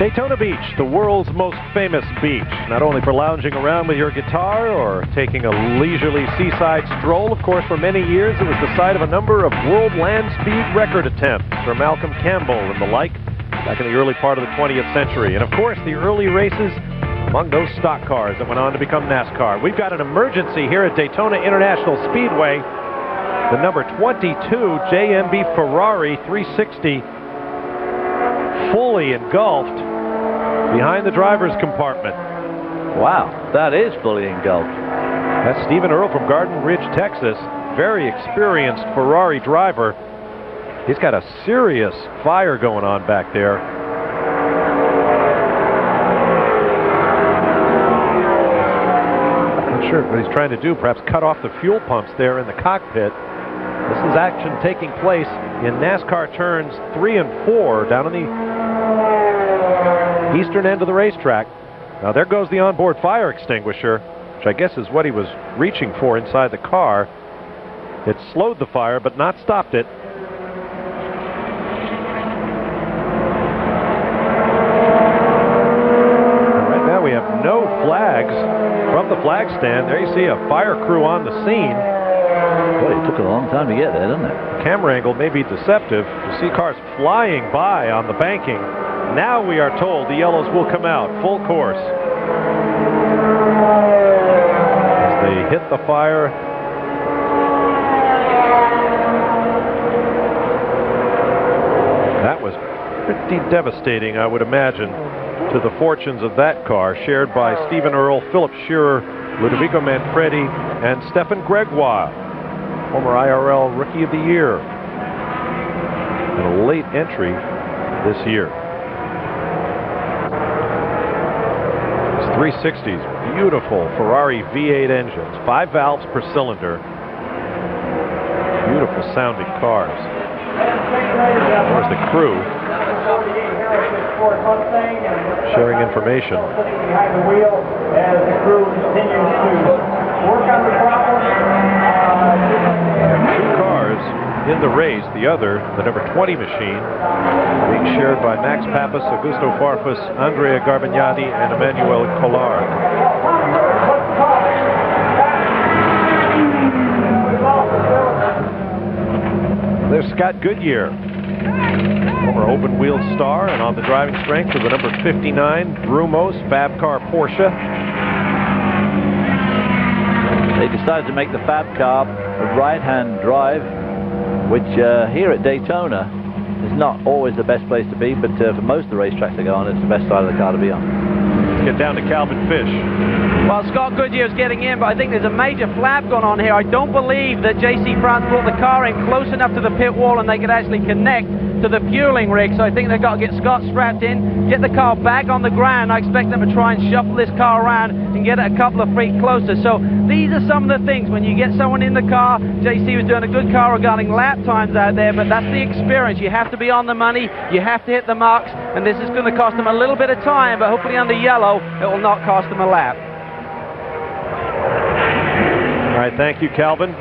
Daytona Beach, the world's most famous beach. Not only for lounging around with your guitar or taking a leisurely seaside stroll, of course, for many years it was the site of a number of world land speed record attempts for Malcolm Campbell and the like back in the early part of the 20th century. And of course, the early races among those stock cars that went on to become NASCAR. We've got an emergency here at Daytona International Speedway. The number 22 JMB Ferrari 360 fully engulfed behind the driver's compartment. Wow, that is fully engulfed. That's Stephen Earle from Garden Ridge, Texas. Very experienced Ferrari driver. He's got a serious fire going on back there. Not sure what he's trying to do. Perhaps cut off the fuel pumps there in the cockpit. This is action taking place in NASCAR turns 3 and 4 down on the eastern end of the racetrack. Now there goes the onboard fire extinguisher, which I guess is what he was reaching for inside the car. It slowed the fire but not stopped it. Right now we have no flags from the flag stand. There you see a fire crew on the scene. Boy, it took a long time to get there, didn't it? The camera angle may be deceptive. You see cars flying by on the banking. Now we are told the yellows will come out full course. As they hit the fire. That was pretty devastating, I would imagine, to the fortunes of that car, shared by Stephen Earle, Philip Shearer, Ludovico Manfredi, and Stefan Gregoire, former IRL Rookie of the Year, and a late entry this year. 360s, beautiful Ferrari V8 engines, 5 valves per cylinder. Beautiful sounding cars. There's the crew sharing information. Two cars in the race, the other, the number 20 machine, being shared by Max Pappas, Augusto Farfus, Andrea Garbagnati, and Emmanuel Collard. There's Scott Goodyear, former open-wheeled star, and on the driving strength of the number 59 Brumos Fab Car Porsche. They decided to make the Fab Car a right-hand drive, which here at Daytona is not always the best place to be, but for most of the racetracks they go on, it's the best side of the car to be on. Let's get down to Calvin Fish. Well, Scott Goodyear's getting in, but I think there's a major flap going on here. I don't believe that JC France brought the car in close enough to the pit wall and they could actually connect to the fueling rig, so I think they've got to get Scott strapped in, get the car back on the ground. I expect them to try and shuffle this car around and get it a couple of feet closer. So these are some of the things when you get someone in the car. JC was doing a good car regarding lap times out there, but that's the experience. You have to be on the money, you have to hit the marks, and this is going to cost them a little bit of time, but hopefully on the yellow it will not cost them a lap. All right, thank you, Calvin.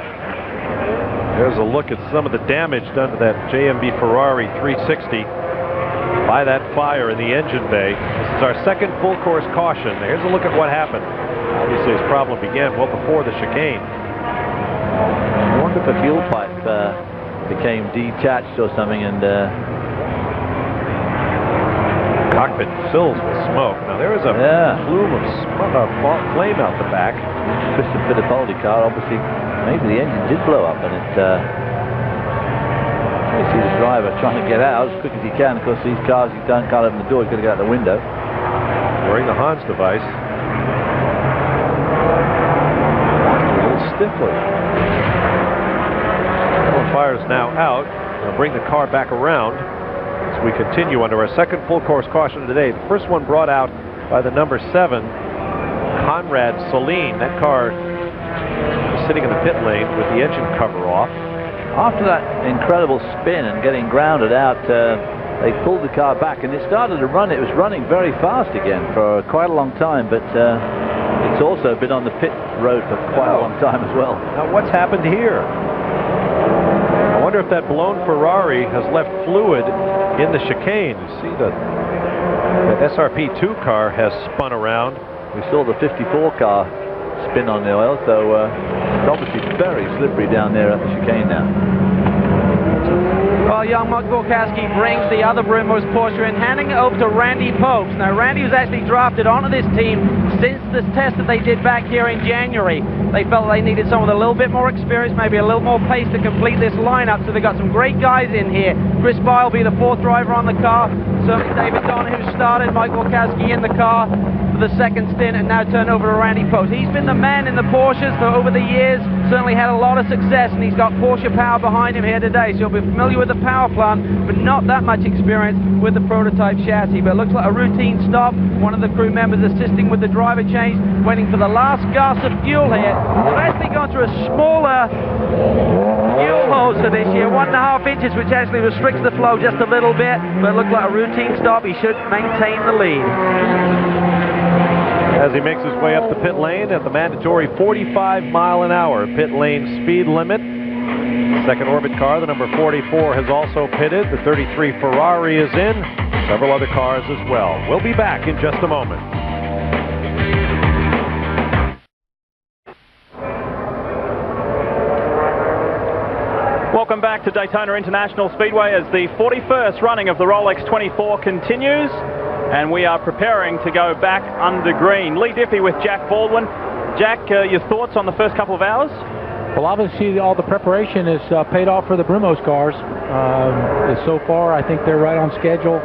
There's a look at some of the damage done to that JMB Ferrari 360 by that fire in the engine bay. This is our second full course caution. Here's a look at what happened. Obviously, his problem began well before the chicane. I wonder if the fuel pipe became detached or something, and cockpit fills with smoke. Now there is a plume of flame out the back. Christian Fittipaldi car, obviously, maybe the engine did blow up, and it. You see the driver trying to get out as quick as he can. Of course, these cars, you can't open the door, you've got to get out the window. Wearing the Hans device. A little stiffly. The fire is now out. We'll bring the car back around as we continue under our second full course caution today. The first one brought out by the number 7, Conrad Celine. That car was sitting in the pit lane with the engine cover off. After that incredible spin and getting grounded out, they pulled the car back and it started to run. It was running very fast again for quite a long time, but it's also been on the pit road for quite a long time as well. Now what's happened here? I wonder if that blown Ferrari has left fluid in the chicane. You see the The SRP2 car has spun around. We saw the 54 car spin on the oil, so it's obviously very slippery down there at the chicane now. Well, young Mike Borkowski brings the other Brumos Porsche in, handing it over to Randy Popes. Now, Randy was actually drafted onto this team since this test that they did back here in January. They felt they needed someone with a little bit more experience, maybe a little more pace to complete this lineup, so they got some great guys in here. Chris Bye will be the fourth driver on the car. Certainly David Don, who started, Mike Borkowski in the car for the second stint, and now turned over to Randy Popes. He's been the man in the Porsches for over the years, certainly had a lot of success, and he's got Porsche power behind him here today, so you'll be familiar with the power plant, but not that much experience with the prototype chassis. But it looks like a routine stop. One of the crew members assisting with the driver change, waiting for the last gas of fuel here. They've actually gone through a smaller fuel hose this year, 1.5 inches, which actually restricts the flow just a little bit, but it looks like a routine stop. He should maintain the lead. As he makes his way up the pit lane at the mandatory 45-mile-an-hour pit lane speed limit. Second orbit car, the number 44, has also pitted. The 33 Ferrari is in. Several other cars as well. We'll be back in just a moment. Welcome back to Daytona International Speedway as the 41st running of the Rolex 24 continues, and we are preparing to go back under green. Lee Diffie with Jack Baldwin. Jack, your thoughts on the first couple of hours? Well, obviously all the preparation is paid off for the Brumos cars. So far, I think they're right on schedule.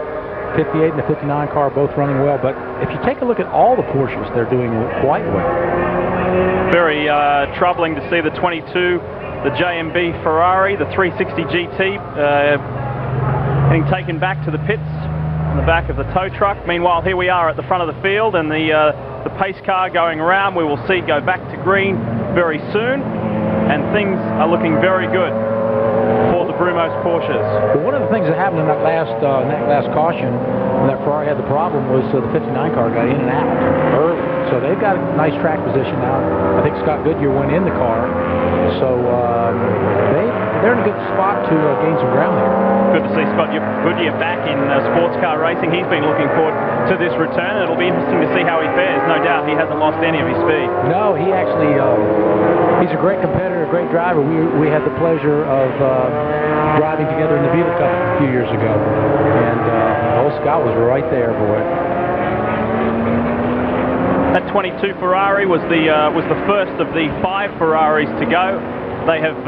58 and the 59 car both running well, but if you take a look at all the Porsches, they're doing quite well. Very troubling to see the 22, the JMB Ferrari, the 360 GT getting taken back to the pits on the back of the tow truck. Meanwhile, here we are at the front of the field, and the pace car going around. We will see go back to green very soon, and things are looking very good for the Brumos Porsches. Well, one of the things that happened in that last caution, when that Ferrari had the problem, was the 59 car got in and out early. So they've got a nice track position now. I think Scott Goodyear went in the car, so they're in a good spot to gain some ground here. Good to see Scott Goodyear back in sports car racing. He's been looking forward to this return, and it'll be interesting to see how he fares. No doubt he hasn't lost any of his speed. No, he actually, he's a great competitor, a great driver. We had the pleasure of driving together in the Beetle Cup a few years ago, and old Scott was right there, boy. That 22 Ferrari was the first of the 5 Ferraris to go. They have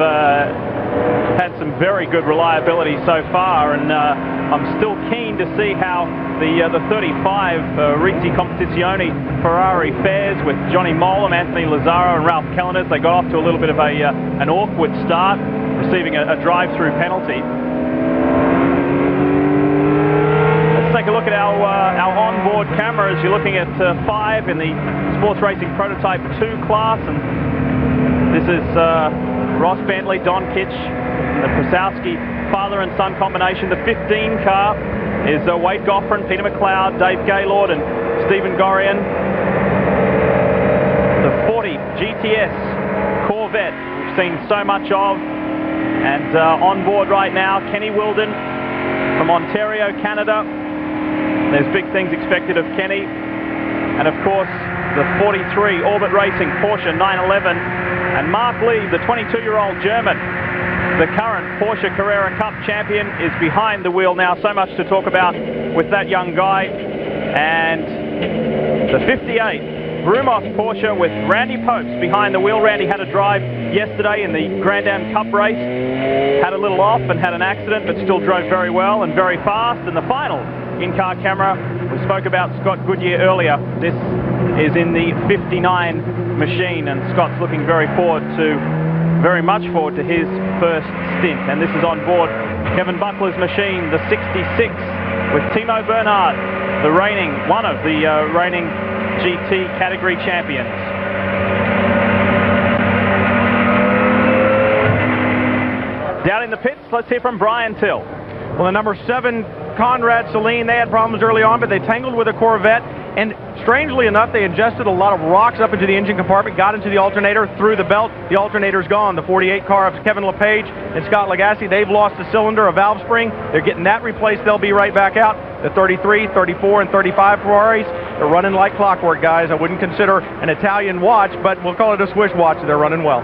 had some very good reliability so far, and I'm still keen to see how the 35 Rizzi Competizione Ferrari fares with Johnny Molam, Anthony Lazzaro and Ralph Kellner. They got off to a little bit of an awkward start, receiving a drive-through penalty. Let's take a look at our onboard cameras. You're looking at 5 in the Sports Racing Prototype 2 class, and this is Ross Bentley, Don Kitch, and the Prasowski father and son combination. The 15 car is Wade Goffrin, Peter McLeod, Dave Gaylord and Stephen Gorian. The 40 GTS Corvette we've seen so much of, and on board right now Kenny Wilden from Ontario, Canada. There's big things expected of Kenny, and of course the 43 Orbit Racing Porsche 911, and Mark Lee, the 22-year-old German, the current Porsche Carrera Cup champion, is behind the wheel now. So much to talk about with that young guy. And the 58 Brumos Porsche with Randy Popes behind the wheel. Randy had a drive yesterday in the Grand Am Cup race, had a little off and had an accident, but still drove very well and very fast. And the final in-car camera, we spoke about Scott Goodyear earlier. This is in the 59 machine, and Scott's looking very much forward to his first stint. And this is on board Kevin Buckler's machine, the 66, with Timo Bernhard, one of the reigning GT category champions. Down in the pits, let's hear from Brian Till. Well, the number 7 Conrad Celine, they had problems early on, but they tangled with a Corvette. And strangely enough, they ingested a lot of rocks up into the engine compartment, got into the alternator, through the belt. The alternator's gone. The 48 car of Kevin LePage and Scott Lagasse, they've lost a cylinder, a valve spring. They're getting that replaced. They'll be right back out. The 33, 34, and 35 Ferraris, they're running like clockwork, guys. I wouldn't consider an Italian watch, but we'll call it a Swiss watch. They're running well.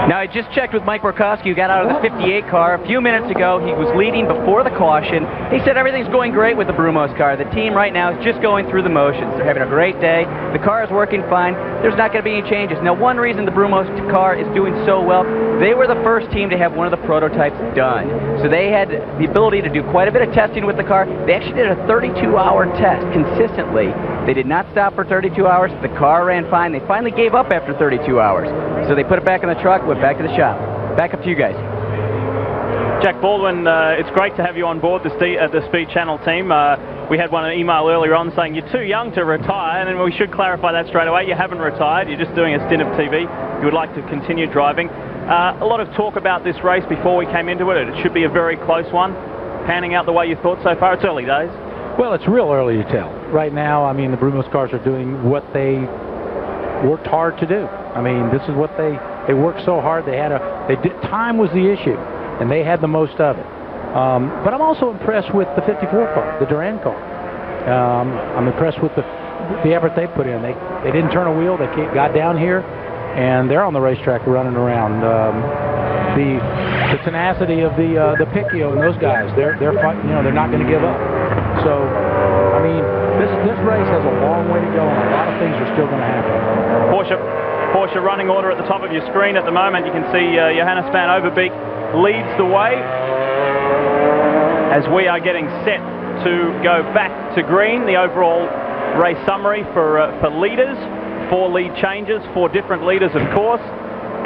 Now, I just checked with Mike Borkowski, who got out of the 58 car a few minutes ago. He was leading before the caution. He said everything's going great with the Brumos car. The team right now is just going through the motions. They're having a great day. The car is working fine. There's not going to be any changes. Now, one reason the Brumos car is doing so well, they were the first team to have one of the prototypes done. So they had the ability to do quite a bit of testing with the car. They actually did a 32-hour test consistently. They did not stop for 32 hours. The car ran fine. They finally gave up after 32 hours. So they put it back in the truck, went back to the shop. Back up to you guys. Jack Baldwin, it's great to have you on board the Speed Channel team. We had one email earlier on saying you're too young to retire, and we should clarify that straight away. You haven't retired. You're just doing a stint of TV. You would like to continue driving. A lot of talk about this race before we came into it. It should be a very close one. Panning out the way you thought so far? It's early days. Well, it's real early to tell. Right now, I mean, the Brumos cars are doing what they worked hard to do. I mean, this is what they worked so hard. Time was the issue, and they had the most of it. But I'm also impressed with the 54 car, the Duran car. I'm impressed with the effort they put in. They didn't turn a wheel. They got down here, and they're on the racetrack running around. The tenacity of the Picchio and those guys, they're fighting. You know, they're not going to give up. So, I mean, this race has a long way to go, and a lot of things are still going to happen. Porsche running order at the top of your screen at the moment. You can see Johannes van Overbeek leads the way as we are getting set to go back to green. The overall race summary for leaders, 4 lead changes, 4 different leaders, of course,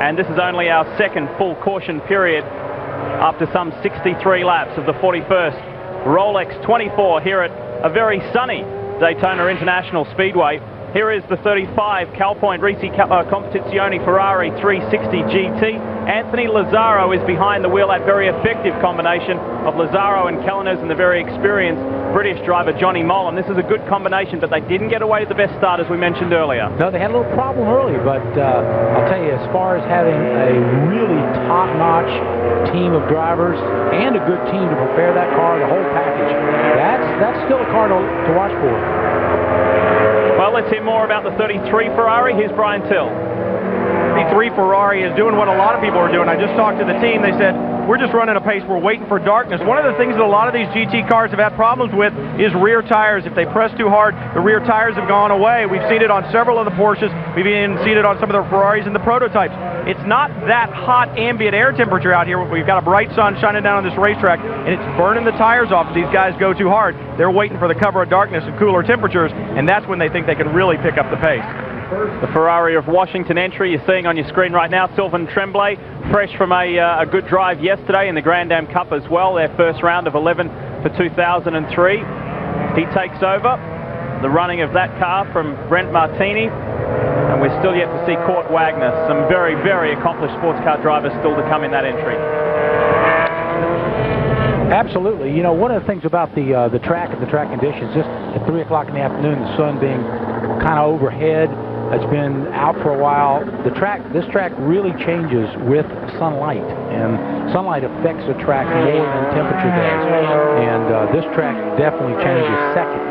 and this is only our second full caution period after some 63 laps of the 41st Rolex 24 here at a very sunny Daytona International Speedway. Here is the 35 Calpoint Risi Competizione Ferrari 360 GT. Anthony Lazzaro is behind the wheel. That very effective combination of Lazzaro and Kellners and the very experienced British driver Johnny Mollin. This is a good combination, but they didn't get away with the best start, as we mentioned earlier. No, they had a little problem early, but I'll tell you, as far as having a really top-notch team of drivers and a good team to prepare that car, the whole package, that's still a car to watch for. Well, let's hear more about the 33 Ferrari. Here's Brian Till. The 33 Ferrari is doing what a lot of people are doing. I just talked to the team. They said, we're just running a pace. We're waiting for darkness. One of the things that a lot of these GT cars have had problems with is rear tires. If they press too hard, the rear tires have gone away. We've seen it on several of the Porsches. We've even seen it on some of the Ferraris and the prototypes. It's not that hot ambient air temperature out here. We've got a bright sun shining down on this racetrack, and it's burning the tires off if these guys go too hard. They're waiting for the cover of darkness and cooler temperatures, and that's when they think they can really pick up the pace. The Ferrari of Washington entry you're seeing on your screen right now, Sylvain Tremblay, fresh from a good drive yesterday in the Grand Am Cup as well, their first round of 11 for 2003. He takes over the running of that car from Brent Martini, and we're still yet to see Kurt Wagner, some very, very accomplished sports car drivers still to come in that entry. Absolutely. You know, one of the things about the track and the track conditions, just at 3 o'clock in the afternoon, the sun being kind of overhead, it's been out for a while. This track really changes with sunlight, and sunlight affects the track more than temperature does. And this track definitely changes seconds.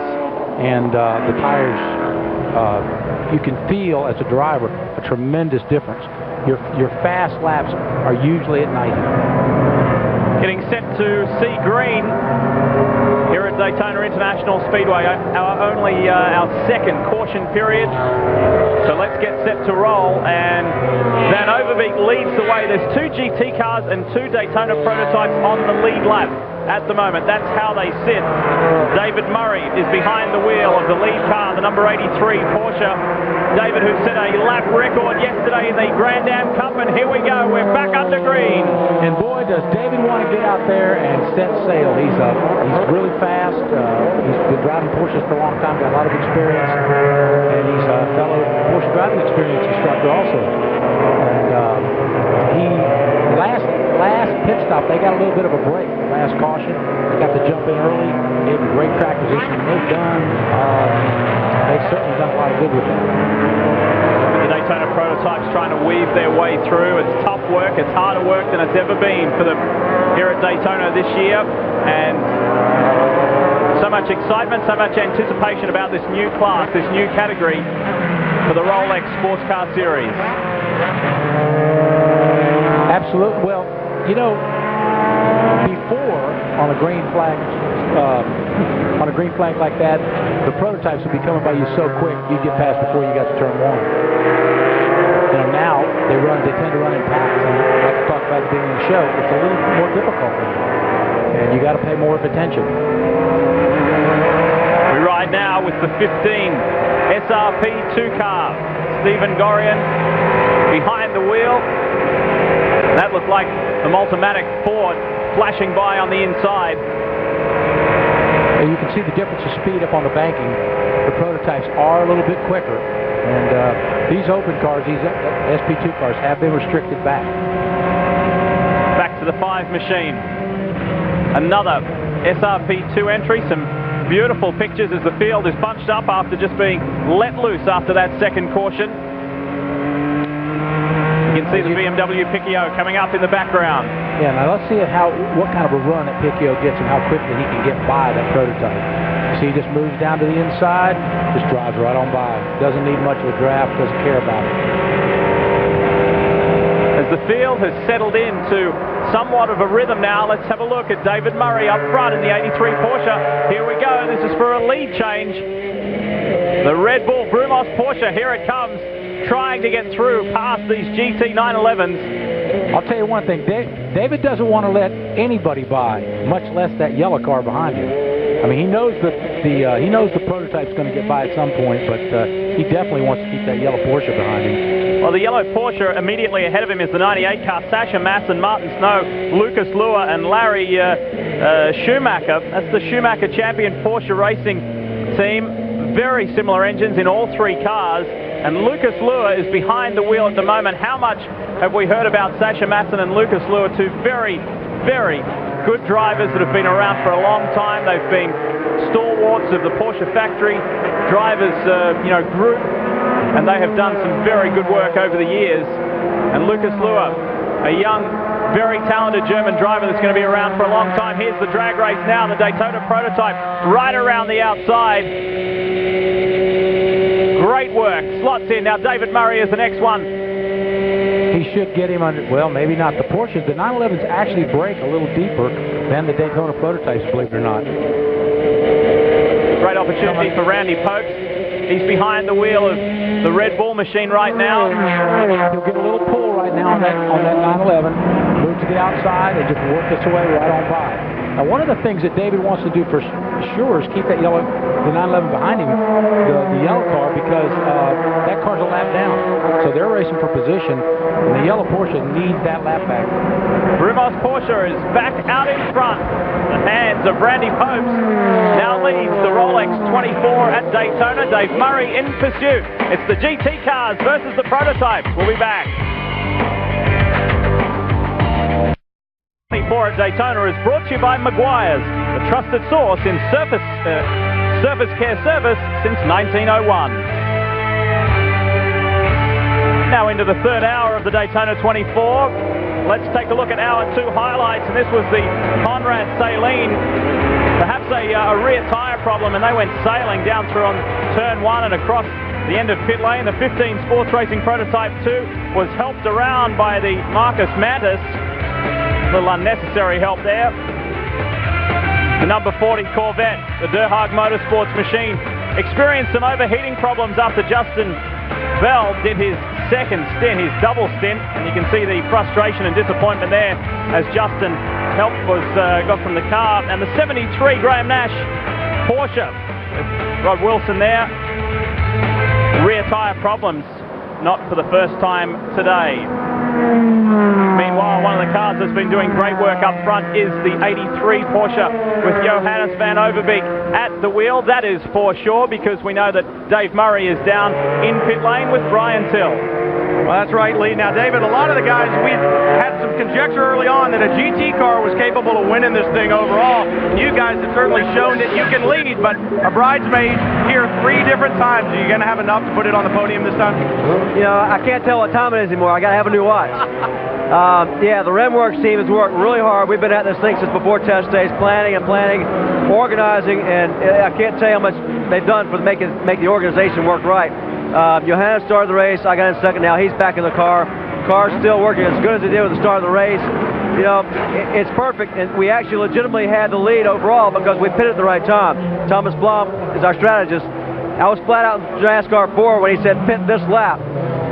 And the tires, you can feel as a driver a tremendous difference. Your fast laps are usually at night. Getting set to see green here at Daytona International Speedway, our second caution period. So let's get set to roll, and Van Overbeek leads the way. There's 2 GT cars and 2 Daytona prototypes on the lead lap at the moment. That's how they sit. David Murray is behind the wheel of the lead car, the number 83 Porsche. David, who set a lap record yesterday in the Grand Am Cup, and here we go. We're back under green. And boy, does David want to get out there and set sail. He's really fast. He's been driving Porsches for a long time, got a lot of experience, and he's a fellow Porsche driving experience instructor also. And he last pit stop, they got a little bit of a break. The last caution, they got to jump in early, gave them great track position. They've certainly done a lot of good with that. The Daytona prototypes trying to weave their way through. It's tough work. It's harder work than it's ever been for them here at Daytona this year. And so much excitement, so much anticipation about this new class, this new category for the Rolex Sports Car Series. Absolutely. Well, you know, before on a green flag like that, the prototypes would be coming by you so quick you'd get past before you got to turn one. You know, now they tend to run in packs, and like I talked about at the beginning of the show, it's a little more difficult now, and you got to pay more of attention. We ride now with the 15 SRP2 car. Stephen Gorian behind the wheel. That looked like the Multimatic Ford flashing by on the inside. You can see the difference of speed up on the banking. The prototypes are a little bit quicker, and these open cars, these SP2 cars, have been restricted back. Back to the 5 machine. Another SRP2 entry. Some beautiful pictures as the field is bunched up after just being let loose after that second caution. You can see the BMW Picchio coming up in the background. Yeah, now let's see what kind of a run that Picchio gets and how quickly he can get by that prototype. See, he just moves down to the inside, just drives right on by. Doesn't need much of a draft, doesn't care about it. As the field has settled into somewhat of a rhythm now, let's have a look at David Murray up front in the 83 Porsche. Here we go, this is for a lead change. The Red Bull Brumos Porsche, here it comes, trying to get through past these GT 911s. I'll tell you one thing, David doesn't want to let anybody by, much less that yellow car behind him. I mean, he knows that he knows the prototype's going to get by at some point, but he definitely wants to keep that yellow Porsche behind him. Well, the yellow Porsche immediately ahead of him is the 98 car, Sasha Masson, Martin Snow, Lucas Luer, and Larry Schumacher. That's the Schumacher champion Porsche racing team. Very similar engines in all 3 cars, and Lucas Luer is behind the wheel at the moment. How much have we heard about Sasha Masson and Lucas Luer, 2 very, very good drivers that have been around for a long time. They've been stalwarts of the Porsche factory drivers group, and they have done some very good work over the years. And Lucas Luer, a young, very talented German driver that's going to be around for a long time. Here's the drag race now, the Daytona prototype right around the outside. Great work, slots in. Now David Murray is the next one. He should get him under, well, maybe not. The Porsches, the 911s actually brake a little deeper than the Daytona prototypes, believe it or not. Great opportunity for Randy Popes. He's behind the wheel of the Red Bull machine right now. He'll get a little pull right now on that 911. Move to the outside and just work this way right on by. Now, one of the things that David wants to do for sure is keep that the 911 behind him, the yellow car, because that car's a lap down. So they're racing for position, and the yellow Porsche needs that lap back. Brumos Porsche is back out in front. The hands of Randy Popes now leads the Rolex 24 at Daytona. Dave Murray in pursuit. It's the GT cars versus the prototypes. We'll be back. 24 at Daytona is brought to you by Maguire's, the trusted source in surface care service since 1901. Now into the 3rd hour of the Daytona 24. Let's take a look at hour 2 highlights, and this was the Conrad Saleen. Perhaps a rear tire problem, and they went sailing down through on turn 1 and across the end of pit lane. The 15 Sports Racing Prototype 2 was helped around by the Marcus Mantis. A little unnecessary help there. The number 40 Corvette, the Der Haag Motorsports machine, experienced some overheating problems after Justin Bell did his second stint, his double stint, and you can see the frustration and disappointment there as Justin help was got from the car. And the 73 Graham Nash Porsche, Rod Wilson there, rear tire problems, not for the first time today. Meanwhile, one of the cars that's been doing great work up front is the 83 Porsche with Johannes van Overbeek at the wheel. That is for sure, because we know that Dave Murray is down in pit lane with Brian Till. Well, that's right, Lee. Now, David, a lot of the guys, we've had some conjecture early on that a GT car was capable of winning this thing overall. You guys have certainly shown that you can lead, but a bridesmaid here 3 different times. Are you going to have enough to put it on the podium this time? You know, I can't tell what time it is anymore. I got to have a new watch. Yeah, the REMWorks team has worked really hard. We've been at this thing since before test days, planning and planning, organizing, and I can't tell you how much they've done for make the organization work right. Johannes started the race. I got in second now. He's back in the car. Car's still working as good as it did with the start of the race. You know, it's perfect, and we actually legitimately had the lead overall because we pitted at the right time. Thomas Blom is our strategist. I was flat out in NASCAR 4 when he said pit this lap.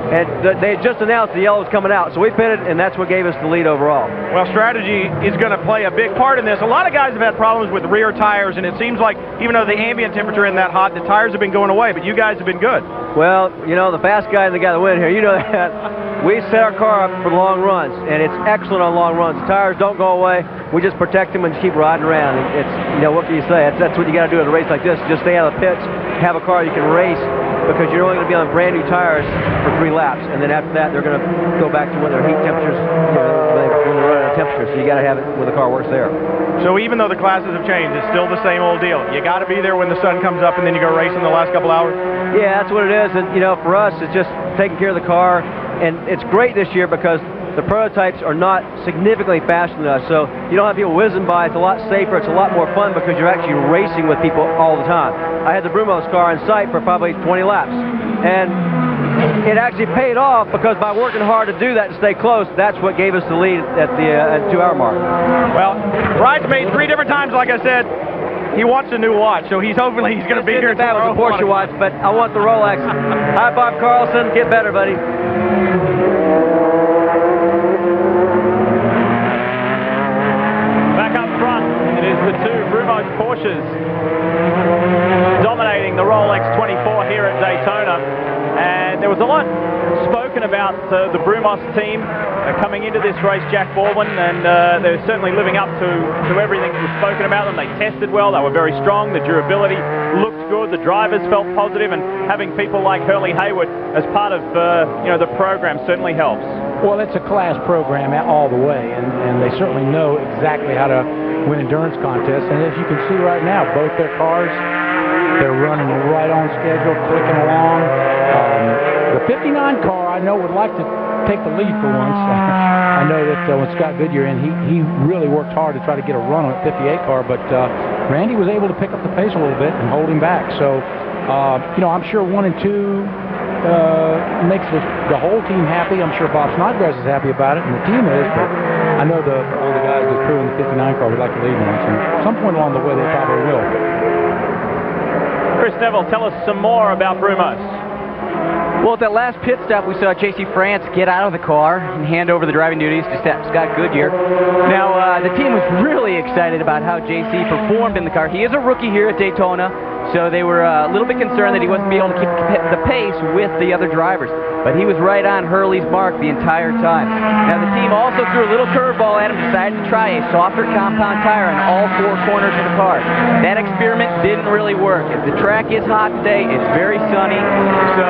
And they just announced the yellow was coming out, so we pitted, and that's what gave us the lead overall. Well, strategy is going to play a big part in this. A lot of guys have had problems with rear tires, and it seems like even though the ambient temperature isn't that hot, the tires have been going away, but you guys have been good. Well, you know, the fast guy and the guy that win here, you know that. We set our car up for long runs, and it's excellent on long runs. The tires don't go away. We just protect them and just keep riding around. It's, you know, what can you say? That's what you got to do at a race like this. Just stay out of the pits, have a car you can race, because you're only going to be on brand new tires for 3 laps, and then after that they're going to go back to when their heat temperatures, you know, when they're running out of temperature. So you got to have it when the car works there. So even though the classes have changed, it's still the same old deal. You got to be there when the sun comes up, and then you go racing the last couple hours. Yeah, that's what it is. And you know, for us, it's just taking care of the car, and it's great this year because the prototypes are not significantly faster than us, so you don't have people whizzing by. It's a lot safer. It's a lot more fun because you're actually racing with people all the time. I had the Brumos car in sight for probably 20 laps, and it actually paid off because by working hard to do that and stay close, that's what gave us the lead at the 2-hour mark. Well, bridesmaid 3 different times, like I said. He wants a new watch, so hopefully he's going to be here tomorrow. That was a Porsche watch, but I want the Rolex. Hi, Bob Carlson. Get better, buddy. Back up front, it is the 2 Brumos Porsches dominating the Rolex 24 here at Daytona. And there was a lot spoken about the Brumos team coming into this race, Jack Baldwin, and they're certainly living up to everything that was spoken about them. They tested well, they were very strong, the durability looked good, the drivers felt positive, and having people like Hurley Haywood as part of you know, the program certainly helps. Well, it's a class program all the way, and they certainly know exactly how to win endurance contests. And as you can see right now, both their cars, they're running right on schedule, clicking along. The 59 car, I know, would like to take the lead for once. I know that when Scott Goodyear in, he really worked hard to try to get a run on the 58 car, but Randy was able to pick up the pace a little bit and hold him back. So, you know, I'm sure 1 and 2 makes the whole team happy. I'm sure Bob Snodgrass is happy about it, and the team is, but I know the guys that crew in the 59 car would like to lead once, and at some point along the way they probably will. Chris Neville, tell us some more about Brumos. Well, at that last pit stop, we saw J.C. France get out of the car and hand over the driving duties to Scott Goodyear. Now, the team was really excited about how J.C. performed in the car. He is a rookie here at Daytona, so they were a little bit concerned that he wasn't be able to keep the pace with the other drivers. But he was right on Hurley's mark the entire time. Now, the team also threw a little curveball at him, decided to try a softer compound tire on all 4 corners of the car. That experiment didn't really work. If the track is hot today, it's very sunny, so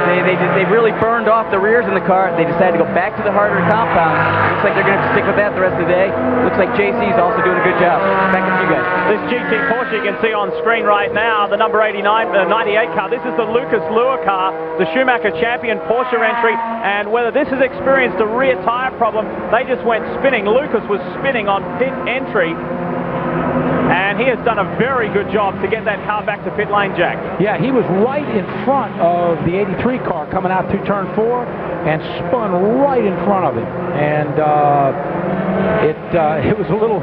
they really burned off the rears in the car. They decided to go back to the harder compound. Looks like they're going to have to stick with that the rest of the day. Looks like JC's also doing a good job. Back to you guys. This GT Porsche you can see on screen right now, the number 98 car. This is the Lucas Luhr car, the Schumacher champion Porsche entry, and whether this has experienced a rear tire problem, they just went spinning. Lucas was spinning on pit entry, and he has done a very good job to get that car back to pit lane, Jack. Yeah, he was right in front of the 83 car coming out through turn 4 and spun right in front of him. And it was a little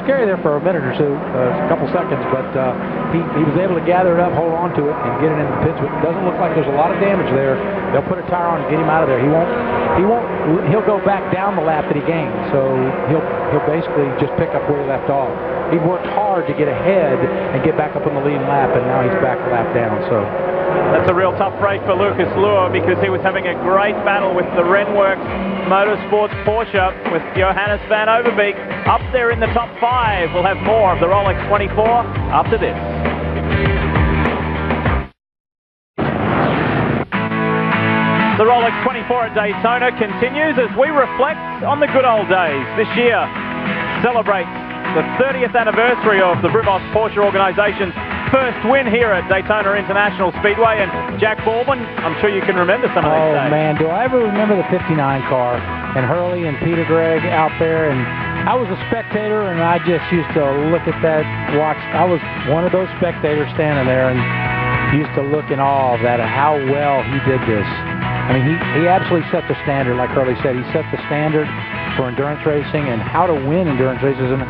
scary there for a minute or so, a couple seconds, but he was able to gather it up, hold on to it, and get it in the pits. It doesn't look like there's a lot of damage there. They'll put a tire on and get him out of there. He'll go back down the lap that he gained, so he'll basically just pick up where he left off. He worked hard to get ahead and get back up on the leading lap, and now he's back a lap down. So that's a real tough break for Lucas Luhr because he was having a great battle with the REMWorks Motorsports Porsche with Johannes van Overbeek up there in the top 5. We'll have more of the Rolex 24 after this. The Rolex 24 at Daytona continues as we reflect on the good old days. This year celebrates the 30th anniversary of the Brumos Porsche organisation's first win here at Daytona International Speedway. And Jack Baldwin, I'm sure you can remember some of these days. Oh man, do I ever remember the 59 car and Hurley and Peter Gregg out there. And I was a spectator, and I just used to look at that, watch. I was one of those spectators standing there and used to look in awe of that, and how well he did this. I mean, he absolutely set the standard, like Hurley said. He set the standard for endurance racing and how to win endurance races, and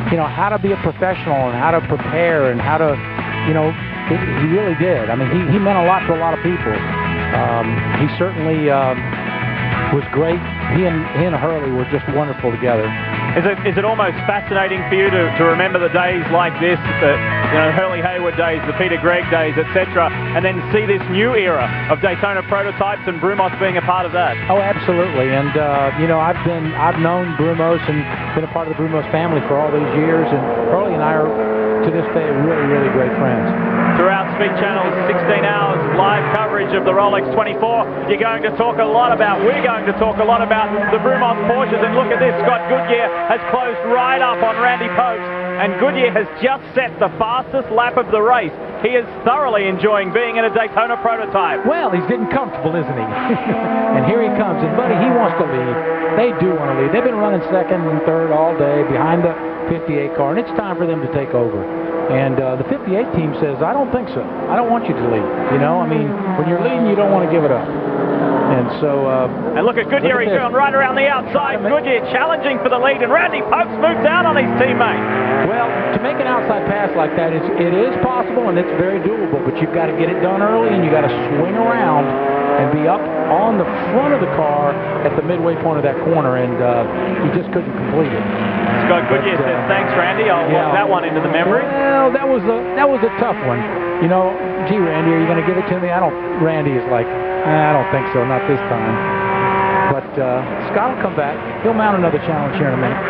you know, how to be a professional and how to prepare and how to, you know, he really did. I mean, he meant a lot to a lot of people. He certainly was great. He and Hurley were just wonderful together. Is it almost fascinating for you to remember the days like this, the Hurley Hayward days, the Peter Gregg days, etc., and then see this new era of Daytona prototypes and Brumos being a part of that? Oh, absolutely. And you know, I've known Brumos and been a part of the Brumos family for all these years, and Hurley and I are to this day really, really great friends. Throughout Speed Channel's 16 hours of live coverage of the Rolex 24, we're going to talk a lot about the Brumos Porsches. And look at this, Scott Goodyear has closed right up on Randy Popes, and Goodyear has just set the fastest lap of the race. He is thoroughly enjoying being in a Daytona prototype. Well, he's getting comfortable, isn't he? And here he comes, and buddy, he wants to lead. They do want to lead. They've been running second and third all day behind the 58 car, and it's time for them to take over. And the 58 team says, I don't think so. I don't want you to lead. You know, I mean, when you're leading, you don't want to give it up. And so... and look at Goodyear, he's going right around the outside. Goodyear challenging for the lead, and Randy Popes moves out on his teammate. Well, to make an outside pass like that, it is possible, and it's very doable, but you've got to get it done early, and you've got to swing around and be up on the front of the car at the midway point of that corner, and he just couldn't complete it. Scott Goodyear says, thanks, Randy. I'll lock that one into the memory. Well, that was a tough one. You know, gee, Randy, are you going to give it to me? Randy is like, I don't think so, not this time. But Scott will come back. He'll mount another challenge here in a minute.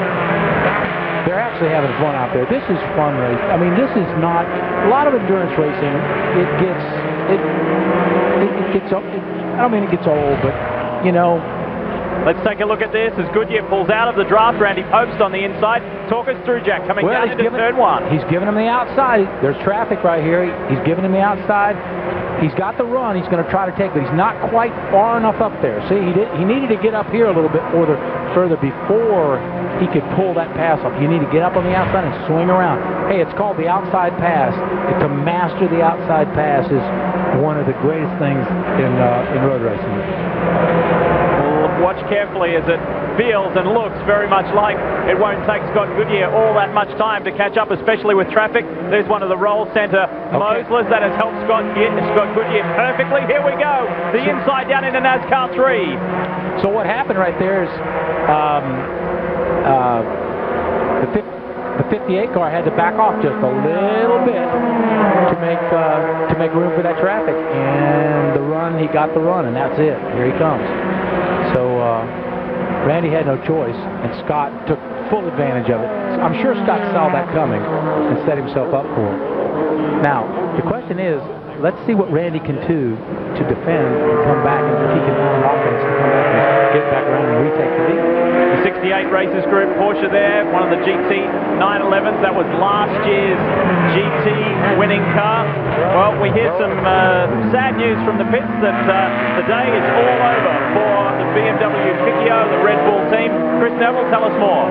They're actually having fun out there. This is fun race. I mean, this is not a lot of endurance racing. It gets I don't mean it gets old, but you know. Let's take a look at this as Goodyear pulls out of the draft. Randy Popes on the inside. Talk us through, Jack, coming down into turn one. He's giving him the outside. There's traffic right here. He's giving him the outside. He's got the run. He's going to try to take, but he's not quite far enough up there. See, he needed to get up here a little bit further before he could pull that pass off. You need to get up on the outside and swing around. Hey, it's called the outside pass. To master the outside pass is one of the greatest things in road racing. Watch carefully as it feels and looks very much like it won't take Scott Goodyear all that much time to catch up, especially with traffic. There's one of the roll center Moslers that has helped Scott Goodyear perfectly. Here we go. The inside down into NASCAR 3. So what happened right there is the 58 car had to back off just a little bit to make room for that traffic. And he got the run, and that's it. Here he comes. So Randy had no choice, and Scott took full advantage of it. I'm sure Scott saw that coming and set himself up for it. Now, the question is, let's see what Randy can do to defend and come back, and if he can mount an offense and come back and get back around and retake the lead. The 68 Races Group Porsche there, one of the GT 911s. That was last year's GT winning car. Well, we hear some sad news from the pits that the day is all over for the BMW Picchio, the Red Bull team. Chris Neville, tell us more.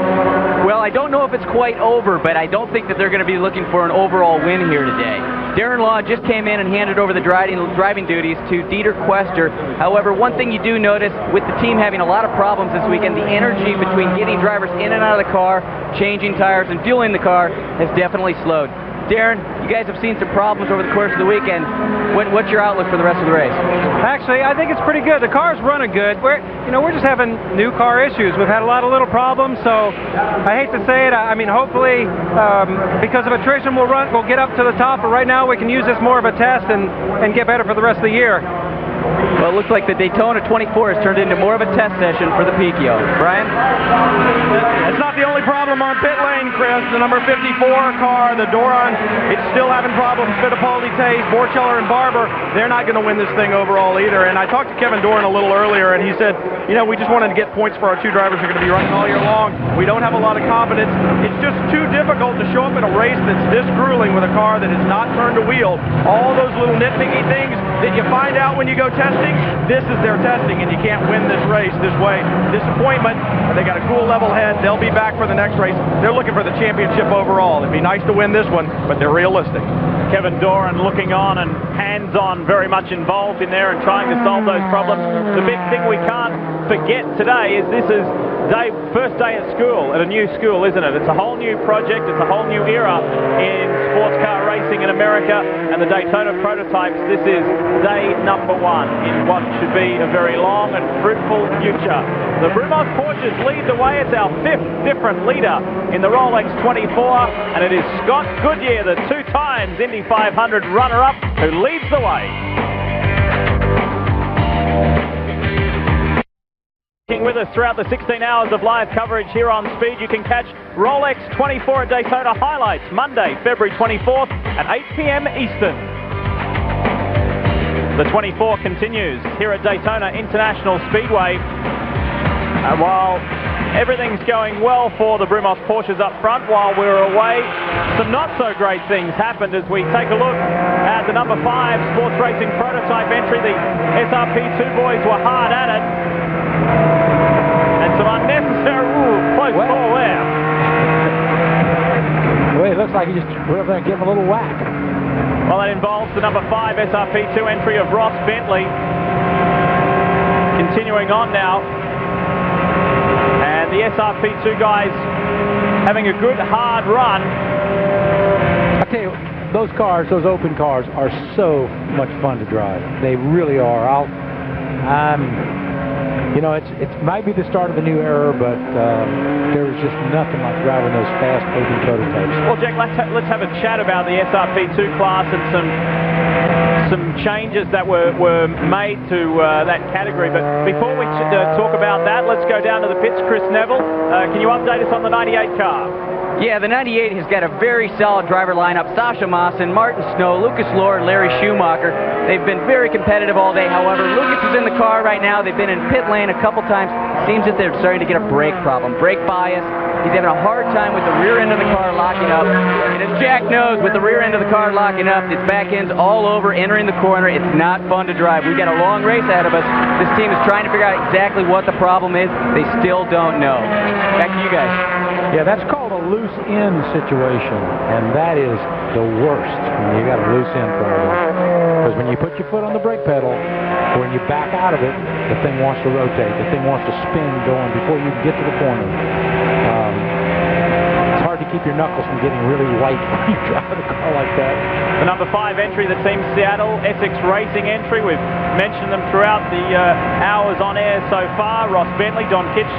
Well, I don't know if it's quite over, but I don't think that they're going to be looking for an overall win here today. Darren Law just came in and handed over the driving duties to Dieter Quester. However, one thing you do notice, with the team having a lot of problems this weekend, the energy between getting drivers in and out of the car, changing tires, and fueling the car has definitely slowed. Darren, you guys have seen some problems over the course of the weekend. What's your outlook for the rest of the race? Actually, I think it's pretty good. The car's running good. We're just having new car issues. We've had a lot of little problems, so I hate to say it. I mean, hopefully, because of attrition, we'll get up to the top. But right now, we can use this more of a test and get better for the rest of the year. Well, it looks like the Daytona 24 has turned into more of a test session for the PKO. Brian? It's not the only problem on pit lane, Chris. The number 54 car, the Doron, it's still having problems. Fittipaldi, Taze, Borcheller, and Barber, they're not going to win this thing overall either. And I talked to Kevin Doran a little earlier, and he said, you know, we just wanted to get points for our two drivers who are going to be running all year long. We don't have a lot of confidence. It's just too difficult to show up in a race that's this grueling with a car that has not turned a wheel. All those little nitpicky things that you find out when you go testing, this is their testing, and you can't win this race this way. Disappointment. They got a cool level head. They'll be back for the next race. They're looking for the championship overall. It'd be nice to win this one, but they're realistic. Kevin Doran looking on and hands-on, very much involved in there and trying to solve those problems. The big thing we can't forget today is this is first day at school, at a new school, isn't it? It's a whole new project, it's a whole new era in sports car racing in America, and the Daytona prototypes, this is day number 1 in what should be a very long and fruitful future. The Brumos Porsches lead the way. It's our 5th different leader in the Rolex 24, and it is Scott Goodyear, the 2 times Indy 500 runner-up, who leads the way. With us throughout the 16 hours of live coverage here on Speed, you can catch Rolex 24 at Daytona highlights Monday, February 24th at 8 p.m. Eastern. The 24 continues here at Daytona International Speedway. And while everything's going well for the Brumos Porsches up front, while we were away, some not so great things happened as we take a look at the number 5 sports racing prototype entry. The SRP2 boys were hard at it. And some unnecessary close call there. Well, it looks like he just went up there and gave him a little whack. Well, that involves the number 5 SRP2 entry of Ross Bentley. Continuing on now. And the SRP2 guys having a good hard run. I tell you, those cars, those open cars, are so much fun to drive. They really are. You know, it might be the start of a new era, but there's just nothing like driving those fast open prototypes. Well, Jack, let's have a chat about the SRP2 class and some changes that were made to that category. But before we talk about that, let's go down to the pits. Chris Neville, can you update us on the 98 car? Yeah, the 98 has got a very solid driver lineup. Sasha Maassen, Martin Snow, Lucas Lohr, and Larry Schumacher. They've been very competitive all day. However, Lucas is in the car right now. They've been in pit lane a couple times. Seems that they're starting to get a brake problem, brake bias. He's having a hard time with the rear end of the car locking up. And as Jack knows, with the rear end of the car locking up, its back end's all over, entering the corner. It's not fun to drive. We've got a long race ahead of us. This team is trying to figure out exactly what the problem is. They still don't know. Back to you guys. Yeah, that's called a loose end situation, and that is the worst when you got a loose end problem. Because when you put your foot on the brake pedal, when you back out of it, the thing wants to rotate. The thing wants to spin going before you can get to the corner. It's hard to keep your knuckles from getting really white when you drive a car like that. The number 5 entry, the Team Seattle Essex Racing entry. We've mentioned them throughout the hours on air so far. Ross Bentley, Don Kitch,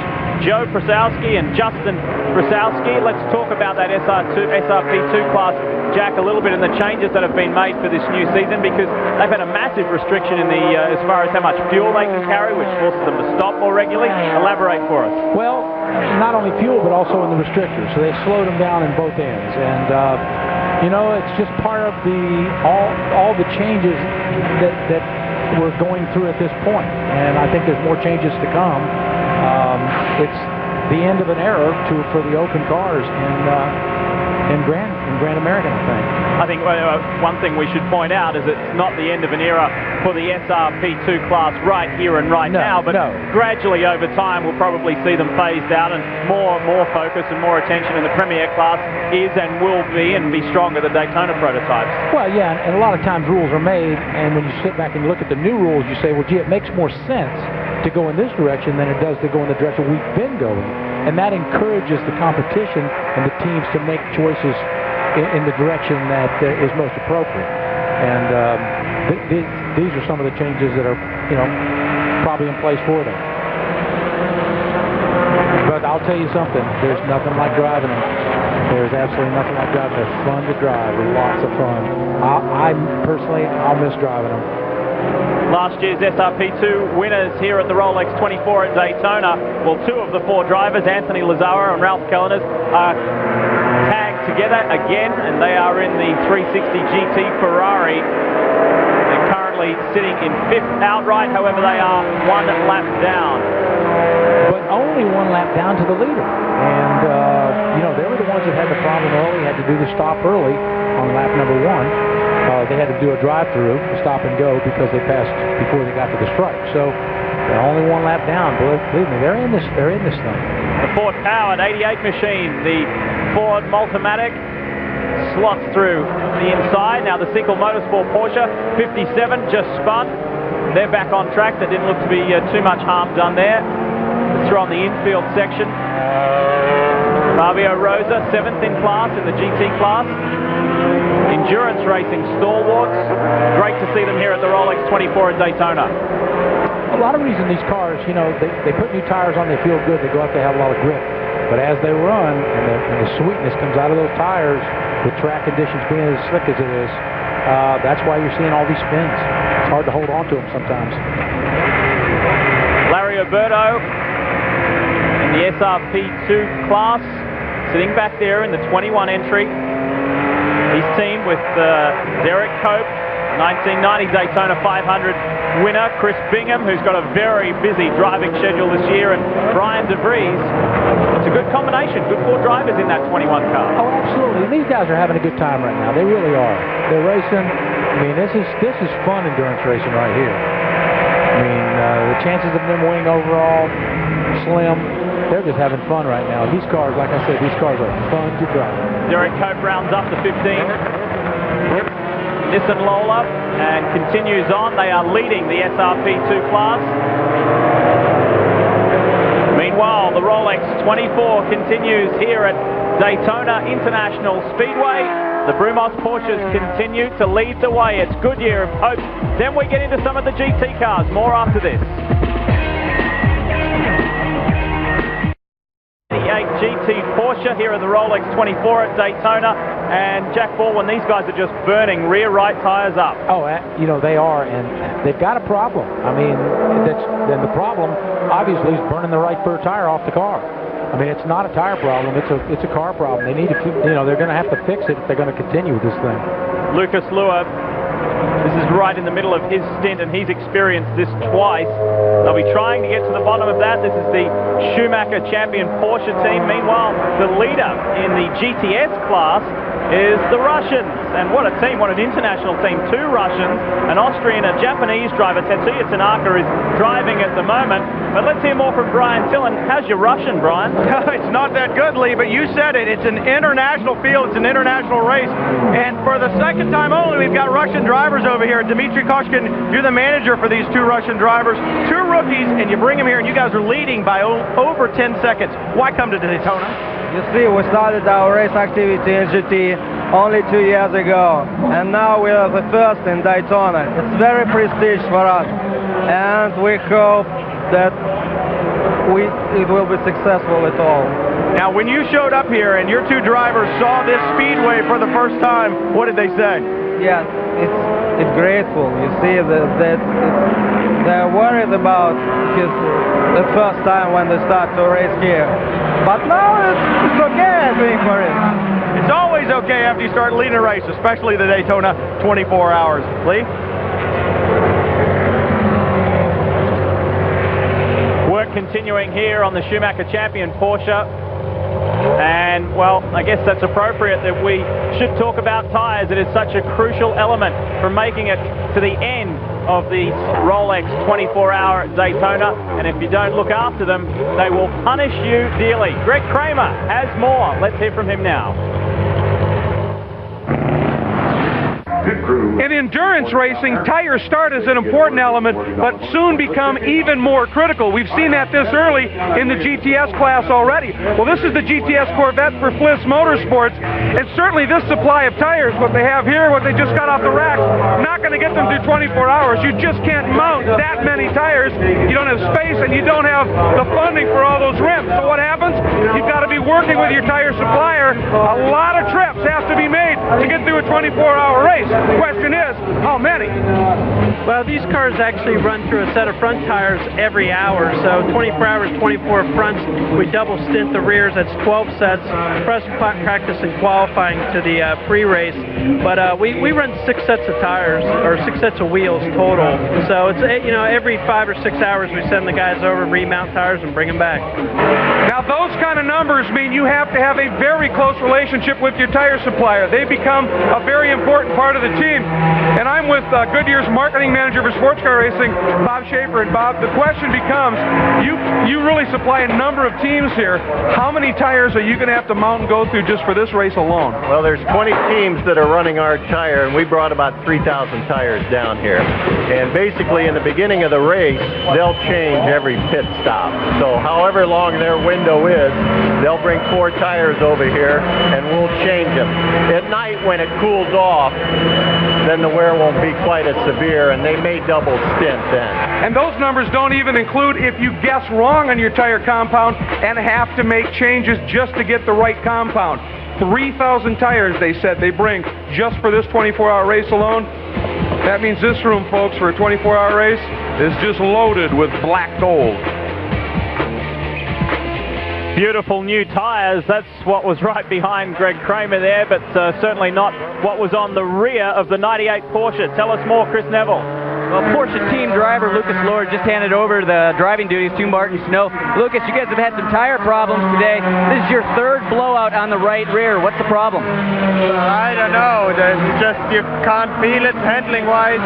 Joe Prasowski and Justin Prasowski. Let's talk about that SRP2 class, Jack, a little bit, and the changes that have been made for this new season, because they've had a massive restriction in the as far as how much fuel they can carry, which forces them to stop more regularly. Elaborate for us. Well, not only fuel, but also in the restrictors. So they slowed them down in both ends. And, you know, it's just part of all the changes that we're going through at this point. And I think there's more changes to come. It's the end of an era for the open cars in Grand American, I think. One thing we should point out is it's not the end of an era for the SRP2 class right here and right now, but gradually over time we'll probably see them phased out, and more focus and more attention in the Premier class is and will be stronger than Daytona prototypes. Well, yeah, and a lot of times rules are made, and when you sit back and look at the new rules, you say, well, gee, it makes more sense to go in this direction than it does to go in the direction we've been going. And that encourages the competition and the teams to make choices in the direction that is most appropriate. And these are some of the changes that are, you know, probably in place for them. But I'll tell you something, there's nothing like driving them. There's absolutely nothing like driving them. They're fun to drive, lots of fun. I personally, I'll miss driving them. Last year's SRP2 winners here at the Rolex 24 at Daytona. Well, two of the four drivers, Anthony Lazzaro and Ralph Kellernes, are tagged together again, and they are in the 360 GT Ferrari. They're currently sitting in 5th outright, however they are 1 lap down. But only 1 lap down to the leader. And, you know, they were the ones that had the problem early, had to do the stop early on lap number 1. They had to do a drive-through, stop and go, because they passed before they got to the stripe. So they're only 1 lap down. Believe me, they're in this thing. The Ford powered 88 machine, the Ford Multimatic, slots through the inside. Now the Sequel Motorsport Porsche 57 just spun. They're back on track. There didn't look to be too much harm done there. Let's throw on the infield section. Fabio Rosa, 7th in class in the GT class. Endurance racing stalwarts. Great to see them here at the Rolex 24 at Daytona. A lot of reason these cars, you know, they put new tires on, they feel good, they go out, they have a lot of grip. But as they run, and the sweetness comes out of those tires, with track conditions being as slick as it is, that's why you're seeing all these spins. It's hard to hold on to them sometimes. Larry Alberto in the SRP2 class, sitting back there in the 21 entry. He's teamed with Derek Cope, 1990 Daytona 500 winner, Chris Bingham, who's got a very busy driving schedule this year, and Brian DeVries. It's a good combination, good 4 drivers in that 21 car. Oh, absolutely. And these guys are having a good time right now. They really are. They're racing. I mean, this is fun endurance racing right here. I mean, the chances of them winning overall, slim. They're just having fun right now. These cars, like I said, these cars are fun to drive. Derek Cope rounds up the 15. Nissan Lola and continues on. They are leading the SRP2 class. Meanwhile, the Rolex 24 continues here at Daytona International Speedway. The Brumos Porsches continue to lead the way. It's Goodyear and Pope. Then we get into some of the GT cars. More after this. GT Porsche here at the Rolex 24 at Daytona, and Jack Baldwin, these guys are just burning rear right tires up. Oh, you know, they are, and they've got a problem. I mean, then the problem obviously is burning the right rear tire off the car. I mean, it's not a tire problem, it's a car problem. They need to, you know, they're going to have to fix it if they're going to continue with this thing. Lucas Luer, this is right in the middle of his stint, and he's experienced this twice. They'll be trying to get to the bottom of that. This is the Schumacher champion Porsche team. Meanwhile, the leader in the GTS class is the Russians. And what a team, what an international team. 2 Russians, an Austrian, a Japanese driver. Tetsuya Tanaka is driving at the moment. But let's hear more from Brian Tillon. How's your Russian, Brian? It's not that good, Lee, but you said it. It's an international field. It's an international race. And for the second time only, we've got Russian drivers over here. Dmitry Koshkin, you're the manager for these 2 Russian drivers. 2 rookies, and you bring them here, and you guys are leading by over 10 seconds. Why come to Daytona? You see, we started our race activity in GT only 2 years ago, and now we are the first in Daytona. It's very prestige for us, and we hope that it will be successful at all. Now, when you showed up here and your 2 drivers saw this speedway for the first time, what did they say? Yeah, it's grateful. You see that they're worried about the first time when they start to race here. But now it's okay, I think, for it. It's always okay after you start leading a race, especially the Daytona 24 hours. Lee? Work continuing here on the Schumacher champion Porsche. And, well, I guess that's appropriate that we should talk about tires. It is such a crucial element for making it to the end of the Rolex 24-hour Daytona. And if you don't look after them, they will punish you dearly. Greg Kramer has more. Let's hear from him now. In endurance racing, tire start is an important element, but soon become even more critical. We've seen that this early in the GTS class already. Well, this is the GTS Corvette for Fliss Motorsports, and certainly this supply of tires, what they have here, what they just got off the rack, not going to get them through 24 hours. You just can't mount that many tires. You don't have space, and you don't have the funding for all those rims. So what happens? You've got to be working with your tire supplier. A lot of trips have to be made to get through a 24-hour race. The question is, how many? Well, these cars actually run through a set of front tires every hour, so 24 hours, 24 fronts. We double stint the rears, that's 12 sets, plus practice and qualifying to the pre-race. But we run 6 sets of tires, or 6 sets of wheels total. So it's, you know, every 5 or 6 hours we send the guys over, remount tires, and bring them back. Now, those kind of numbers mean you have to have a very close relationship with your tire supplier. They become a very important part of the team. And I'm with Goodyear's marketing manager for sports car racing, Bob Schaefer. And Bob, the question becomes, you really supply a number of teams here. How many tires are you going to have to mount and go through just for this race alone? Well, there's 20 teams that are running our tire, and we brought about 3,000 tires down here. And basically, in the beginning of the race, they'll change every pit stop. So however long their window is, they'll bring 4 tires over here, and we'll change them. At night, when it cools off, then the wear won't be quite as severe, and they may double stint then. And those numbers don't even include if you guess wrong on your tire compound and have to make changes just to get the right compound. 3,000 tires, they said, they bring just for this 24-hour race alone. That means this room, folks, for a 24-hour race is just loaded with black gold. Beautiful new tyres. That's what was right behind Greg Kramer there, but certainly not what was on the rear of the 98 Porsche. Tell us more, Chris Neville. Well, Porsche team driver Lucas Lord just handed over the driving duties to Martin Snow. Lucas, you guys have had some tire problems today. This is your 3rd blowout on the right rear. What's the problem? I don't know. There's just, you can't feel it handling-wise.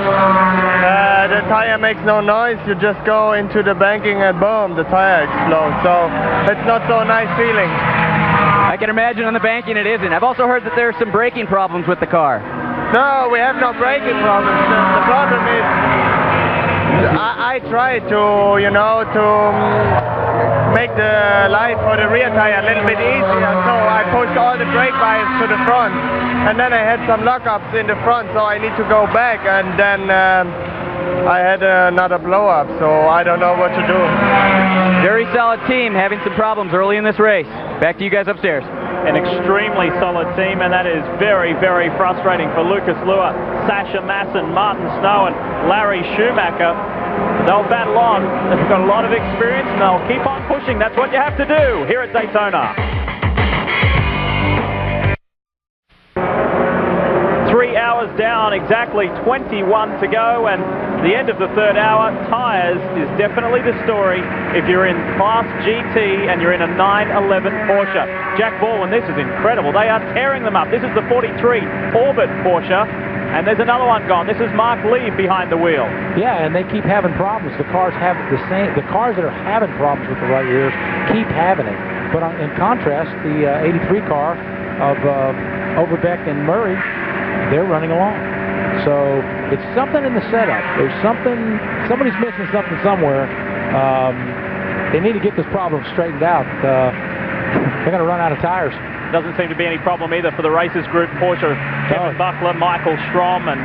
The tire makes no noise. You just go into the banking and boom, the tire explodes. So it's not so nice feeling. I can imagine on the banking it isn't. I've also heard that there are some braking problems with the car. No, we have no braking problems. The problem is I try to, you know, to make the life for the rear tire a little bit easier. So I pushed all the brake bias to the front. And then I had some lockups in the front, so I need to go back. And then I had another blow up, so I don't know what to do. Very solid team, having some problems early in this race. Back to you guys upstairs. An extremely solid team, and that is very, very frustrating for Lucas Luer, Sasha Masson, Martin Snow, and Larry Schumacher. They'll battle on. They've got a lot of experience, and they'll keep on pushing. That's what you have to do here at Daytona. 3 hours down, exactly 21 to go, and the end of the 3rd hour. Tires is definitely the story if you're in Class GT and you're in a 911 Porsche. Jack Baldwin, this is incredible. They are tearing them up. This is the 43 Orbit Porsche, and there's another one gone. This is Mark Lee behind the wheel. Yeah, and they keep having problems. The cars have the same. The cars that are having problems with the right rears keep having it. But in contrast, the 83 car of Overbeck and Murray, they're running along. So it's something in the setup. There's something, somebody's missing something somewhere. They need to get this problem straightened out. They're going to run out of tires. Doesn't seem to be any problem either for the races group. Porsche, Kevin Buckler, Michael Strom, and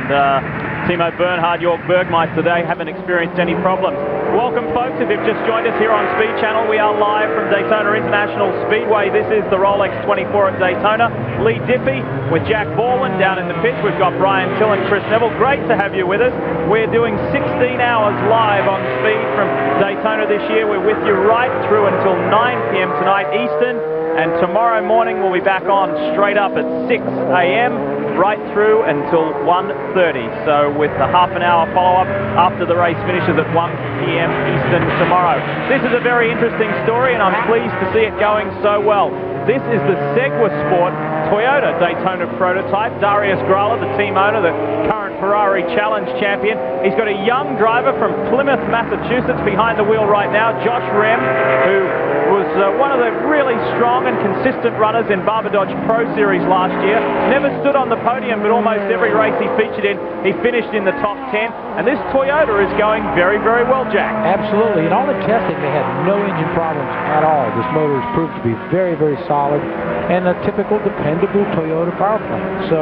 Timo Bernhard, Jörg Bergmeister, they haven't experienced any problems. Welcome, folks. If you've just joined us here on Speed Channel, we are live from Daytona International Speedway. This is the Rolex 24 at Daytona. Lee Diffie with Jack Baldwin down in the pits. We've got Brian Till and Chris Neville. Great to have you with us. We're doing 16 hours live on Speed from Daytona this year. We're with you right through until 9 p.m. tonight Eastern. And tomorrow morning we'll be back on straight up at 6 a.m. right through until 1:30. So with the half an hour follow-up after the race finishes at 1 p.m. Eastern tomorrow. This is a very interesting story, and I'm pleased to see it going so well. This is the Segwa Sport Toyota Daytona prototype. Darius Gralla, the team owner, the current Ferrari Challenge champion. He's got a young driver from Plymouth, Massachusetts behind the wheel right now, Josh Rem, who was one of the really strong and consistent runners in Barber Dodge Pro Series last year. Never stood on the podium, but almost every race he featured in, he finished in the top 10. And this Toyota is going very, very well, Jack. Absolutely. In all the testing, they had no engine problems at all. This motor has proved to be very, very solid and a typical, dependable Toyota power plant. So,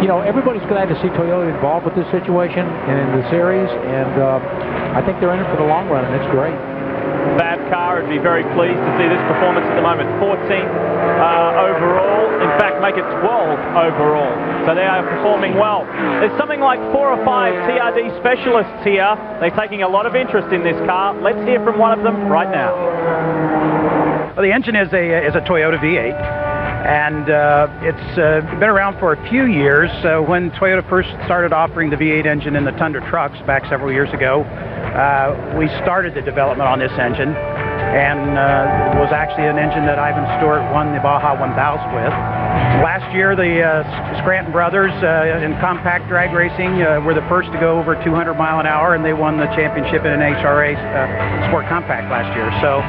you know, everybody's glad to see Toyota involved with this situation and in the series, and I think they're in it for the long run, and it's great. Bad car, I'd be very pleased to see this performance at the moment. 14th overall. In fact, make it 12 overall. So they are performing well. There's something like 4 or 5 TRD specialists here. They're taking a lot of interest in this car. Let's hear from one of them right now. Well, the engine is a Toyota V8, and it's been around for a few years. When Toyota first started offering the V8 engine in the Tundra trucks back several years ago, we started the development on this engine, and it was actually an engine that Ivan Stewart won the Baja 1000 with. Last year, the Scranton brothers in compact drag racing were the first to go over 200 mile an hour, and they won the championship in an HRA Sport Compact last year. So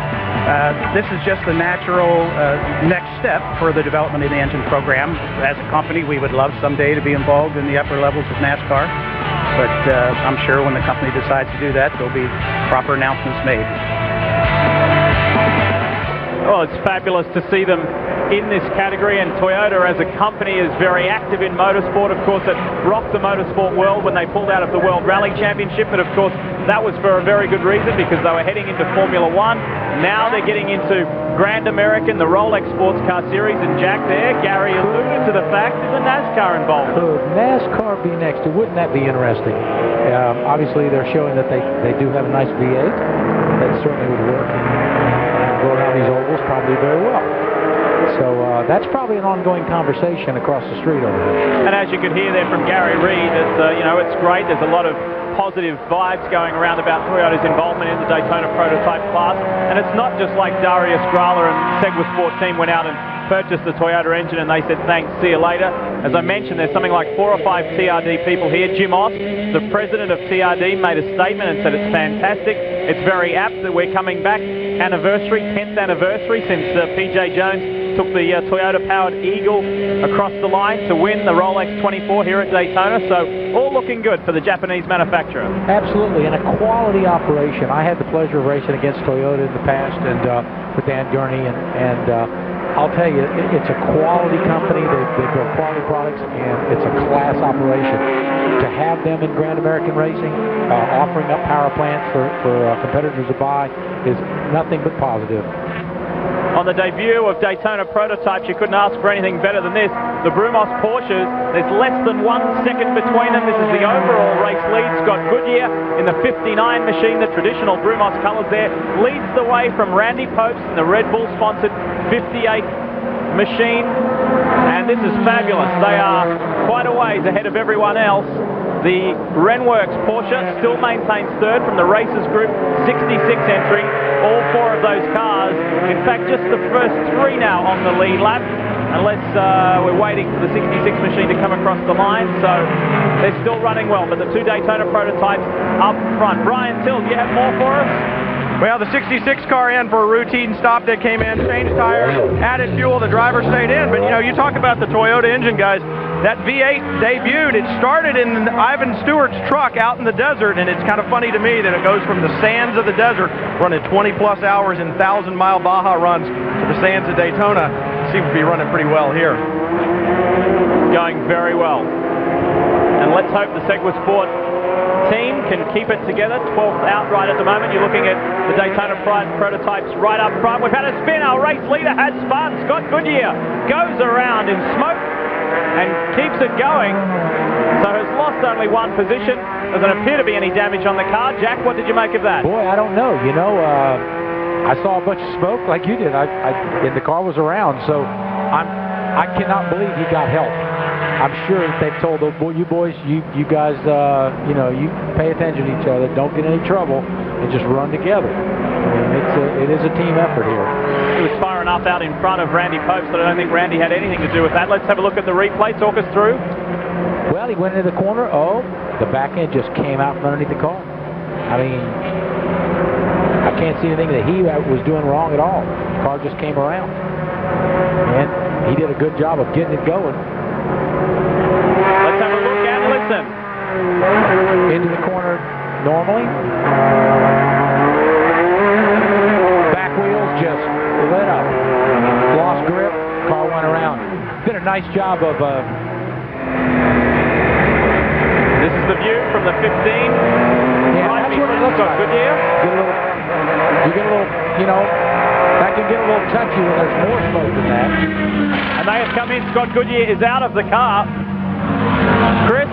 this is just the natural next step for the development of the engine program. As a company, we would love someday to be involved in the upper levels of NASCAR, but I'm sure when the company decides to do that, there'll be proper announcements made. Well, it's fabulous to see them in this category, and Toyota as a company is very active in motorsport. Of course, it rocked the motorsport world when they pulled out of the World Rally Championship, but of course that was for a very good reason, because they were heading into Formula One. Now they're getting into Grand American, the Rolex Sports Car Series, and Jack there, Gary alluded to the fact there's a NASCAR involved. Could NASCAR be next? Wouldn't that be interesting? Obviously they're showing that they do have a nice V8. That certainly would work and go around these ovals probably very well. So that's probably an ongoing conversation across the street over there. And as you could hear there from Gary Reed, it's great. There's a lot of positive vibes going around about Toyota's involvement in the Daytona prototype class. And it's not just like Darius Grala and Segwa Sport team went out and purchased the Toyota engine and they said thanks, see you later. As I mentioned, there's something like 4 or 5 TRD people here. Jim Oss, the president of TRD, made a statement and said it's fantastic. It's very apt that we're coming back. Anniversary, 10th anniversary since PJ Jones took the Toyota-powered Eagle across the line to win the Rolex 24 here at Daytona. So all looking good for the Japanese manufacturer. Absolutely, and a quality operation. I had the pleasure of racing against Toyota in the past, and with Dan Gurney, and I'll tell you, it's a quality company. They build quality products, and it's a class operation. To have them in Grand American Racing, offering up power plants for competitors to buy, is nothing but positive. On the debut of Daytona prototypes, you couldn't ask for anything better than this. The Brumos Porsches, there's less than 1 second between them. This is the overall race lead. Scott Goodyear in the 59 machine, the traditional Brumos colours there, leads the way from Randy Popes in the Red Bull-sponsored 58 machine. And this is fabulous. They are quite a ways ahead of everyone else. The Renworks Porsche still maintains third from the Racers Group, 66 entry, all 4 of those cars. In fact, just the first 3 now on the lead lap, unless we're waiting for the 66 machine to come across the line. So they're still running well, but the 2 Daytona prototypes up front. Brian Till, do you have more for us? Well, the 66 car in for a routine stop. They came in, changed tires, added fuel. The driver stayed in. But, you talk about the Toyota engine, guys. That V8 debuted. It started in Ivan Stewart's truck out in the desert, and it's kind of funny to me that it goes from the sands of the desert, running 20-plus hours in 1,000-mile Baja runs, to the sands of Daytona. Seems to be running pretty well here. Going very well. And let's hope the Segwa Sport team can keep it together. 12th outright at the moment. You're looking at the Daytona prototypes right up front. We've had a spin. Our race leader has spun. Scott Goodyear goes around in smoke and keeps it going. So has lost only 1 position. Doesn't appear to be any damage on the car. Jack, what did you make of that? Boy, I don't know. I saw a bunch of smoke like you did. And the car was around, so I cannot believe he got help. I'm sure that they've told them, you boys, you guys, you pay attention to each other, don't get any trouble, and just run together. It is a team effort here. He was far enough out in front of Randy Popes that I don't think Randy had anything to do with that. Let's have a look at the replay. Talk us through. Well, he went into the corner. Oh, the back end just came out from underneath the car. I mean, I can't see anything that he was doing wrong at all. The car just came around. And he did a good job of getting it going. Let's have a look and listen. Into the corner normally. Back wheels just lit up. Lost grip. Car went around. Did a nice job of... This is the view from the 15. Yeah, right, that's what it looks like. Goodyear. You get a little, That can get a little touchy when there's more smoke than that. And they have come in. Scott Goodyear is out of the car. Chris?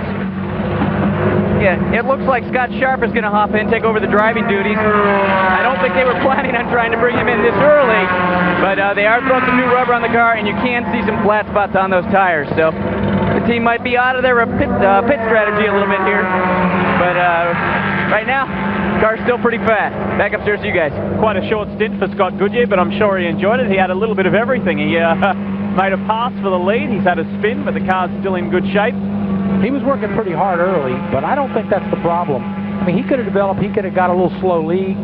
Yeah, it looks like Scott Sharp is going to hop in, take over the driving duties. I don't think they were planning on trying to bring him in this early, but they are throwing some new rubber on the car, and you can see some flat spots on those tires. So the team might be out of their pit strategy a little bit here, but right now, car's still pretty fast. Back upstairs to you guys. Quite a short stint for Scott Goodyear, but I'm sure he enjoyed it. He had a little bit of everything. He made a pass for the lead. He's had a spin, but the car's still in good shape. He was working pretty hard early, but I don't think that's the problem. I mean, he could have got a little slow leak,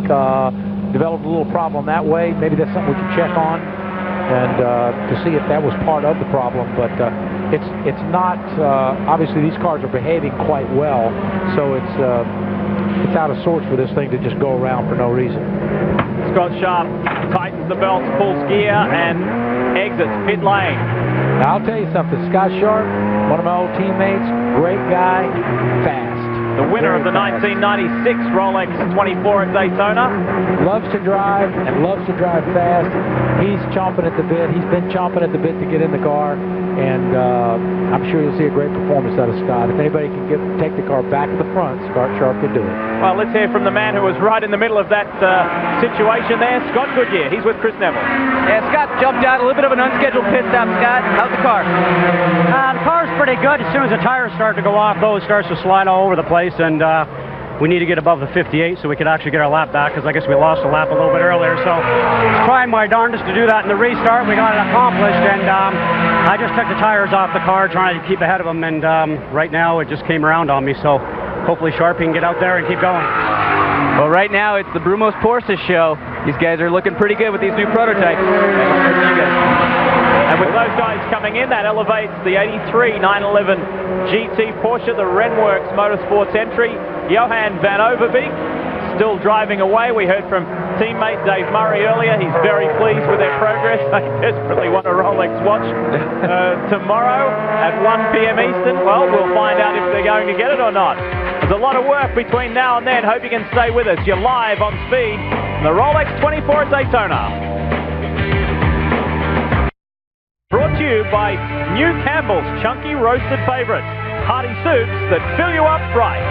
developed a little problem that way. Maybe that's something we can check on and to see if that was part of the problem. But it's not. Obviously, these cars are behaving quite well, so it's out of sorts for this thing to just go around for no reason. Scott Sharp tightens the belts, pulls gear, and exits pit lane. Now, I'll tell you something. Scott Sharp, one of my old teammates, great guy, fast. The winner of the 1996 Rolex 24 at Daytona. Loves to drive and loves to drive fast. He's chomping at the bit. He's been chomping at the bit to get in the car, and I'm sure you'll see a great performance out of Scott. If anybody can take the car back to the front, Scott Sharp can do it. Well, let's hear from the man who was right in the middle of that situation there, Scott Goodyear. He's with Chris Neville. Yeah, Scott jumped out, a little bit of an unscheduled pit stop. Scott, how's the car? The car's pretty good. As soon as the tires start to go off, though, it starts to slide all over the place, and we need to get above the 58 so we could actually get our lap back, because I guess we lost a lap a little bit earlier. So trying my darndest to do that in the restart. We got it accomplished, and I just took the tires off the car trying to keep ahead of them, and right now it just came around on me. So hopefully Sharpie can get out there and keep going. Well, right now it's the Brumos Porsche show. These guys are looking pretty good with these new prototypes. And with those guys coming in, that elevates the 83 911 GT Porsche, the Renworks Motorsports entry. Johan van Overbeek still driving away. We heard from teammate Dave Murray earlier. He's very pleased with their progress. They desperately want a Rolex watch tomorrow at 1 p.m. Eastern. Well, we'll find out if they're going to get it or not. There's a lot of work between now and then. Hope you can stay with us. You're live on Speed, the Rolex 24 at Daytona. Brought to you by New Campbell's Chunky Roasted Favorites, hearty soups that fill you up right.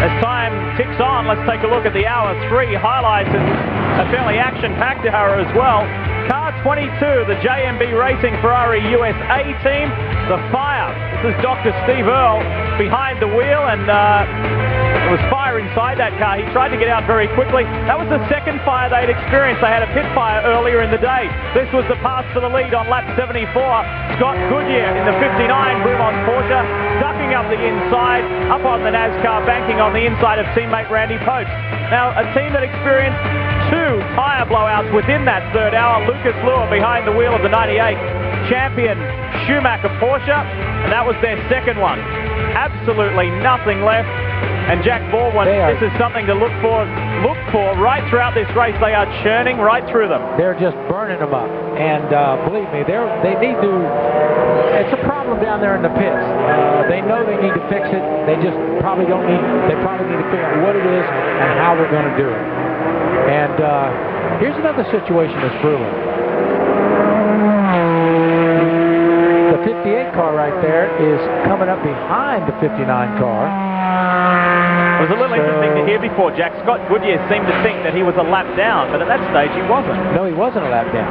As time ticks on, let's take a look at the Hour 3 highlights. It's a fairly action-packed hour as well. Car 22, the JMB Racing Ferrari USA team, the Fire. This is Dr. Steve Earle behind the wheel, and there was fire inside that car. He tried to get out very quickly. That was the second fire they'd experienced. They had a pit fire earlier in the day. This was the pass for the lead on lap 74. Scott Goodyear in the 59 Brumos Porsche, ducking up the inside, up on the NASCAR, banking on the inside of teammate Randy Pope. Now, a team that experienced 2 tyre blowouts within that third hour. Lucas Luhr behind the wheel of the 98 champion Schumacher Porsche, and that was their second one. Absolutely nothing left. And Jack Baldwin, this is something to look for right throughout this race. They are churning right through them. They're just burning them up. And believe me, they need to, it's a problem down there in the pits. They know they need to fix it. They just probably don't need, they probably need to figure out what it is and how they're going to do it. And here's another situation that's brewing. The 58 car right there is coming up behind the 59 car. It was a little interesting to hear before, Jack. Scott Goodyear seemed to think that he was a lap down, but at that stage he wasn't. No, he wasn't a lap down.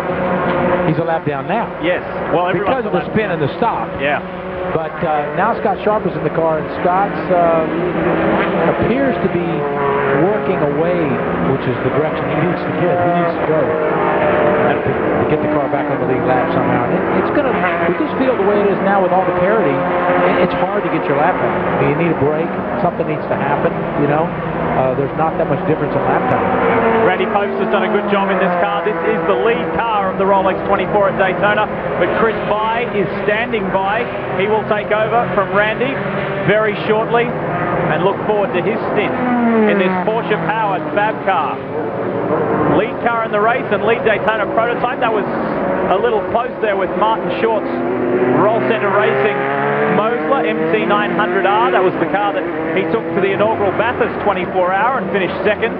He's a lap down now. Yes. Well, because of the spin and the stop. Yeah. But now Scott Sharp is in the car, and Scott's appears to be working away, which is the direction he needs to get. He needs to go to get the car back on the lead lap somehow. It's going to, with this field the way it is now with all the parity, it's hard to get your lap back. I mean, you need a break. Something needs to happen, you know. There's not that much difference in lap time. Randy Popes has done a good job in this car. This is the lead car of the Rolex 24 at Daytona, but Chris Bye is standing by. He will take over from Randy very shortly and look forward to his stint in this Porsche-powered Fab car. Lead car in the race and lead Daytona prototype. That was a little close there with Martin Short's Roll Center Racing Mosler MC900R. That was the car that he took to the inaugural Bathurst 24-hour and finished second.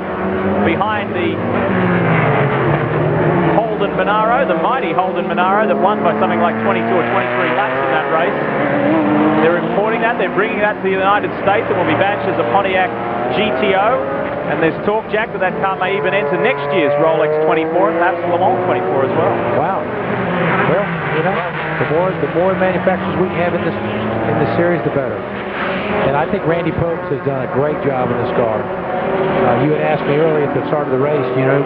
behind the Holden Monaro, the mighty Holden Monaro that won by something like 22 or 23 laps in that race. They're importing that, they're bringing that to the United States and will be badged as a Pontiac GTO. And there's talk, Jack, that car may even enter next year's Rolex 24 and perhaps Le Mans 24 as well. Wow. Well, you know, the more manufacturers we have in this series, the better. And I think Randy Popes has done a great job in this car. You had asked me earlier at the start of the race, you know,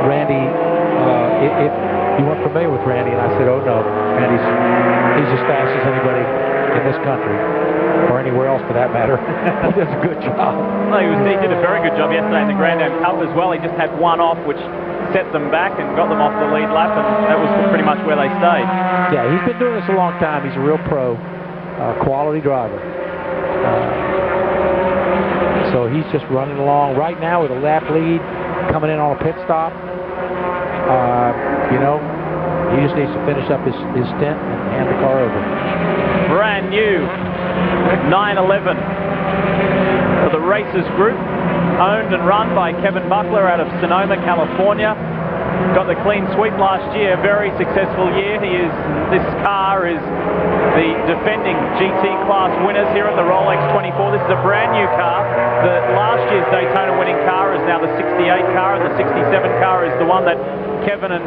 Randy, if you weren't familiar with Randy, and I said, oh no, Randy's as fast as anybody in this country, or anywhere else for that matter. He does a good job. Well, he did a very good job yesterday in the Grand Am Cup as well. He just had one off, which set them back and got them off the lead lap, and that was pretty much where they stayed. Yeah, he's been doing this a long time. He's a real pro, quality driver. So he's just running along right now with a lap lead, coming in on a pit stop. You know, he just needs to finish up his stint and hand the car over. Brand new 911 for the Racers Group, owned and run by Kevin Buckler out of Sonoma, California. Got the clean sweep last year, very successful year. This car is the defending GT class winners here at the Rolex 24. This is a brand new car. The last year's Daytona winning car is now the 68 car, and the 67 car is the one that Kevin and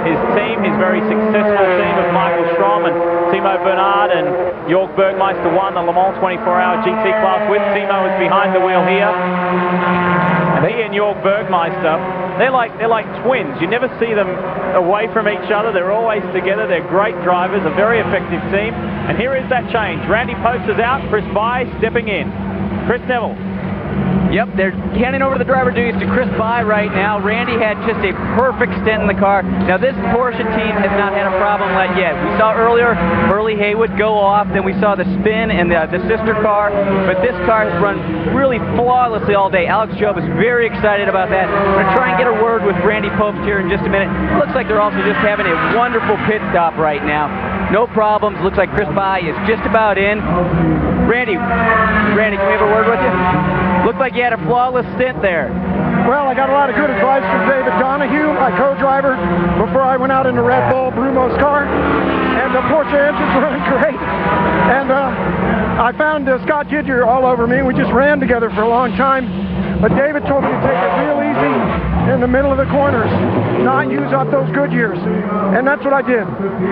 his team, his very successful team of Michael Strom and Timo Bernard and Jörg Bergmeister won the Le Mans 24-hour GT class with. Timo is behind the wheel here. And he and Jörg Bergmeister, they're like twins. You never see them away from each other. They're always together. They're great drivers, a very effective team. And here is that change. Randy Popes is out, Chris Bye stepping in. Chris Neville. Yep, they're handing over the driver duties to Chris Bye right now. Randy had just a perfect stint in the car. Now, this Porsche team has not had a problem yet. We saw earlier Burley Haywood go off, then we saw the spin and the sister car, but this car has run really flawlessly all day. Alex Job is very excited about that. I'm going to try and get a word with Randy Popes here in just a minute. Looks like they're also just having a wonderful pit stop right now. No problems. Looks like Chris Bye is just about in. Randy, can we have a word with you? Looked like you had a flawless stint there. Well, I got a lot of good advice from David Donahue, my co-driver, before I went out in the Red Bull Brumo's car. And the Porsche engine's running great. And I found Scott Goodyear all over me. We just ran together for a long time. But David told me to take it real easy in the middle of the corners, not use up those Goodyears. And that's what I did.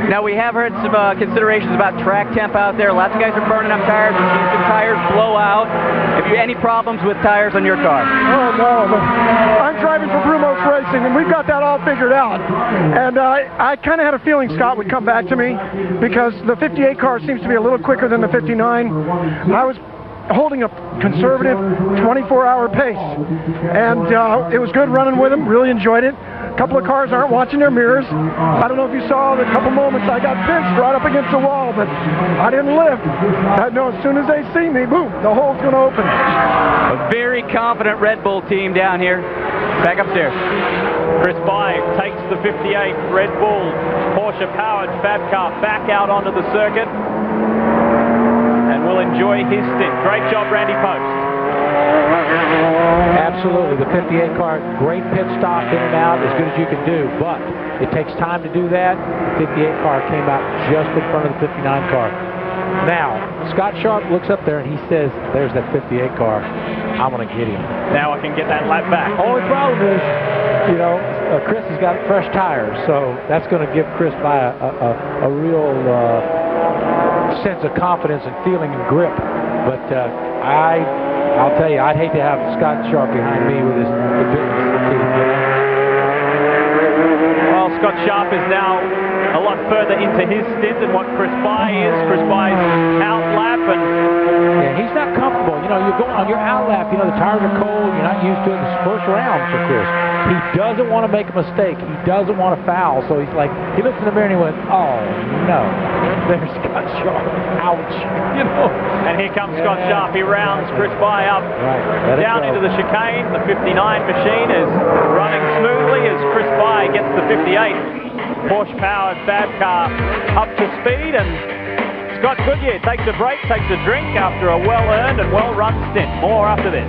Now, we have heard some considerations about track temp out there. Lots of guys are burning up tires. We've seen some tires blow out. Have you any problems with tires on your car? Oh, no. But I'm driving for Brumos Racing, and we've got that all figured out. And I kind of had a feeling Scott would come back to me because the 58 car seems to be a little quicker than the 59. I was holding a conservative 24-hour pace, and it was good running with him. Really enjoyed it. A couple of cars aren't watching their mirrors. I don't know if you saw the couple moments I got pinched right up against the wall, but I didn't lift. I know as soon as they see me, boom, the hole's going to open. A very confident Red Bull team down here. Back upstairs. Chris Bye takes the 58 Red Bull Porsche powered Fab car back out onto the circuit. Will enjoy his stint. Great job, Randy Popes. Absolutely. The 58 car, great pit stop, in and out, as good as you can do. But it takes time to do that. The 58 car came out just in front of the 59 car. Now, Scott Sharp looks up there and he says, there's that 58 car. I'm going to get him. Now I can get that lap back. Only problem is, you know, Chris has got fresh tires, so that's going to give Chris Bye a real sense of confidence and feeling and grip. But I'll tell you, I'd hate to have Scott Sharp behind me with his ability. Well, Scott Sharp is now a lot further into his stint than what Chris Bye is. Chris Bye's out lap, and yeah, he's not comfortable. You know, you're going on your out lap. You know, the tires are cold. You're not used to it. It's the first round for Chris. He doesn't want to make a mistake. He doesn't want to foul. So he's like, he looked in the mirror and he went, oh no, there's Scott Sharp. Ouch. You know. And here comes Scott Sharp. He rounds Chris Bye up down into the chicane. The 59 machine is running smoothly as Chris Bye gets the 58 Porsche powered Fab car up to speed, and Scott Goodyear takes a break, takes a drink after a well-earned and well-run stint. More after this.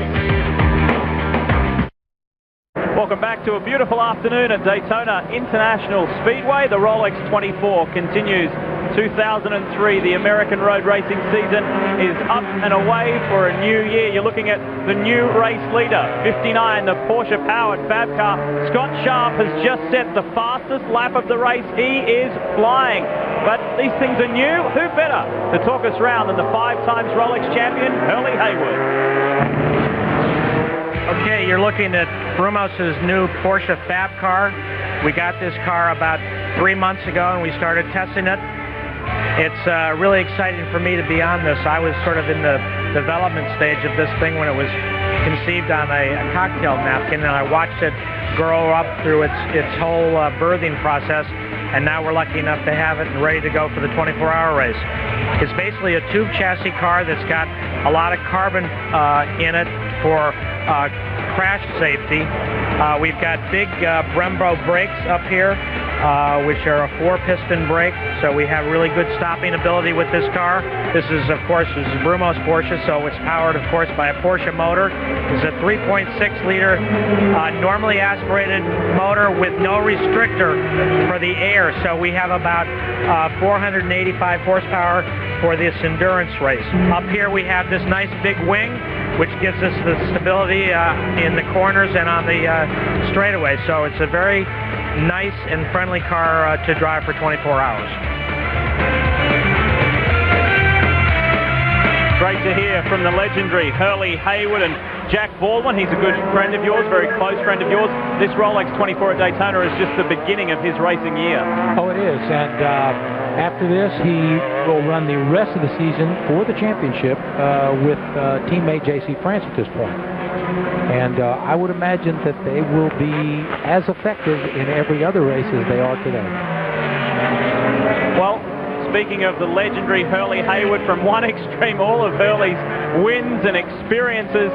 Welcome back to a beautiful afternoon at Daytona International Speedway. The Rolex 24 continues 2003. The American road racing season is up and away for a new year. You're looking at the new race leader, 59, the Porsche-powered Fab car. Scott Sharp has just set the fastest lap of the race. He is flying. But these things are new. Who better to talk us round than the 5 times Rolex champion, Hurley Haywood? Okay, you're looking at Brumos's new Porsche Fab car. We got this car about 3 months ago and we started testing it. It's really exciting for me to be on this. I was sort of in the development stage of this thing when it was conceived on a cocktail napkin, and I watched it grow up through its whole birthing process, and now we're lucky enough to have it and ready to go for the 24-hour race. It's basically a tube chassis car that's got a lot of carbon in it for crash safety. We've got big Brembo brakes up here, which are a 4-piston brake, so we have really good stopping ability with this car. This is Brumos Porsche, so it's powered, of course, by a Porsche motor. It's a 3.6-liter normally aspirated motor with no restrictor for the air, so we have about 485 horsepower for this endurance race. Up here we have this nice big wing, which gives us the stability in the corners and on the straightaway. So it's a very nice and friendly car to drive for 24 hours. Great to hear from the legendary Hurley Haywood and Jack Baldwin. He's a good friend of yours, very close friend of yours. This Rolex 24 at Daytona is just the beginning of his racing year. Oh, it is. And after this, he will run the rest of the season for the championship with teammate J.C. France at this point. And I would imagine that they will be as effective in every other race as they are today. Well, speaking of the legendary Hurley Haywood, from one extreme, all of Hurley's wins and experiences,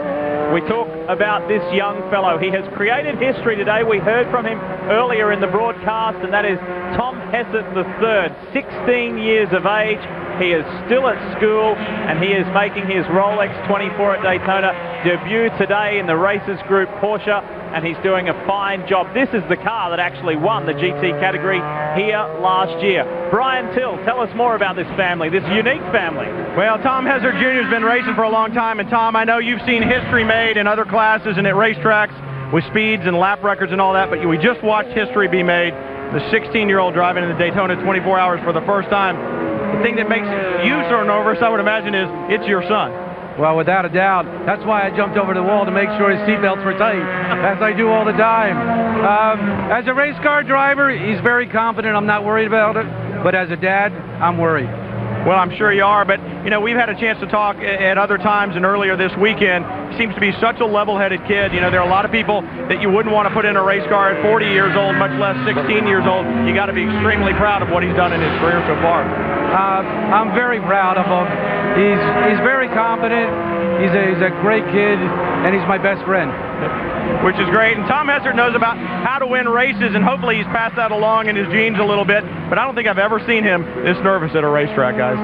we talk about this young fellow. He has created history today. We heard from him earlier in the broadcast, and that is Tom Hessett III, 16 years of age. He is still at school, and he is making his Rolex 24 at Daytona debut today in the Racers Group Porsche, and he's doing a fine job. This is the car that actually won the GT category here last year. Brian Till, tell us more about this family, this unique family. Well, Tom Hessett Jr. has been racing for a long time, and Tom, I know you've seen history made in other classes and at racetracks with speeds and lap records and all that, but we just watched history be made. The 16-year-old driving in the Daytona 24 hours for the first time. The thing that makes you so nervous, I would imagine, is it's your son. Well, without a doubt. That's why I jumped over the wall to make sure his seatbelts were tight, as I do all the time. As a race car driver, he's very confident. I'm not worried about it. But as a dad, I'm worried. Well, I'm sure you are, but, you know, we've had a chance to talk at other times and earlier this weekend. He seems to be such a level-headed kid. You know, there are a lot of people that you wouldn't want to put in a race car at 40 years old, much less 16 years old. You got to be extremely proud of what he's done in his career so far. I'm very proud of him. He's very competent. He's a great kid, and he's my best friend. Which is great. And Tom Hessett knows about how to win races, and hopefully he's passed that along in his genes a little bit. But I don't think I've ever seen him this nervous at a racetrack, guys.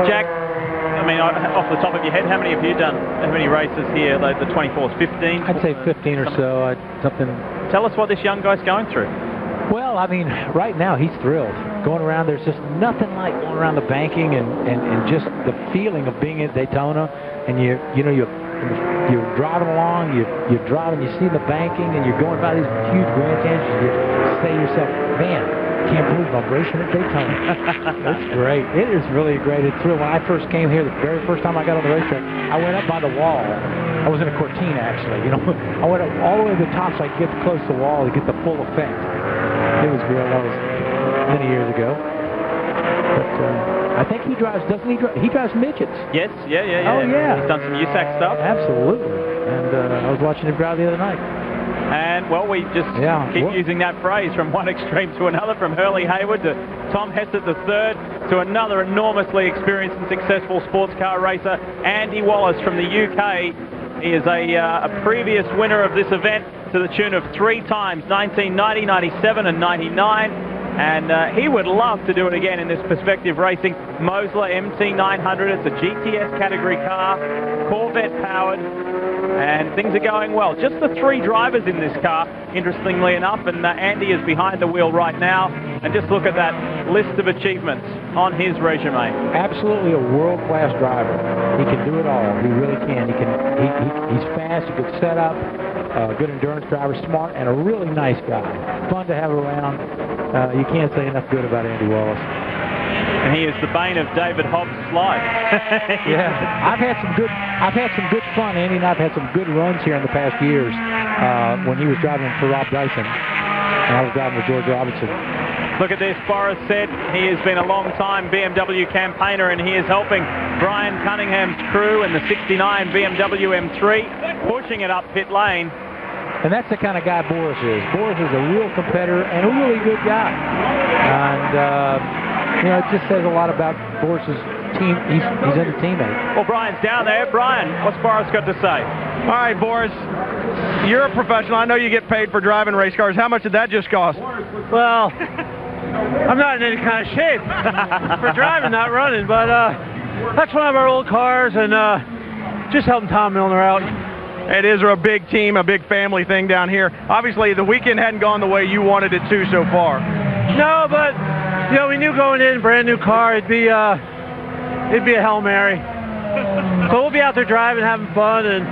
Jack, I mean, off the top of your head, how many have you done? How many races here? The 24s, 15? I'd say 15 or so. Something. Tell us what this young guy's going through. Well, I mean, right now he's thrilled. Going around, there's just nothing like going around the banking and just the feeling of being at Daytona, and you're driving along, you're driving, you see the banking, and you're going by these huge grand canons, you say to yourself, man, I can't believe I'm racing at Daytona. It's great. It is really great. It's thrill. When I first came here, the very first time I got on the racetrack, I went up by the wall. I was in a Cortina, actually. You know, I went up all the way to the top so I could get close to the wall to get the full effect. It was real. That was many years ago. But I think he drives, doesn't he? He drives midgets. Yes, yeah. Oh, yeah. He's done some USAC stuff. Absolutely. And I was watching him drive the other night. And, well, we just keep using that phrase from one extreme to another, from Hurley Haywood to Tom Hessett III to another enormously experienced and successful sports car racer, Andy Wallace from the UK. He is a previous winner of this event to the tune of 3 times, 1990, 97 and 99. And he would love to do it again in this Perspective Racing Mosler MT900. It's a GTS category car, Corvette powered, and things are going well. Just the 3 drivers in this car, interestingly enough, and Andy is behind the wheel right now. And just look at that list of achievements on his resume. Absolutely a world-class driver. He can do it all. He really can. He's fast. He can set up. Good endurance driver, smart, and a really nice guy. Fun to have around. You can't say enough good about Andy Wallace. And he is the bane of David Hobbs' life. Yeah, I've had some good fun. Andy and I've had some good runs here in the past years when he was driving for Rob Dyson, and I was driving with George Robinson. Look at this, Boris said he has been a long-time BMW campaigner, and he is helping Brian Cunningham's crew in the 69 BMW M3, pushing it up pit lane. And that's the kind of guy Boris is. Boris is a real competitor and a really good guy. And, you know, it just says a lot about Boris's team. He's in the teammate. Well, Brian's down there. Brian, what's Boris got to say? All right, Boris, you're a professional. I know you get paid for driving race cars. How much did that just cost? Well, I'm not in any kind of shape for driving, not running, but that's one of our old cars, and just helping Tom Milner out. It is a big team, a big family thing down here. Obviously, the weekend hadn't gone the way you wanted it to so far. No, but you know, we knew going in, brand new car, it'd be a Hail Mary. So we'll be out there driving, having fun, and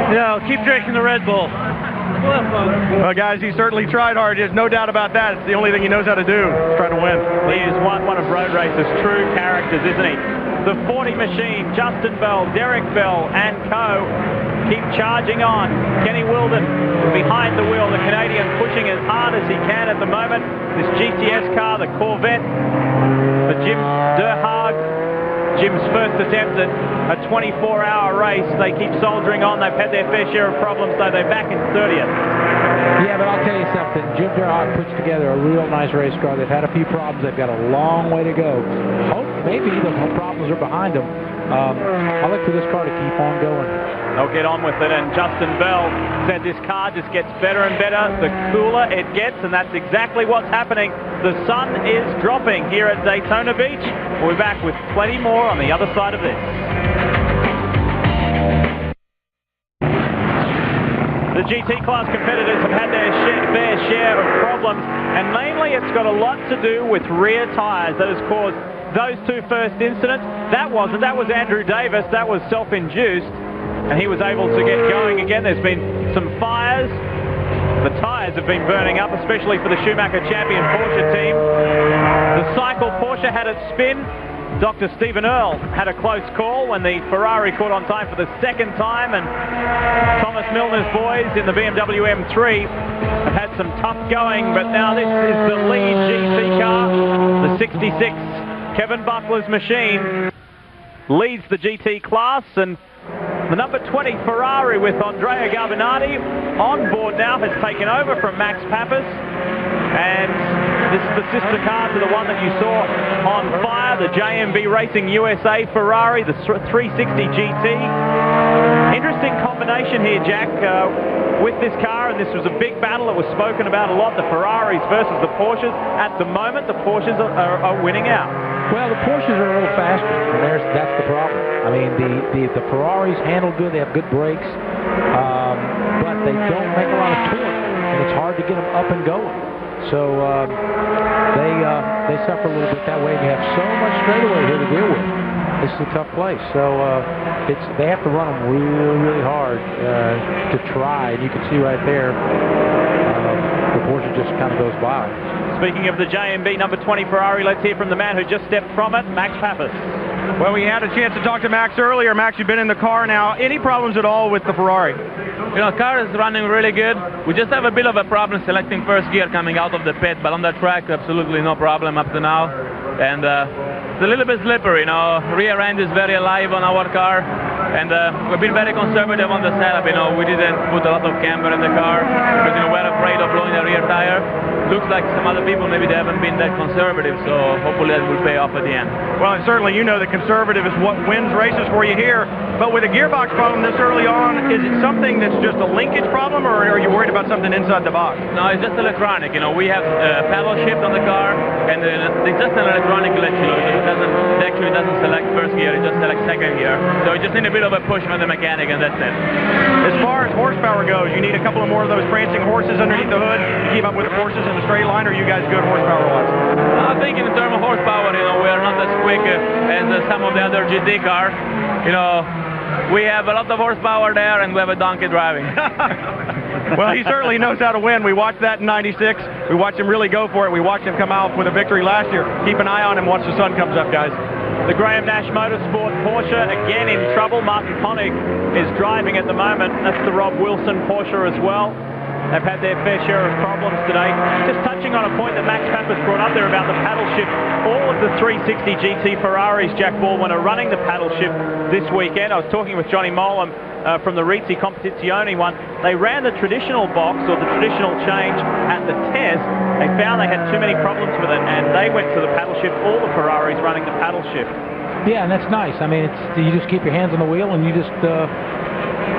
you know, keep drinking the Red Bull. We'll have fun. Well, guys, he certainly tried hard. There's no doubt about that. It's the only thing he knows how to do, try to win. He is one of road racers' true characters, isn't he? The 40 machine, Justin Bell, Derek Bell, and co. keep charging on. Kenny Wilden behind the wheel, the Canadian pushing as hard as he can at the moment. This GTS car, the Corvette, for Jim Derhaag. Jim's first attempt at a 24-hour race. They keep soldiering on. They've had their fair share of problems, so they're back in 30th. Yeah, but I'll tell you something. Jim Derhaag puts together a real nice race car. They've had a few problems. They've got a long way to go. Hope maybe the problems are behind them. I look for this car to keep on going. They'll get on with it, and Justin Bell said this car just gets better and better the cooler it gets, and that's exactly what's happening. The sun is dropping here at Daytona Beach. We'll be back with plenty more on the other side of this. The GT class competitors have had their fair share of problems, and mainly it's got a lot to do with rear tyres that has caused those two first incidents. That was Andrew Davis. That was self-induced, and he was able to get going again. There's been some fires. The tyres have been burning up, especially for the Schumacher champion Porsche team. The cycle Porsche had its spin. Dr. Stephen Earle had a close call when the Ferrari caught on time for the second time, and Thomas Milner's boys in the BMW M3 have had some tough going, but now this is the lead GT car. The 66 Kevin Buckler's machine leads the GT class, and the number 20 Ferrari with Andrea Garbinati on board now has taken over from Max Pappas, and this is the sister car to the one that you saw on fire, the JMB Racing USA Ferrari, the 360 GT. Interesting combination here, Jack, with this car, and this was a big battle that was spoken about a lot, the Ferraris versus the Porsches. At the moment, the Porsches are winning out. Well, the Porsches are a little faster, and that's the problem. I mean, the Ferraris handle good, they have good brakes, but they don't make a lot of torque, and it's hard to get them up and going. So they suffer a little bit that way, and you have so much straightaway here to deal with. This is a tough place, so they have to run them really, really hard to try, and you can see right there, the Porsche just kind of goes by. Speaking of the JMB number 20 Ferrari, let's hear from the man who just stepped from it, Max Pappas. Well, we had a chance to talk to Max earlier. Max, you've been in the car now. Any problems at all with the Ferrari? You know, the car is running really good. We just have a bit of a problem selecting first gear coming out of the pit, but on the track, absolutely no problem up to now. And it's a little bit slippery, you know. Rear end is very alive on our car, and we've been very conservative on the setup. You know, we didn't put a lot of camber in the car because, you know, we're afraid of blowing the rear tire. Looks like some other people, maybe they haven't been that conservative, so hopefully that will pay off at the end. Well, and certainly you know that conservative is what wins races for you here, But with a gearbox problem this early on, is it something that's just a linkage problem, or are you worried about something inside the box? No, it's just electronic. You know, we have paddle shift on the car, and it's just an electronic glitch. You know, it actually doesn't select first gear; it just selects second gear. So we just need a bit of a push from the mechanic, and that's it. As far as horsepower goes, you need a couple of more of those prancing horses underneath the hood to keep up with the Porsches in the straight line, or are you guys good horsepower-wise? I think in terms of horsepower, you know, we are not as quick as some of the other GT cars. You know, we have a lot of horsepower there, and we have a donkey driving. Well, he certainly knows how to win. We watched that in '96. We watched him really go for it. We watched him come out with a victory last year. Keep an eye on him once the sun comes up, guys. The Graham Nash Motorsport Porsche again in trouble. Martin Koenig is driving at the moment. That's the Rob Wilson Porsche as well. They've had their fair share of problems today. Just touching on a point that Max Pappas brought up there about the paddle shift. All of the 360 GT Ferraris, Jack Baldwin, are running the paddle shift this weekend. I was talking with Johnny Molam from the Rizzi Competizione one. They ran the traditional box, or the traditional change, at the test. They found they had too many problems with it, and they went to the paddle shift. All the Ferraris running the paddle shift. Yeah, and that's nice. I mean, you just keep your hands on the wheel, and you just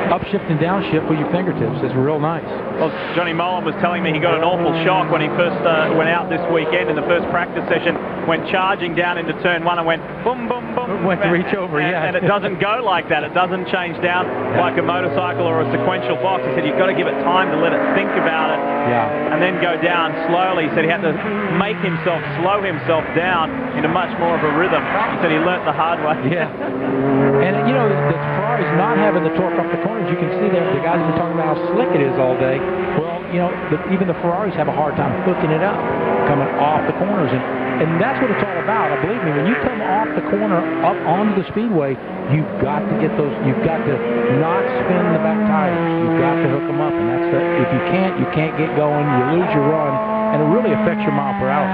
upshift and downshift with your fingertips. It's real nice. Well, Johnny Molam was telling me he got an awful shock when he first went out this weekend in the first practice session, went charging down into turn one and went boom, boom, boom. Went to reach over, yeah. And it doesn't go like that. It doesn't change down like a motorcycle or a sequential box. He said you've got to give it time to let it think about it. Yeah. And then go down slowly. He said he had to make himself, slow himself down into much more of a rhythm. He said he learnt the hard way. Yeah. And, you know, the Ferrari's not having the torque up the corners. You can see that the guys have been talking about how slick it is all day. Well, you know, even the Ferraris have a hard time hooking it up, coming off the corners. And that's what it's all about. Believe me, when you come off the corner up onto the speedway, you've got to get those, you've got to not spin the back tires. You've got to hook them up. And that's if you can't get going, you lose your run, and it really affects your mile per hour.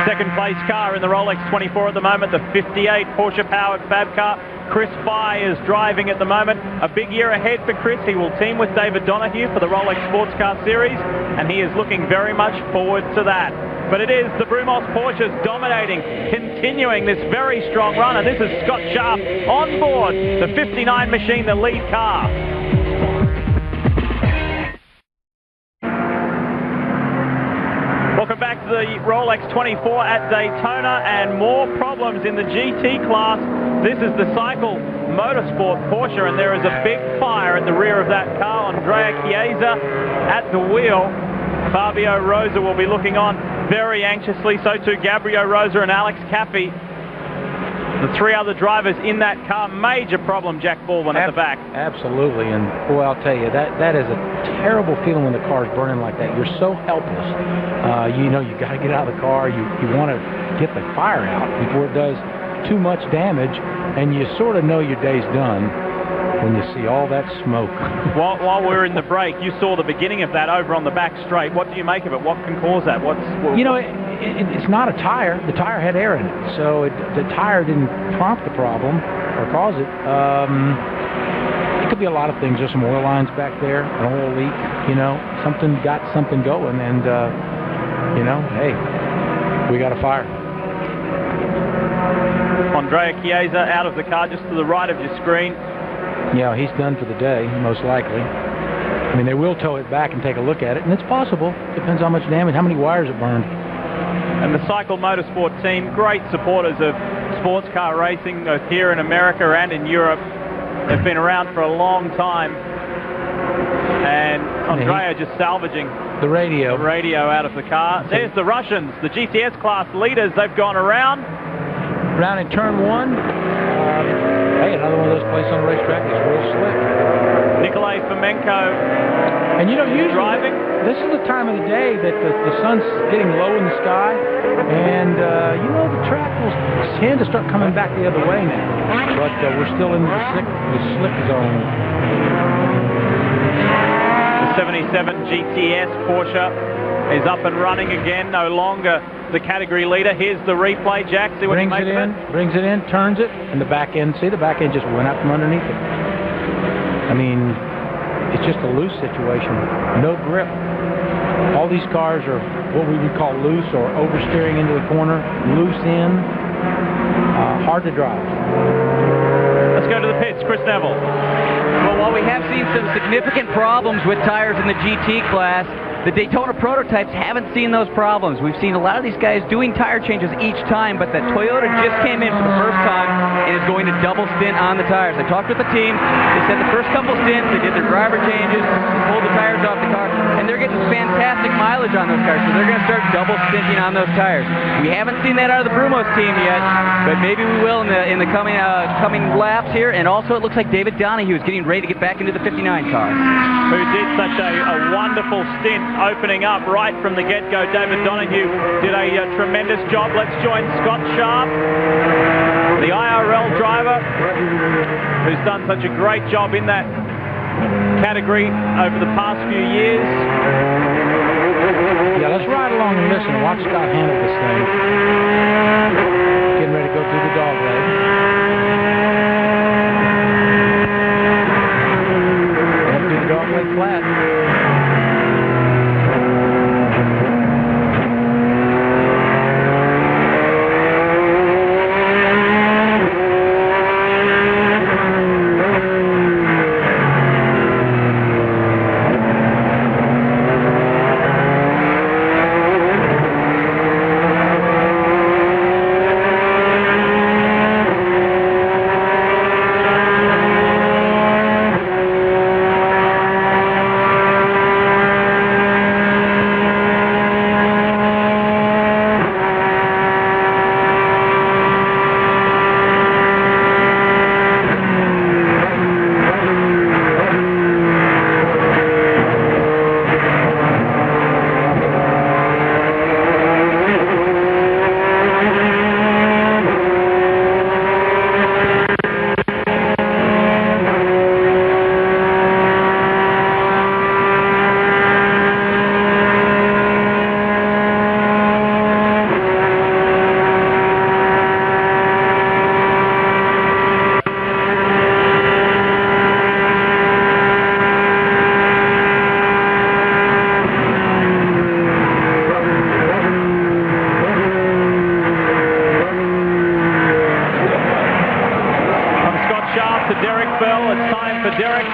Second place car in the Rolex 24 at the moment, the 58 Porsche powered Fab car. Chris Fye is driving at the moment. A big year ahead for Chris. He will team with David Donahue for the Rolex Sports Car Series, and he is looking very much forward to that. But it is the Brumos Porsches dominating, continuing this very strong run, and this is Scott Sharp on board the 59 machine, the lead car. Welcome back to the Rolex 24 at Daytona, and more problems in the GT class. This is the Cycle Motorsport Porsche, and there is a big fire at the rear of that car. Andrea Chiesa at the wheel. Fabio Rosa will be looking on very anxiously. So too Gabriel Rosa and Alex Caffey. The three other drivers in that car. Major problem, Jack Baldwin, at the back. Absolutely, and boy, I'll tell you, that is a terrible feeling when the car's burning like that. You're so helpless. You know, you got to get out of the car. You want to get the fire out before it does too much damage, and you sort of know your day's done when you see all that smoke. While we're in the break, you saw the beginning of that over on the back straight. What do you make of it? What can cause that? You know, it's not a tire. The tire had air in it, so the tire didn't prompt the problem or cause it. It could be a lot of things. There's some oil lines back there, an oil leak, you know, something got something going, and, you know, hey, we got a fire. Andrea Chiesa out of the car just to the right of your screen. Yeah, he's done for the day, most likely. I mean, they will tow it back and take a look at it, and it's possible. Depends how much damage, how many wires it burned. And the Cycle Motorsport team, great supporters of sports car racing, both here in America and in Europe. They've been around for a long time. And Andrea just salvaging the radio out of the car. There's the Russians, the GTS class leaders. They've gone around in turn one. Hey, another one of those places on the racetrack is real slick. Nikolay Fomenko. And you know, usually driving. This is the time of the day that the sun's getting low in the sky, and you know, the track will tend to start coming back the other way now. But we're still in the slick zone. The 77 GTS Porsche is up and running again, no longer the category leader. Here's the replay, Jack. See what you make of it. Brings it in, turns it, and the back end, see, the back end just went out from underneath it. I mean, it's just a loose situation. No grip. All these cars are what we would call loose or oversteering into the corner, loose in, hard to drive. Let's go to the pits. Chris Neville. Well, while we have seen some significant problems with tires in the GT class, the Daytona prototypes haven't seen those problems. We've seen a lot of these guys doing tire changes each time, but that Toyota just came in for the first time and is going to double stint on the tires. I talked with the team. They said the first couple stints, they did their driver changes, they pulled the tires off the car, and they're getting fantastic mileage on those cars, so they're going to start double stinting on those tires. We haven't seen that out of the Brumos team yet, but maybe we will in the coming laps here, and also it looks like David Donahue is getting ready to get back into the 59 car. Who did such a wonderful stint opening up right from the get-go. David Donahue did a tremendous job. Let's join Scott Sharp, the IRL driver, who's done such a great job in that category over the past few years. Yeah, let's ride along and listen and watch Scott handle this thing. Getting ready to go through the dog leg. Up through the dog leg flat.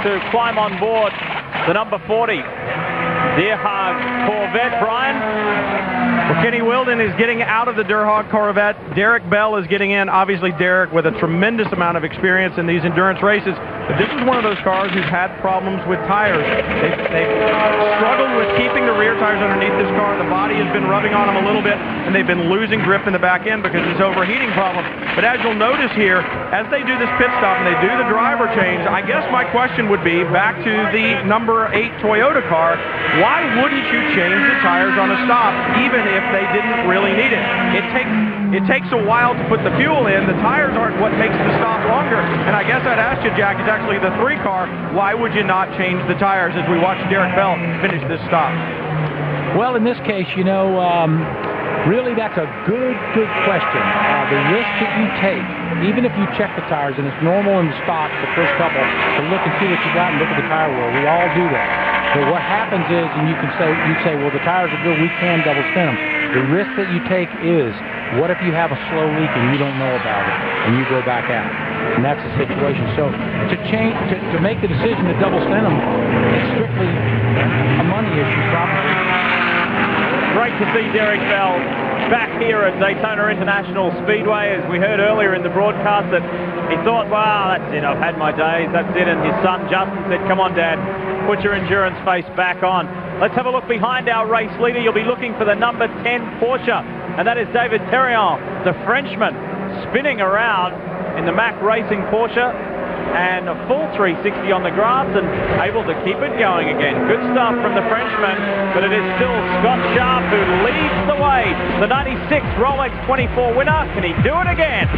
To climb on board the number 40 Deerhog Corvette. Brian? Well, Kenny Wilden is getting out of the Deerhog Corvette. Derek Bell is getting in. Obviously, Derek with a tremendous amount of experience in these endurance races. But this is one of those cars who's had problems with tires. They've struggled with keeping the rear tires underneath this car. The body has been rubbing on them a little bit, and they've been losing grip in the back end because of this overheating problem. But as you'll notice here, as they do this pit stop and they do the driver change, I guess my question would be, back to the number 8 Toyota car, why wouldn't you change the tires on a stop, even if they didn't really need it? It takes a while to put the fuel in. The tires aren't what makes the stop longer. And I guess I'd ask you, Jack, it's actually the 3 car, why would you not change the tires as we watch Derek Bell finish this stop? Well, in this case, you know, really that's a good question. The risk that you take, even if you check the tires, and it's normal in the stock, the first couple, to look and see what you got and look at the tire roll. We all do that. But what happens is, and you say, well, the tires are good, we can double spin them. The risk that you take is, what if you have a slow leak and you don't know about it, and you go back out? And that's the situation. So to make the decision to double spin them, it's strictly a money issue, probably. Great to see Derek Bell back here at Daytona International Speedway. As we heard earlier in the broadcast, that he thought, wow, that's it, I've had my days, that's it. And his son Justin said, come on, Dad, put your endurance face back on. Let's have a look behind our race leader. You'll be looking for the number 10 Porsche, and that is David Terrion, the Frenchman, spinning around in the Mack Racing Porsche, and a full 360 on the grass and able to keep it going again. Good stuff from the Frenchman, but it is still Scott Sharp who leads the way. The 96 Rolex 24 winner. Can he do it again?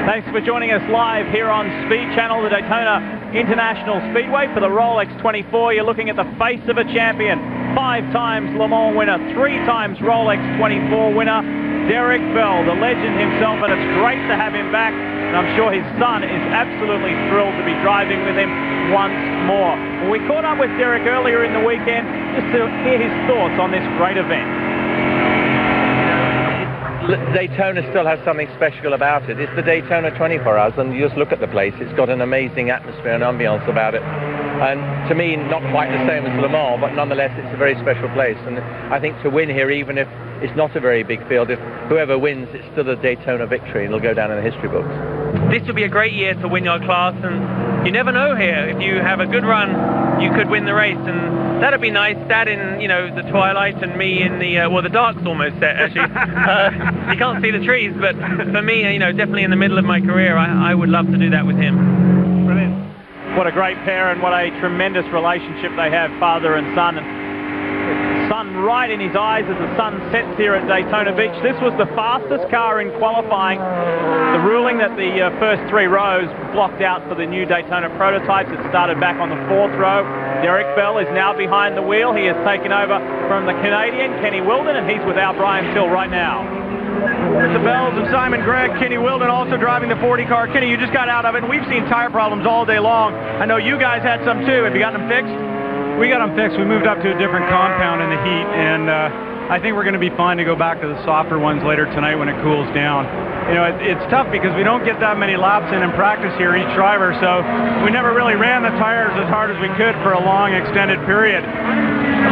Thanks for joining us live here on Speed Channel, the Daytona International Speedway. For the Rolex 24, you're looking at the face of a champion. 5 times Le Mans winner, 3 times Rolex 24 winner, Derek Bell, the legend himself, and it's great to have him back. And I'm sure his son is absolutely thrilled to be driving with him once more. Well, we caught up with Derek earlier in the weekend just to hear his thoughts on this great event. Daytona still has something special about it. It's the Daytona 24 Hours, and you just look at the place. It's got an amazing atmosphere and ambience about it. And to me, not quite the same as Le Mans, but nonetheless, it's a very special place. And I think to win here, even if it's not a very big field, if whoever wins, it's still a Daytona victory, and it'll go down in the history books. This will be a great year to win your class, and you never know here. If you have a good run, you could win the race, and that'd be nice. That in, you know, the twilight, and me in the, well, the dark's almost set, actually. You can't see the trees, but for me, you know, definitely in the middle of my career, I would love to do that with him. Brilliant. What a great pair, and what a tremendous relationship they have, father and son. And sun right in his eyes as the sun sets here at Daytona Beach. This was the fastest car in qualifying. The ruling that the first 3 rows blocked out for the new Daytona prototypes. It started back on the 4th row. Derek Bell is now behind the wheel. He has taken over from the Canadian, Kenny Wilden, and he's with our Brian Till right now. With the Bells and Simon Gregg, Kenny Wilden also driving the 40 car. Kenny, you just got out of it, and we've seen tire problems all day long. I know you guys had some too. Have you gotten them fixed? We got them fixed. We moved up to a different compound in the heat, and I think we're going to be fine to go back to the softer ones later tonight when it cools down. You know, it's tough because we don't get that many laps in practice here, each driver, so we never really ran the tires as hard as we could for a long, extended period.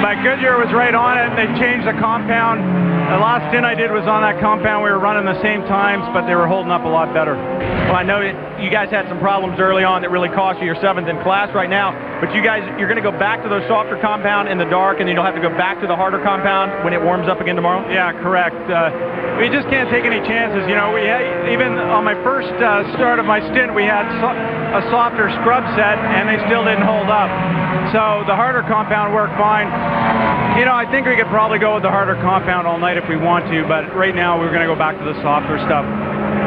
But Goodyear was right on it, and they changed the compound. The last stint I did was on that compound. We were running the same times, but they were holding up a lot better. Well, I know you guys had some problems early on that really cost you your 7th in class right now, but you're going to go back to those softer compound in the dark, and then you'll have to go back to the harder compound when it warms up again tomorrow? Yeah, correct. We just can't take any chances. You know, even on my first start of my stint, we had a softer scrub set, and they still didn't hold up. So the harder compound worked fine. You know, I think we could probably go with the harder compound all night if we want to, but right now we're going to go back to the softer stuff.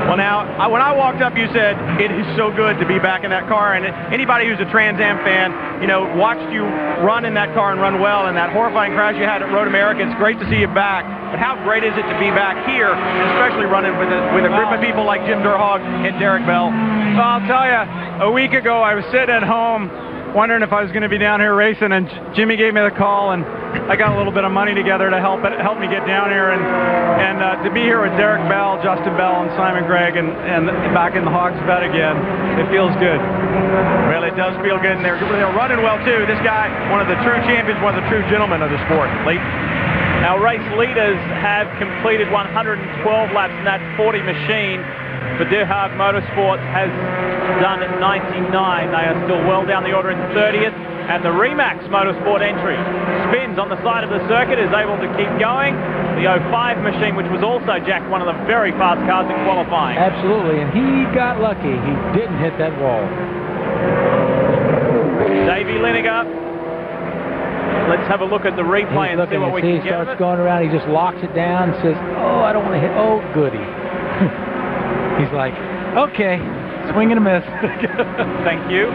Well, now, when I walked up, you said it is so good to be back in that car, and anybody who's a Trans Am fan, you know, watched you run in that car and run well, and that horrifying crash you had at Road America, it's great to see you back. But how great is it to be back here, especially running with a group of people like Jim Durhog and Derek Bell? Well, I'll tell you, a week ago I was sitting at home wondering if I was going to be down here racing, and Jimmy gave me the call, and I got a little bit of money together to help me get down here, and to be here with Derek Bell, Justin Bell, and Simon Gregg, and back in the Hawks bed again, it feels good. Well, it does feel good, and they're running well too. This guy, one of the true champions, one of the true gentlemen of the sport. Lee? Our race leaders have completed 112 laps in that 40 machine. But Durhog Motorsports has done 99. They are still well down the order in 30th. And the Remax Motorsport entry spins on the side of the circuit, is able to keep going. The 05 machine, which was also, Jack, one of the very fast cars in qualifying. Absolutely, and he got lucky. He didn't hit that wall. Davey Liniger. Let's have a look at the replay and see what we can get. He starts going around, he just locks it down and says, oh, I don't want to hit, oh, goody. He's like, okay, swing and a miss. Thank you.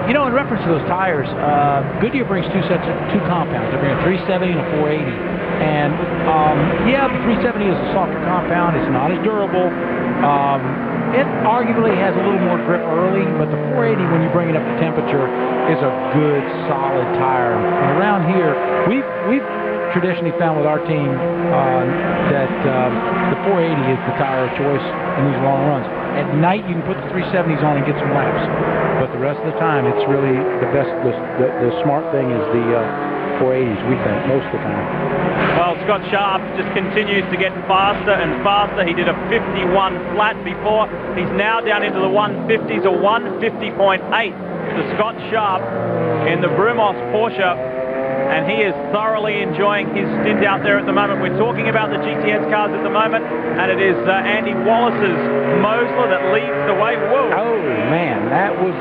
You know, in reference to those tires, Goodyear brings two compounds. They bring a 370 and a 480. And yeah, the 370 is a softer compound. It's not as durable. It arguably has a little more grip early, but the 480, when you bring it up to temperature, is a good, solid tire. And around here, we've traditionally found with our team that the 480 is the tire of choice in these long runs. At night, you can put the 370s on and get some laps, but the rest of the time, it's really the best. The smart thing is the 480s, we think, most of the time. Well, Scott Sharp just continues to get faster and faster. He did a 51 flat before. He's now down into the 150s, a 150.8 to Scott Sharp in the Brumos Porsche. And he is thoroughly enjoying his stint out there at the moment. We're talking about the GTS cars at the moment, and it is Andy Wallace's Mosler that leads the way. Whoa! Oh, man, that was...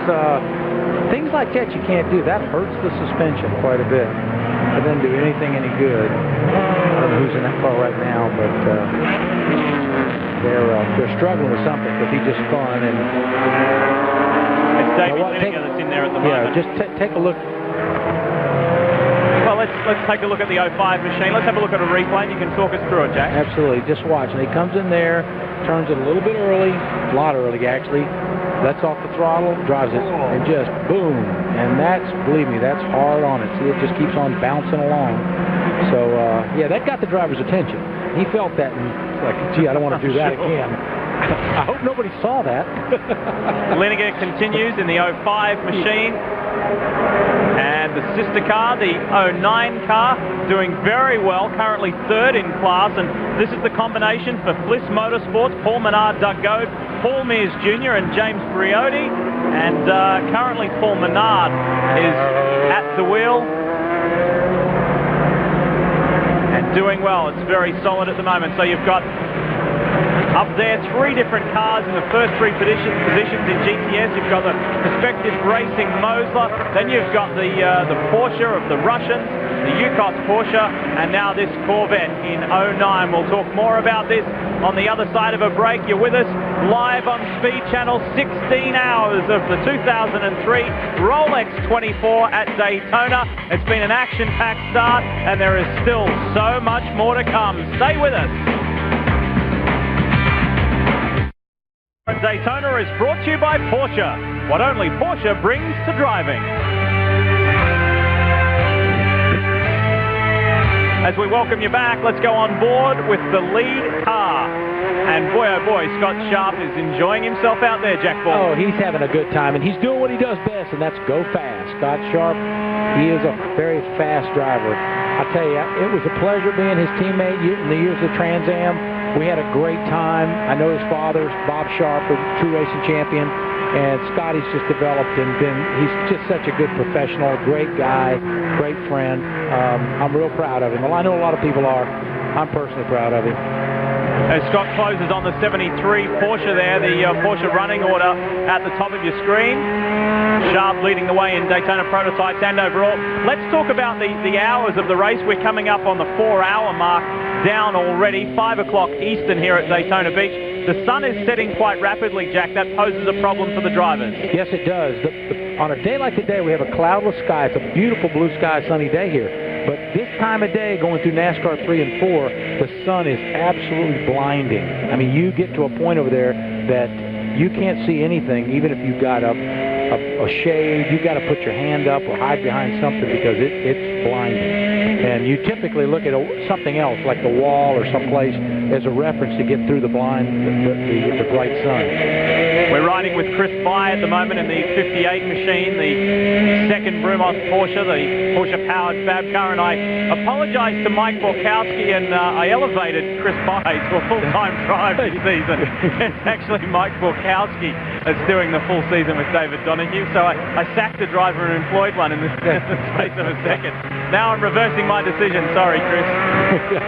things like that you can't do. That hurts the suspension quite a bit. It doesn't do anything any good. I don't know who's in that car right now, but they're struggling with something, but he's just fun. And it's David Liniger that's in there at the moment. Yeah, just take a look. Well, let's take a look at the 05 machine. Let's have a look at a replay, and you can talk us through it, Jack. Absolutely. Just watch. And he comes in there, turns it a little bit early, a lot early, actually. Lets off the throttle, drives it, and just boom. And that's, believe me, that's hard on it. See, it just keeps on bouncing along. So, yeah, that got the driver's attention. He felt that, and it's like, gee, I don't want to do that again. I hope nobody saw that. Lineker continues in the 05 machine. And the sister car, the 09 car, doing very well, currently third in class. And this is the combination for Bliss Motorsports: Paul Menard, Doug Goad, Paul Mears Jr. and James Briody. And currently Paul Menard is at the wheel and doing well. It's very solid at the moment. So you've got up there 3 different cars in the first 3 positions in GTS. You've got the Perspective Racing Mosler, then you've got the Porsche of the Russians, the Yukos Porsche, and now this Corvette in 09. We'll talk more about this on the other side of a break. You're with us live on Speed Channel, 16 hours of the 2003 Rolex 24 at Daytona. It's been an action-packed start, and there is still so much more to come. Stay with us. Daytona is brought to you by Porsche, what only Porsche brings to driving. As we welcome you back, let's go on board with the lead car. And boy, oh boy, Scott Sharp is enjoying himself out there, Jack Ball. Oh, he's having a good time, and he's doing what he does best, and that's go fast. Scott Sharp, he is a very fast driver. I tell you, it was a pleasure being his teammate in the years of Trans Am. We had a great time. I know his father, Bob Sharp, a true racing champion, and Scotty's just developed and he's just such a good professional, great guy, great friend. I'm real proud of him. Well, I know a lot of people are. I'm personally proud of him. As Scott closes on the 73 Porsche there, the Porsche running order at the top of your screen. Sharp leading the way in Daytona prototypes and overall. Let's talk about the hours of the race. We're coming up on the 4-hour mark down already, 5 o'clock Eastern here at Daytona Beach. The sun is setting quite rapidly, Jack. That poses a problem for the drivers. Yes, it does. On a day like today, we have a cloudless sky. It's a beautiful blue sky, sunny day here. But this time of day, going through NASCAR 3 and 4, the sun is absolutely blinding. I mean, you get to a point over there that you can't see anything, even if you've got a shade. You've got to put your hand up or hide behind something because it's blinding. And you typically look at something else, like the wall or someplace, as a reference to get through the blind, the bright sun. We're riding with Chris Bye at the moment in the 58 machine, the second Brumos Porsche, the Porsche-powered Fab car, and I apologize to Mike Borkowski, and I elevated Chris Bye to a full-time drive this season. It's actually Mike Borkowski that's doing the full season with David Donahue, so I sacked a driver and employed one in the space of a second. Now I'm reversing my decision. Sorry, Chris.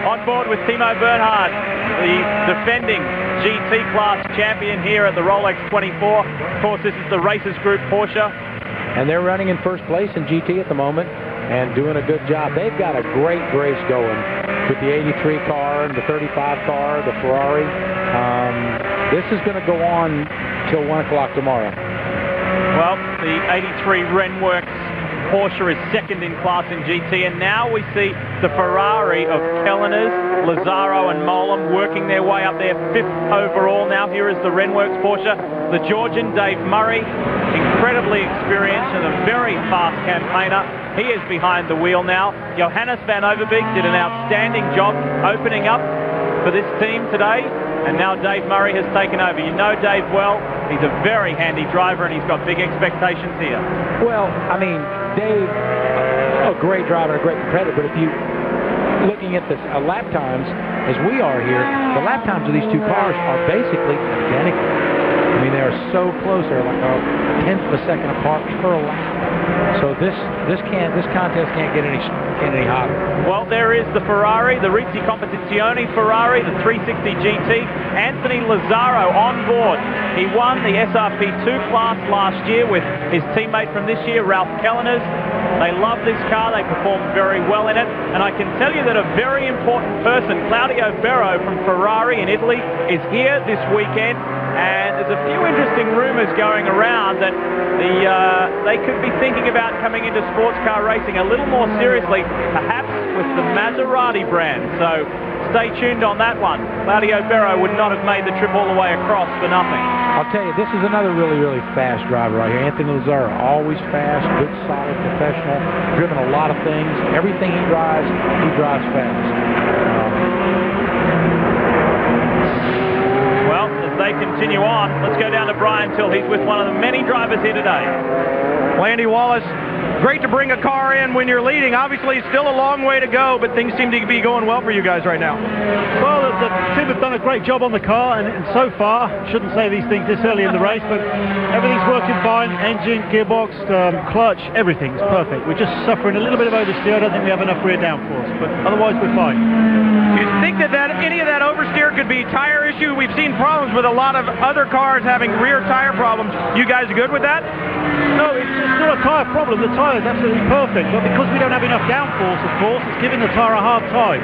On board with Timo Bernhard, the defending GT class champion here at the Rolex 24. Of course, this is the Racers Group Porsche. And they're running in first place in GT at the moment and doing a good job. They've got a great race going with the 83 car and the 35 car, the Ferrari. This is going to go on till 1 o'clock tomorrow. Well, the 83 Renworks Porsche is second in class in GT, and now we see the Ferrari of Kelleners, Lazzaro and Mollem working their way up there, 5th overall. Now here is the Renworks Porsche, the Georgian Dave Murray, incredibly experienced and a very fast campaigner. He is behind the wheel now. Johannes van Overbeek did an outstanding job opening up for this team today, and now Dave Murray has taken over. You know Dave well. He's a very handy driver, and he's got big expectations here. Well, I mean, Dave, a great driver, a great competitor, but if you looking at the lap times, as we are here, the lap times of these two cars are basically identical. I mean, they are so close. They're like a tenth of a second apart per lap. So this contest can't get any hotter. Well, there is the Ferrari, the Rizzi Competizione Ferrari, the 360 GT. Anthony Lazzaro on board. He won the SRP2 class last year with his teammate from this year, Ralph Kelleners. They love this car. They performed very well in it. And I can tell you that a very important person, Claudio Berro from Ferrari in Italy, is here this weekend. And there's a few interesting rumors going around that they could be thinking about coming into sports car racing a little more seriously, perhaps with the Maserati brand. So stay tuned on that one. Claudio Berro would not have made the trip all the way across for nothing. I'll tell you, this is another really, really fast driver right here. Anthony Lazzaro, always fast, good, solid, professional, driven a lot of things. Everything he drives fast. they continue on. Let's go down to Brian Till. He's with one of the many drivers here today. Andy Wallace, great to bring a car in when you're leading. Obviously, still a long way to go, but things seem to be going well for you guys right now. Well, the team have done a great job on the car, and so far, shouldn't say these things this early in the race, but everything's working fine. Engine, gearbox, clutch, everything's perfect. We're just suffering a little bit of oversteer. I don't think we have enough rear downforce, but otherwise we're fine. Do you think that any of that oversteer could be tire issue? We've seen problems with a lot of other cars having rear tire problems. You guys good with that? No, it's not a tyre problem. The tyre is absolutely perfect, but because we don't have enough downforce, of course, it's giving the tyre a hard time.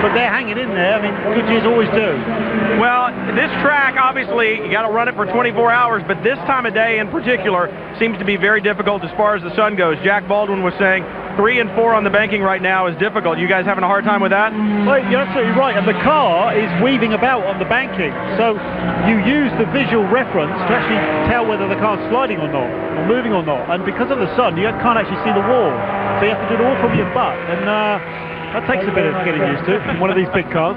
But they're hanging in there. I mean, Goodyears always do. Well, this track, obviously, you got to run it for 24 hours, but this time of day in particular seems to be very difficult as far as the sun goes. Jack Baldwin was saying 3 and 4 on the banking right now is difficult. You guys having a hard time with that? Well, you're absolutely right, and the car is weaving about on the banking, so you use the visual reference to actually tell whether the car's sliding or not, or moving or not, and because of the sun, you can't actually see the wall, so you have to do it all from your butt, and that takes a bit of getting used to in one of these big cars.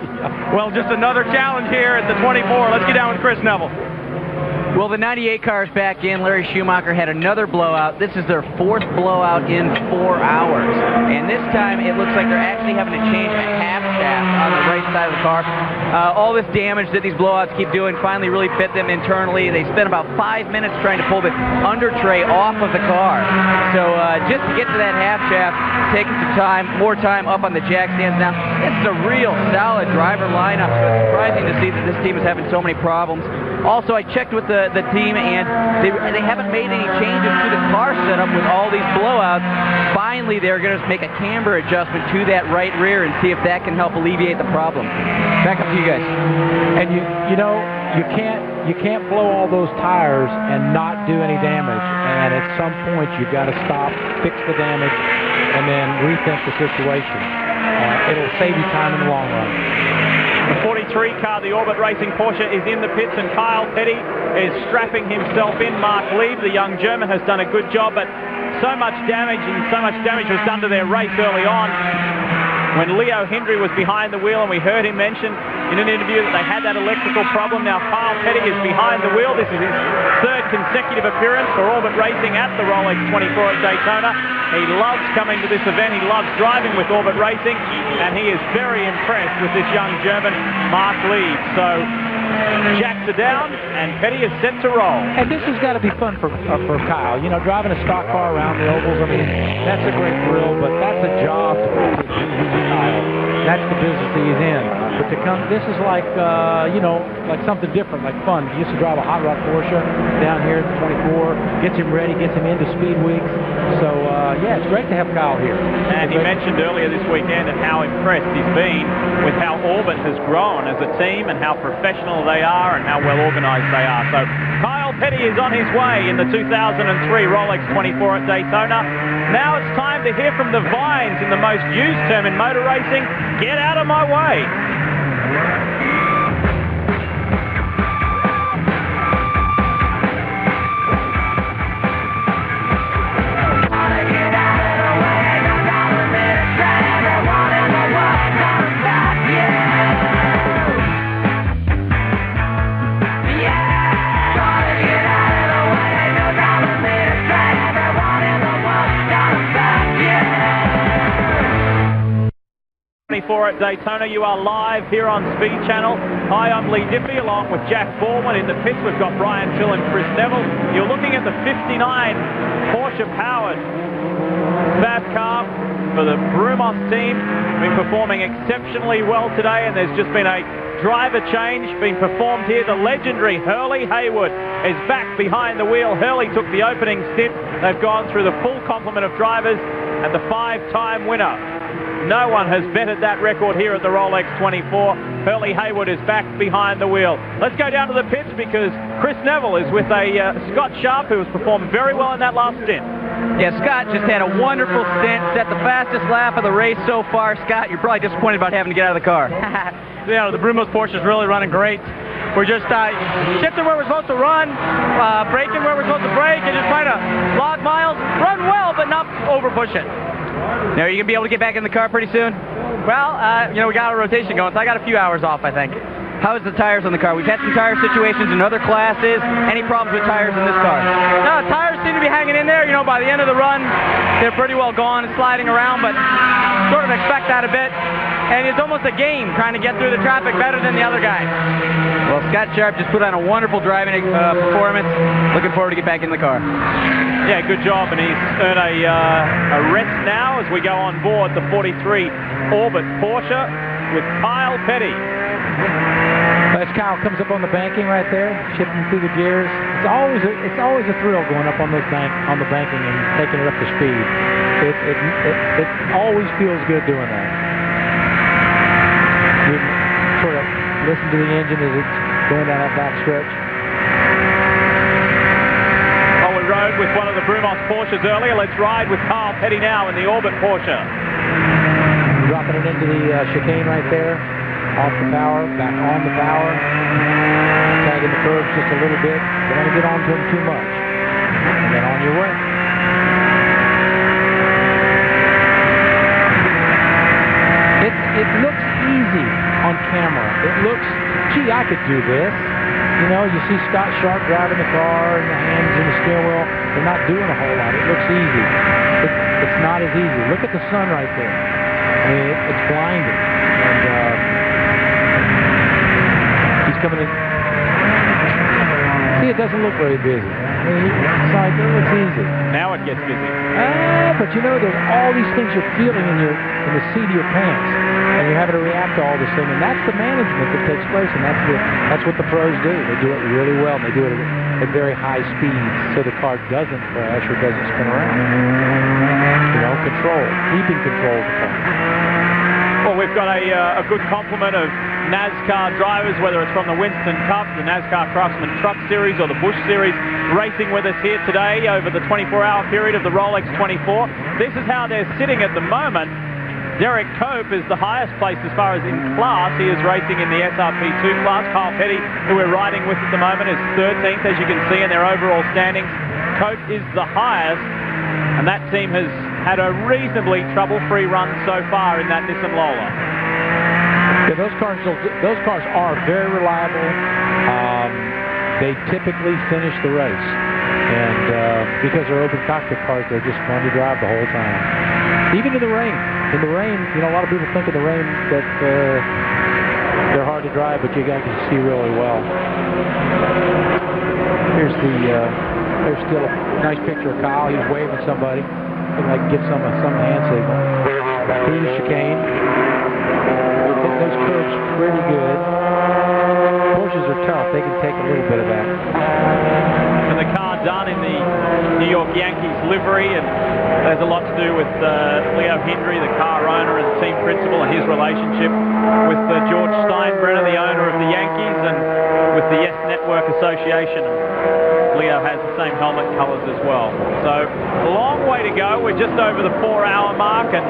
Well, just another challenge here at the 24. Let's get down with Chris Neville. Well, the 98 car's back in. Larry Schumacher had another blowout. This is their 4th blowout in 4 hours. And this time it looks like they're actually having to change a half shaft on the right side of the car. All this damage that these blowouts keep doing finally really bit them internally. They spent about 5 minutes trying to pull the under tray off of the car. So just to get to that half shaft, taking some time, more time up on the jack stands now. It's a real solid driver lineup. So it's surprising to see that this team is having so many problems. Also, I checked with the team, and they haven't made any changes to the car setup with all these blowouts. Finally, they're going to make a camber adjustment to that right rear and see if that can help alleviate the problem. Back up to you guys. And you know, you can't blow all those tires and not do any damage. And at some point, you've got to stop, fix the damage, and then rethink the situation. It'll save you time in the long run. The 43 car, the Orbit Racing Porsche, is in the pits, and Kyle Petty is strapping himself in. Mark Lieb, the young German, has done a good job, but so much damage was done to their race early on when Leo Hendry was behind the wheel, and we heard him mention in an interview that they had that electrical problem. Now Kyle Petty is behind the wheel. This is his 3rd consecutive appearance for Orbit Racing at the Rolex 24 at Daytona. He loves coming to this event. He loves driving with Orbit Racing, and he is very impressed with this young German, Mark Lieb. So jacks are down, and Petty is set to roll. And this has got to be fun for Kyle. You know, driving a stock car around the ovals, I mean, that's a great thrill, but that's a job to Kyle. That's the business he's in. But to come, this is like, you know, like something different, like fun. He used to drive a hot rod Porsche down here at the 24, gets him ready, gets him into speed weeks. So, yeah, it's great to have Kyle here. And he mentioned earlier this weekend and how impressed he's been with how Orbit has grown as a team and how professional they are and how well organized they are. So Kyle Petty is on his way in the 2003 Rolex 24 at Daytona. Now it's time to hear from the Vines in the most used term in motor racing. Get out of my way. 24 at Daytona. You are live here on Speed Channel. Hi, I'm Lee Diffie along with Jack Baldwin. In the pits we've got Brian Till and Chris Neville. You're looking at the 59 Porsche powered fab car for the Brumos team. Been performing exceptionally well today, and there's just been a driver change being performed here. The legendary Hurley Haywood is back behind the wheel. Hurley took the opening stint. They've gone through the full complement of drivers, and the 5-time winner. No one has bettered that record here at the Rolex 24. Hurley Haywood is back behind the wheel. Let's go down to the pits because Chris Neville is with a Scott Sharp, who has performed very well in that last stint. Yeah, Scott just had a wonderful stint, set the fastest lap of the race so far. Scott, you're probably disappointed about having to get out of the car. Yeah, the Brumos Porsche is really running great. We're just shifting where we're supposed to run, braking where we're supposed to brake, and just trying to log miles, run well, but not over push it. Now, are you going to be able to get back in the car pretty soon? Well, you know, we got a rotation going, so I got a few hours off, I think. How's the tires on the car? We've had some tire situations in other classes. Any problems with tires in this car? No, tires seem to be hanging in there. You know, by the end of the run, they're pretty well gone and sliding around, but sort of expect that a bit. And it's almost a game trying to get through the traffic better than the other guys. Well, Scott Sharp just put on a wonderful driving performance. Looking forward to get back in the car. Yeah, good job, and he's earned a rest now as we go on board the 43 Orbit Porsche with Kyle Petty. As Kyle comes up on the banking right there, shifting through the gears, it's always a thrill going up on the banking and taking it up to speed. It always feels good doing that. You sort of listen to the engine as it's going down that back stretch. Well, we rode with one of the Brumos Porsches earlier. Let's ride with Kyle Petty now in the Orbit Porsche. Dropping it into the chicane right there. Off the power, back on the power, tagging the curves just a little bit. Don't want to get onto them too much. And then on your way. It looks easy on camera. It looks, gee, I could do this. You know, you see Scott Sharp driving the car and the hands in the steering wheel. They're not doing a whole lot. It looks easy. It's not as easy. Look at the sun right there. I mean, it's blinding. And he's coming in. See, it doesn't look very busy. I mean, it's like, it looks easy. Now it gets busy. But you know, there's all these things you're feeling in the seat of your pants, and you're having to react to all this thing, and that's the management that takes place, and that's what the pros do. They do it really well, and they do it at very high speeds, so the car doesn't crash or doesn't spin around. You know, keeping control of the car. Well, we've got a good complement of NASCAR drivers, whether it's from the Winston Cup, the NASCAR Craftsman Truck Series, or the Busch Series, racing with us here today over the 24-hour period of the Rolex 24. This is how they're sitting at the moment. Derek Cope is the highest place as far as in class. He is racing in the SRP2 class. Kyle Petty, who we're riding with at the moment, is 13th, as you can see in their overall standings. Cope is the highest, and that team has had a reasonably trouble-free run so far in that Nissan Lola. Yeah, those cars are very reliable. They typically finish the race, and because they're open cockpit cars, they're just fun to drive the whole time. Even in the rain. In the rain, you know, a lot of people think in the rain that they're hard to drive, but you guys can see really well. There's still a nice picture of Kyle. He's waving somebody. Looks like give some hand signal. Through the chicane. Hitting those curves pretty good. Porsches are tough. They can take a little bit of that. And the car done in the New York Yankees livery, and there's a lot to do with Leo Hendry, the car owner and team principal, and his relationship with George Steinbrenner, the owner of the Yankees, and with the Yes Network Association. Leo has the same helmet colors as well. So a long way to go. We're just over the 4-hour mark, and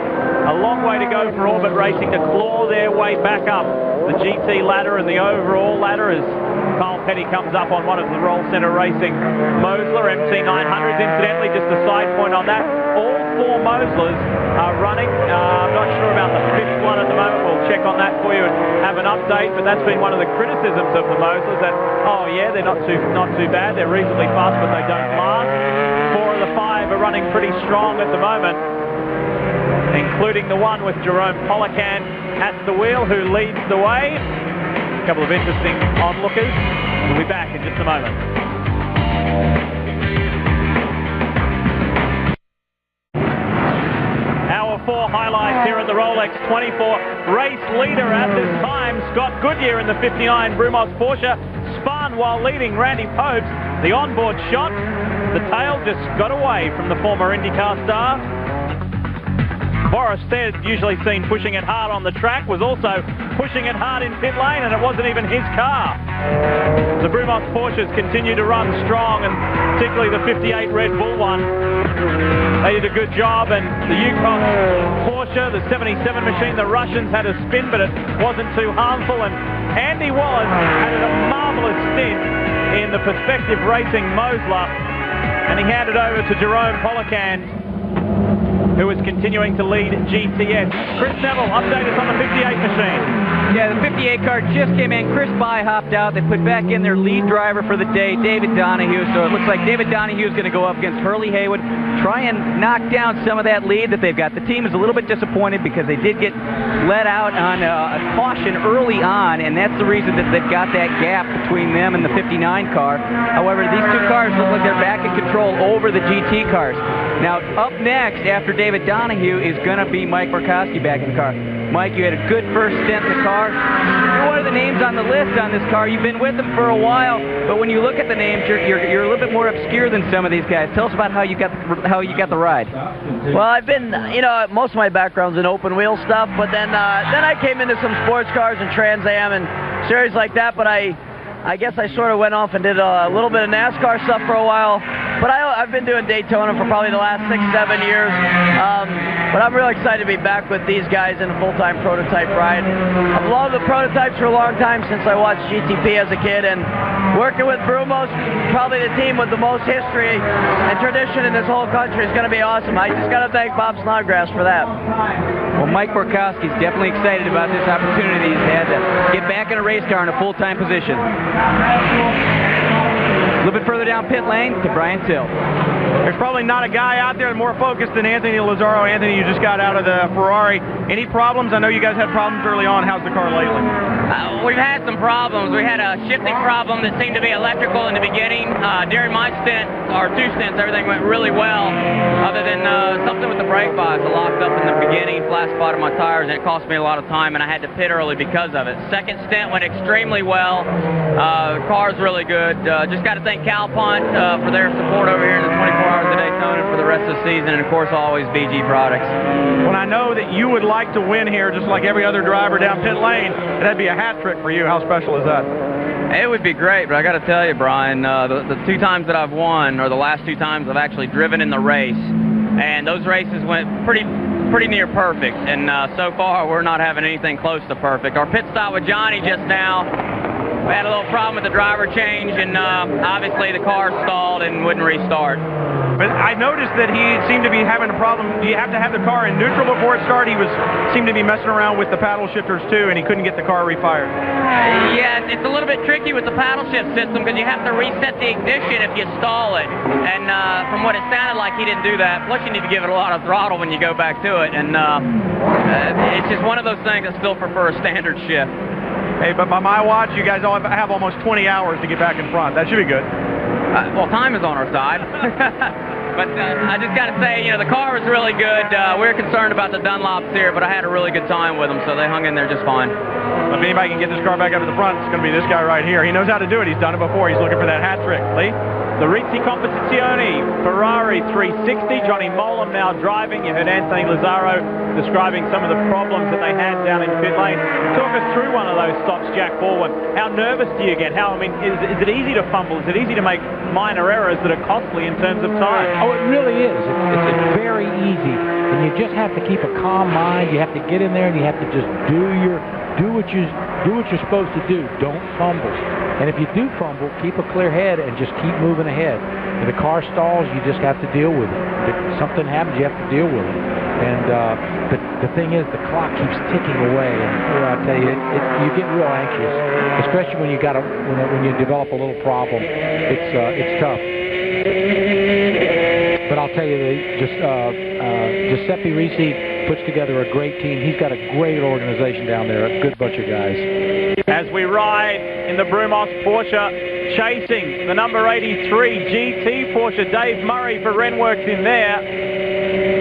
a long way to go for Orbit Racing to claw their way back up the GT ladder and the overall ladder as Kyle Petty comes up on one of the Roll Center Racing Mosler MT900s. Incidentally, just a side point on that, all 4 Moslers are running. I'm not sure about the 5th one at the moment. We'll check on that for you and have an update, but that's been one of the criticisms of the Moslers, that, oh yeah, they're not too bad. They're reasonably fast, but they don't last. 4 of the 5 are running pretty strong at the moment, including the one with Jerome Polican at the wheel, who leads the way. A couple of interesting onlookers. We'll be back in just a moment. Hour 4 highlights here at the Rolex 24. Race leader at this time, Scott Goodyear in the 59 Brumos Porsche, spun while leading Randy Popes. The onboard shot, the tail just got away from the former IndyCar star. Boris Stead, usually seen pushing it hard on the track, was also pushing it hard in pit lane, and it wasn't even his car. The Brumos Porsches continue to run strong, and particularly the 58 Red Bull one. They did a good job, and the Yukon Porsche, the 77 machine, the Russians had a spin, but it wasn't too harmful, and Andy Wallace had a marvellous stint in the Perspective Racing Mosler, and he handed over to Jerome Polican who is continuing to lead GTS. Chris Neville, update us on the 58 machine. Yeah, the 58 car just came in. Chris By hopped out. They put back in their lead driver for the day, David Donahue. So it looks like David Donahue is going to go up against Hurley Haywood, try and knock down some of that lead that they've got. The team is a little bit disappointed because they did get let out on a caution early on, and that's the reason that they've got that gap between them and the 59 car. However, these two cars look like they're back in control over the GT cars. Now, up next, after David Donahue, is going to be Mike Murkowski back in the car. Mike, you had a good first stint in the car. You're one of the names on the list on this car. You've been with them for a while, but when you look at the names, you're a little bit more obscure than some of these guys. Tell us about how you got the ride. Well, I've been, most of my background's in open wheel stuff, but then I came into some sports cars and Trans Am and series like that, but I guess I sort of went off and did a little bit of NASCAR stuff for a while. But I've been doing Daytona for probably the last 6-7 years. But I'm really excited to be back with these guys in a full-time prototype ride. I've loved the prototypes for a long time since I watched GTP as a kid, and working with Brumos, probably the team with the most history and tradition in this whole country, is going to be awesome. I just got to thank Bob Snodgrass for that. Well, Mike Murkowski's definitely excited about this opportunity he's had to get back in a race car in a full-time position. A little bit further down pit lane to Brian Till. There's probably not a guy out there more focused than Anthony Lazzaro. Anthony, you just got out of the Ferrari. Any problems? I know you guys had problems early on. How's the car lately? We've had some problems. We had a shifting problem that seemed to be electrical in the beginning. During my stint, or 2 stints, everything went really well, other than something with the brake box. I locked up in the beginning, flat spotted my tires, and it cost me a lot of time, and I had to pit early because of it. Second stint went extremely well. The car's really good. Just got to thank Calpont for their support over here in the 24 Hours of Daytona for the rest of the season, and of course always BG Products. Well, I know that you would like to win here just like every other driver down pit lane. That'd be a hat trick for you. How special is that? It would be great, but I got to tell you, Brian, the 2 times that I've won, or the last 2 times I've actually driven in the race, and those races went pretty near perfect, and so far we're not having anything close to perfect. Our pit stop with Johnny just now, we had a little problem with the driver change, and obviously the car stalled and wouldn't restart. But I noticed that he seemed to be having a problem. You have to have the car in neutral before it started. He seemed to be messing around with the paddle shifters too, and he couldn't get the car refired. Yeah, it's a little bit tricky with the paddle shift system because you have to reset the ignition if you stall it. And from what it sounded like, he didn't do that. Plus, you need to give it a lot of throttle when you go back to it. And it's just one of those things I still prefer a standard shift. Hey, but by my watch, you guys all have almost 20 hours to get back in front. That should be good. Well, time is on our side. But I just got to say, the car was really good. We're concerned about the Dunlops here, but I had a really good time with them, so they hung in there just fine. If anybody can get this car back up to the front, it's going to be this guy right here. He knows how to do it. He's done it before. He's looking for that hat trick. Lee? The Rizzi Competizione Ferrari 360. Johnny Molam now driving. You heard Anthony Lazzaro describing some of the problems that they had down in pit lane. Talk us through one of those stops, Jack Baldwin. How nervous do you get? Is it easy to fumble? Is it easy to make minor errors that are costly in terms of time? Oh, it really is. It's very easy. And you just have to keep a calm mind. You have to get in there and you have to just do what you're supposed to do. Don't fumble. And if you do fumble, keep a clear head and just keep moving ahead. If the car stalls, you just have to deal with it. If something happens, you have to deal with it. And the thing is, the clock keeps ticking away. And I tell you, you get real anxious, especially when when you develop a little problem. It's tough. But I'll tell you, Giuseppe Ricci puts together a great team. He's got a great organization down there, a good bunch of guys. As we ride in the Brumos Porsche, chasing the number 83 GT Porsche, Dave Murray for Renworks in there.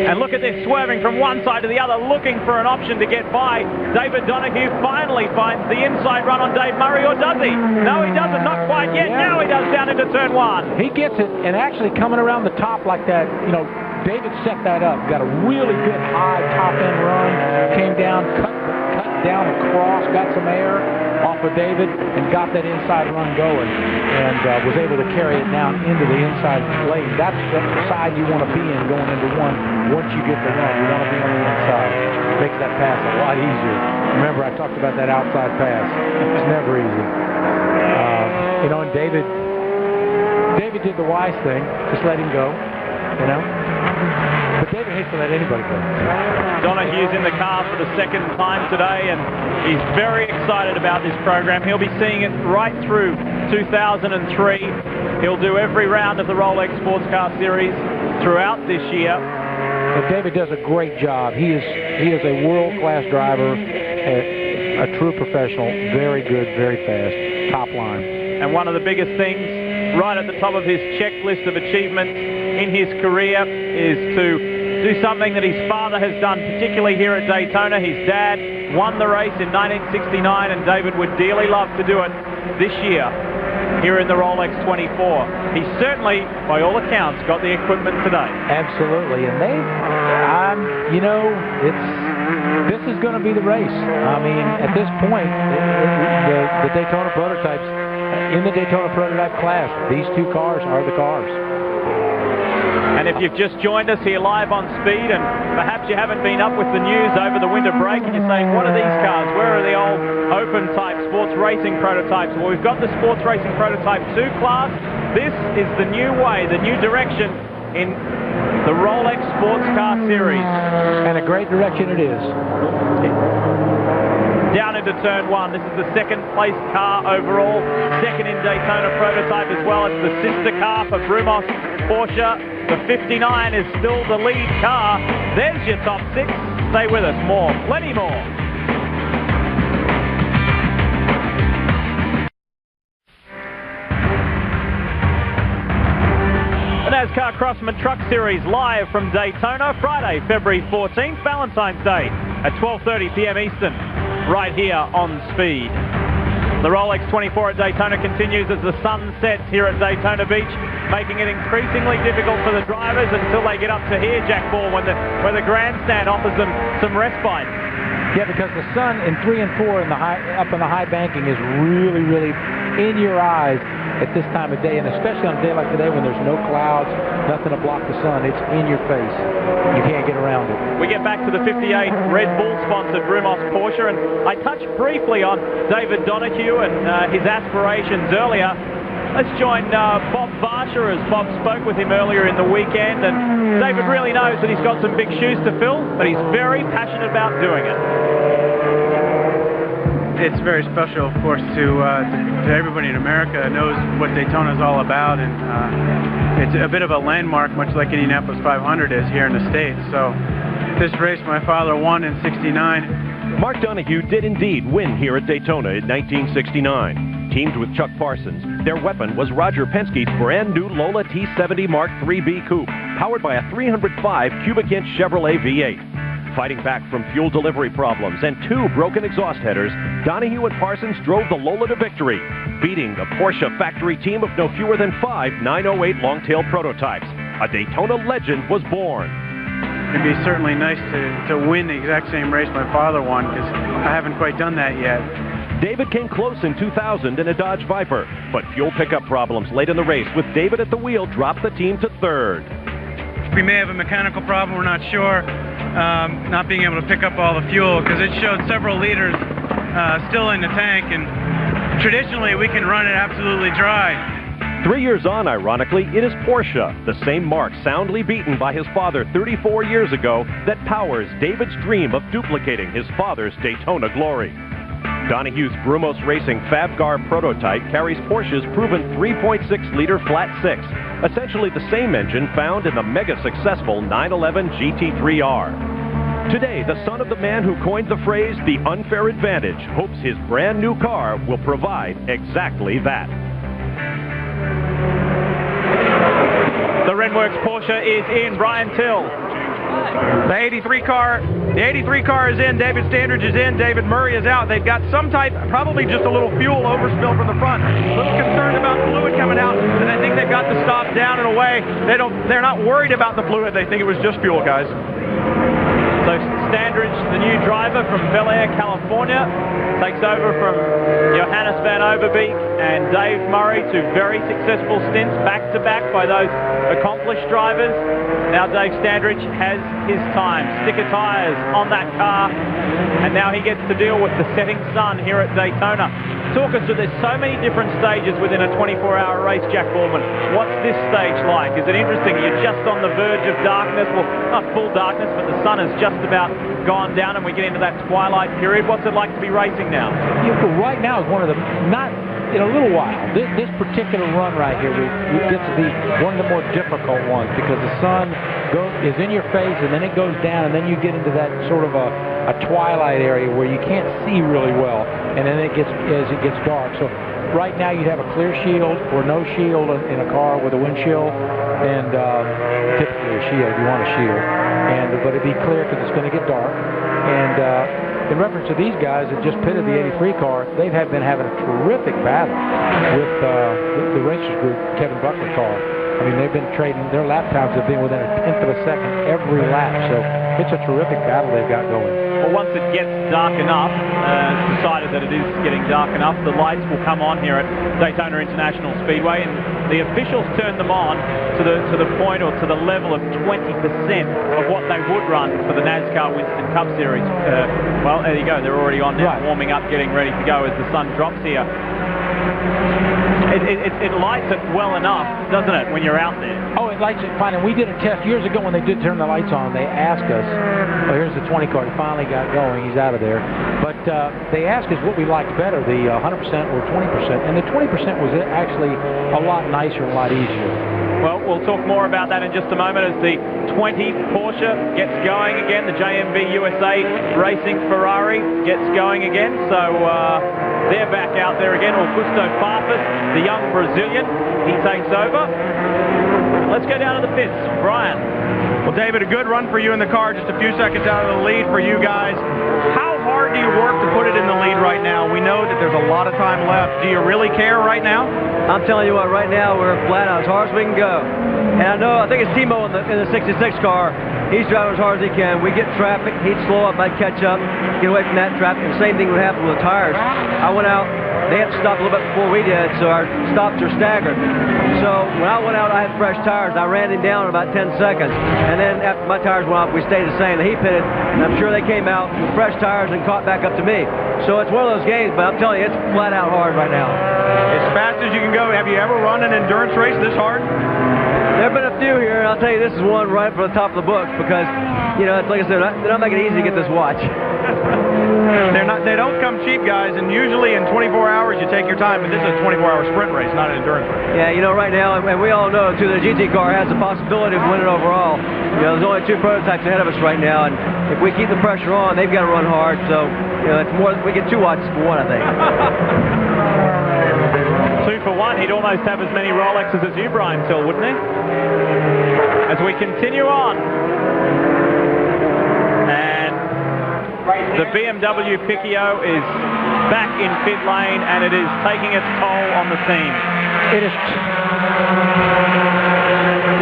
And look at this, swerving from one side to the other, looking for an option to get by. David Donahue finally finds the inside run on Dave Murray, or does he? No, he doesn't, not quite yet. Yeah. Now he does down into turn 1. He gets it, and actually coming around the top like that, David set that up. Got a really good high top-end run. Came down, cut down across, got some air off of David, and got that inside run going, and was able to carry it down into the inside lane. That's the side you want to be in going into 1 once you get the run. You want to be on the inside. It makes that pass a lot easier. Remember, I talked about that outside pass. It's never easy. And David did the wise thing. Just let him go. you know. But David hates to let anybody go. Donohue's in the car for the second time today, and he's very excited about this program. He'll be seeing it right through 2003. He'll do every round of the Rolex Sports Car Series throughout this year. But David does a great job. He is a world-class driver, a true professional, very good, very fast, top line. And one of the biggest things right at the top of his checklist of achievements in his career is to do something that his father has done, particularly here at Daytona. His dad won the race in 1969, and David would dearly love to do it this year here in the Rolex 24. He's certainly, by all accounts, got the equipment today. Absolutely, and you know, this is going to be the race. I mean, at this point, the Daytona prototypes, in the Daytona prototype class, these two cars are the cars. And if you've just joined us here live on Speed, and perhaps you haven't been up with the news over the winter break, and you're saying, what are these cars? Where are the old open type sports racing prototypes? Well, we've got the sports racing prototype 2 class. This is the new way, the new direction in the Rolex Sports Car Series. And a great direction it is. Down into turn 1. This is the second place car overall. Second in Daytona prototype as well. It's the sister car for Brumos Porsche. The 59 is still the lead car. There's your top 6. Stay with us. More. Plenty more. The NASCAR Crossman Truck Series live from Daytona, Friday, February 14th, Valentine's Day at 12:30 p.m. Eastern, right here on Speed. The Rolex 24 at Daytona continues as the sun sets here at Daytona Beach, making it increasingly difficult for the drivers until they get up to here, Jack Ball, where the grandstand offers them some respite. Yeah, because the sun in 3 and 4 up in the high banking is really, really in your eyes at this time of day, and especially on a day like today when there's no clouds, nothing to block the sun. It's in your face. You can't get around it. We get back to the 58 Red Bull-sponsored Brumos Porsche, and I touched briefly on David Donohue and his aspirations earlier. Let's join Bob Barsha, as Bob spoke with him earlier in the weekend, and David really knows that he's got some big shoes to fill, but he's very passionate about doing it. It's very special, of course, to everybody in America knows what Daytona is all about, and it's a bit of a landmark, much like Indianapolis 500 is here in the States. So this race my father won in '69. Mark Donohue did indeed win here at Daytona in 1969. Teamed with Chuck Parsons, their weapon was Roger Penske's brand new Lola T70 Mark IIIB Coupe, powered by a 305 cubic inch Chevrolet V8. Fighting back from fuel delivery problems and 2 broken exhaust headers, Donohue and Parsons drove the Lola to victory, beating the Porsche factory team of no fewer than 5 908 long-tail prototypes. A Daytona legend was born. It'd be certainly nice to win the exact same race my father won, because I haven't quite done that yet. David came close in 2000 in a Dodge Viper, but fuel pickup problems late in the race with David at the wheel dropped the team to 3rd. We may have a mechanical problem, we're not sure. Not being able to pick up all the fuel, because it showed several liters still in the tank, and traditionally we can run it absolutely dry. 3 years on, ironically, it is Porsche, the same Mark soundly beaten by his father 34 years ago, that powers David's dream of duplicating his father's Daytona glory. Donohue's Brumos Racing Fabgar prototype carries Porsche's proven 3.6-liter flat 6, essentially the same engine found in the mega-successful 911 GT3R. Today, the son of the man who coined the phrase, the unfair advantage, hopes his brand new car will provide exactly that. The Renworks Porsche is in. Brian Till. The 83 car is in. David Standridge is in. David Murray is out. They've got some type, probably just a little fuel overspill from the front. A little concerned about fluid coming out, and I think they've got the stop down and away. They're not worried about the fluid. They think it was just fuel, guys. So Standridge, the new driver from Bel Air, California, takes over from Johannes Van Overbeek and Dave Murray, 2 very successful stints back-to-back by those accomplished drivers. Now Dave Standridge has his time. Sticker tires on that car, and now he gets to deal with the setting sun here at Daytona. talk us through, there's so many different stages within a 24-hour race, Jack Baldwin. What's this stage like? Is it interesting? You're just on the verge of darkness, well, not full darkness, but the sun has just about gone down and we get into that twilight period. What's it like to be racing now? Yeah, well, right now is one of the, not in a little while, this particular run right here we get to be one of the more difficult ones because the sun is in your face and then it goes down and then you get into that sort of a twilight area where you can't see really well, and then as it gets dark. So right now you'd have a clear shield or no shield in a car with a windshield, and typically a shield, you want a shield, but it'd be clear because it's going to get dark. And in reference to these guys that just pitted the 83 car, they've been having a terrific battle with the Racers Group Kevin Buckler car. I mean, they've been trading, their lap times have been within a tenth of a second every lap, so it's a terrific battle they've got going. Well, once it gets dark enough, it's decided that it is getting dark enough, the lights will come on here at Daytona International Speedway, and the officials turn them on to the point or to the level of 20% of what they would run for the NASCAR Winston Cup Series. Well, there you go, they're already on now, warming up, getting ready to go as the sun drops here. It lights it well enough, doesn't it, when you're out there? Oh, it lights it fine. And we did a test years ago when they did turn the lights on. They asked us, oh, here's the 20 car. He finally got going. He's out of there. But they asked us what we liked better, the 100% or 20%. And the 20% was actually a lot nicer, a lot easier. Well, we'll talk more about that in just a moment as the 20 Porsche gets going again. The JMV USA Racing Ferrari gets going again. So they're back out there again. Augusto Farfus, the young Brazilian, he takes over. Let's go down to the pits. Brian. Well, David, a good run for you in the car, just a few seconds out of the lead for you guys. How hard do you work to put it in the lead right now? We know that there's a lot of time left. Do you really care right now? I'm telling you what, right now we're flat out as hard as we can go. And I think it's Timo in the 66 car. He's driving as hard as he can. We get traffic, he'd slow up, I'd catch up, get away from that traffic. And the same thing would happen with the tires. I went out, they had to stop a little bit before we did, so our stops are staggered. So when I went out, I had fresh tires. I ran him down in about 10 seconds. And then after my tires went off, we stayed the same. And he pitted, and I'm sure they came out with fresh tires and caught back up to me. So it's one of those games, but I'm telling you, it's flat out hard right now. As fast as you can go. Have you ever run an endurance race this hard? There have been a few here, and I'll tell you, this is one right for the top of the books because, you know, it's like I said, they're not making it easy to get this watch. They don't come cheap, guys, and usually in 24 hours you take your time, but this is a 24-hour sprint race, not an endurance race. Yeah, you know, right now, and we all know, too, the GT car has the possibility of winning overall. You know, there's only 2 prototypes ahead of us right now, and if we keep the pressure on, they've got to run hard, so, you know, it's more, we get 2 watches for 1, I think. 2 for 1, he'd almost have as many Rolexes as you, Brian Till, wouldn't he? As we continue on. And the BMW Picchio is back in pit lane, and it is taking its toll on the team. It is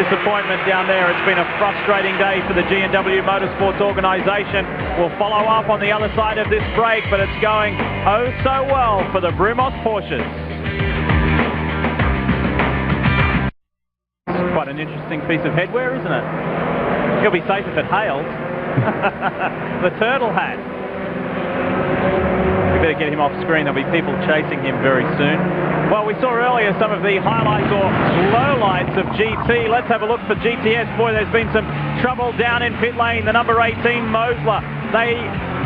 disappointment down there. It's been a frustrating day for the G&W Motorsports organization. We'll follow up on the other side of this break, but it's going oh so well for the Brumos Porsches. Quite an interesting piece of headwear, isn't it? He'll be safe if it hails. The turtle hat. We better get him off screen. There'll be people chasing him very soon. Well, we saw earlier some of the highlights or lowlights of GT. Let's have a look for GTS. Boy, there's been some trouble down in pit lane. The number 18, Mosler. They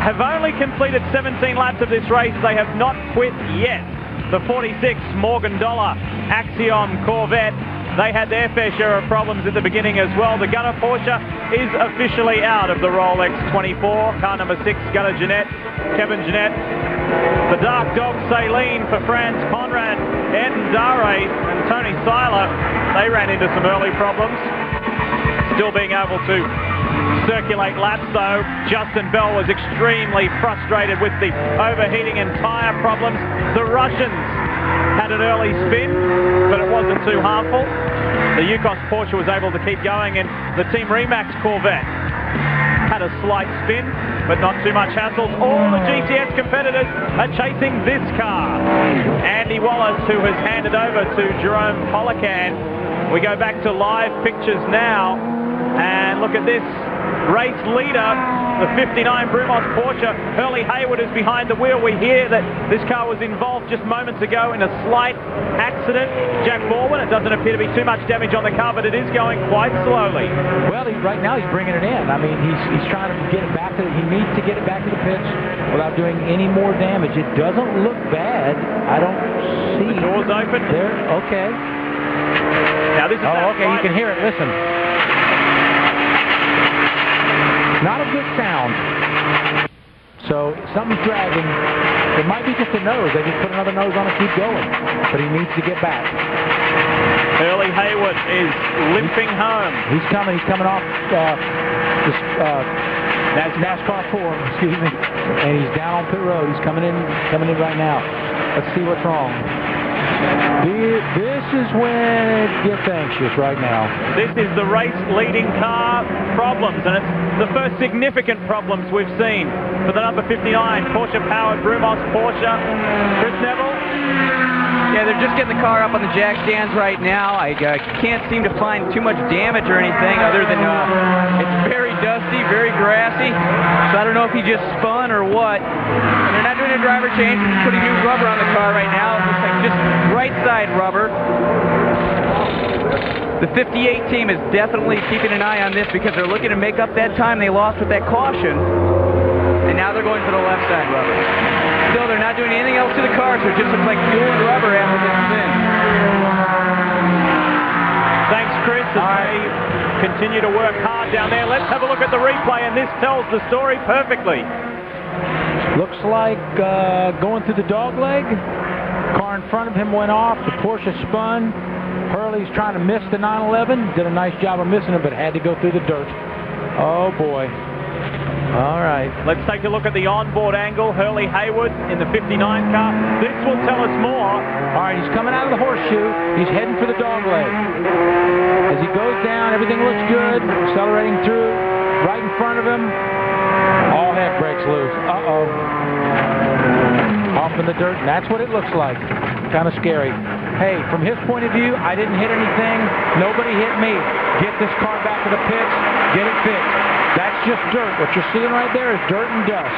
have only completed 17 laps of this race. They have not quit yet. The 46 Morgan Dollar Axiom Corvette. They had their fair share of problems at the beginning as well. The Gunner Porsche is officially out of the Rolex 24. Car number 6, Gunner Jeanette, Kevin Jeanette. The Dark Dog Saline for Franz Conrad, Ed Dare and Tony Seiler. They ran into some early problems. Still being able to circulate laps though. Justin Bell was extremely frustrated with the overheating and tyre problems. The Russians had an early spin, but it wasn't too harmful. The Yukos Porsche was able to keep going, and the Team Remax Corvette had a slight spin, but not too much hassle. All the GTS competitors are chasing this car. Andy Wallace, who has handed over to Jerome Polican. We go back to live pictures now, and look at this. Race leader the 59 Brumos Porsche. Hurley Haywood is behind the wheel. We hear that this car was involved just moments ago in a slight accident. Jack Baldwin, it doesn't appear to be too much damage on the car, but it is going quite slowly. Well, right now he's bringing it in. I mean, he's trying to get it back to, he needs to get it back to the pits without doing any more damage. It doesn't look bad. I don't see. The door's open. There, okay. Now this is okay, you can hear it. Listen. Not a good sound. So something's dragging. It might be just a nose. They just put another nose on and keep going. But he needs to get back. Hurley Haywood is limping home. He's coming off NASCAR 4, excuse me. And he's down on pit road. He's coming in right now. Let's see what's wrong. This is when it gets anxious right now. This is the race-leading car problems, and it's the first significant problems we've seen for the number 59 Porsche-powered Brumos Porsche. Chris Neville? Yeah, they're just getting the car up on the jack stands right now. I can't seem to find too much damage or anything other than it's very dusty, very grassy. So I don't know if he just spun or what. And they're not doing a driver change, putting new rubber on the car right now. It looks like just right side rubber. The 58 team is definitely keeping an eye on this because they're looking to make up that time they lost with that caution. And now they're going for the left side rubber. Still, they're not doing anything else to the car, so it just looks like fuel and rubber after this spin. Thanks, Chris, as they continue to work hard down there. Let's have a look at the replay, and this tells the story perfectly. Looks like going through the dog leg. Car in front of him went off. The Porsche spun. Hurley's trying to miss the 911. Did a nice job of missing it, but had to go through the dirt. Oh, boy. All right. Let's take a look at the onboard angle. Hurley Haywood in the 59 car. This will tell us more. All right, he's coming out of the horseshoe. He's heading for the dog leg. As he goes down, everything looks good. Accelerating through. Right in front of him. All heck breaks loose. Uh-oh. Off in the dirt, and that's what it looks like. Kind of scary. Hey, from his point of view, I didn't hit anything. Nobody hit me. Get this car back to the pits. Get it fixed. That's just dirt. What you're seeing right there is dirt and dust.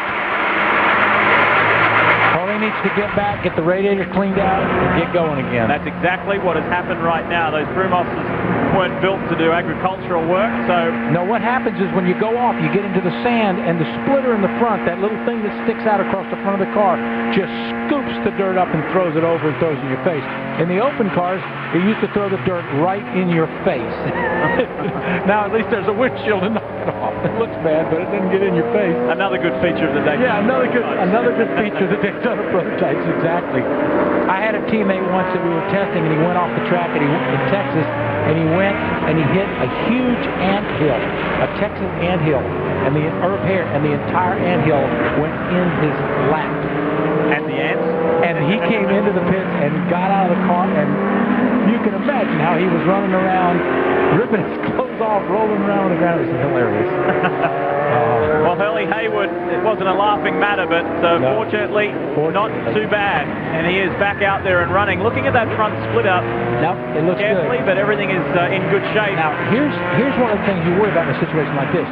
Hurley needs to get back, get the radiator cleaned out, and get going again. That's exactly what has happened right now. Those Brumoses weren't built to do agricultural work, so... No, what happens is when you go off, you get into the sand, and the splitter in the front, that little thing that sticks out across the front of the car, just scoops the dirt up and throws it over and throws it in your face. In the open cars, it used to throw the dirt right in your face. Now at least there's a windshield to knock it off. It looks bad, but it doesn't get in your face. Another good feature of the Daytona. Yeah, another good feature of the Daytona prototypes, exactly. I had a teammate once that we were testing, and he went off the track, and he went to Texas, and he went and he hit a huge anthill, a Texas anthill, and the entire anthill went in his lap. And the ants? And he came into the pits and got out of the car, and you can imagine how he was running around, ripping his clothes off, rolling around on the ground. It was hilarious. Well, Hurley Haywood, it wasn't a laughing matter, but fortunately, not too bad. And he is back out there and running. Looking at that front split up, it looks carefully, good. but everything is in good shape. Now, here's one of the things you worry about in a situation like this.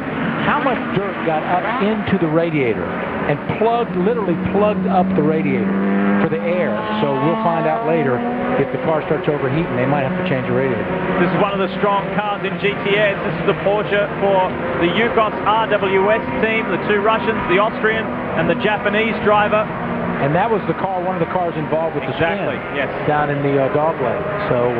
How much dirt got up into the radiator and literally plugged up the radiator for the air? So we'll find out later if the car starts overheating, they might have to change the radiator. This is one of the strong cars in GTS. This is the Porsche for the Yukos RWS team, the two Russians, the Austrian and the Japanese driver. And that was one of the cars involved with the spin down in the dog leg. So,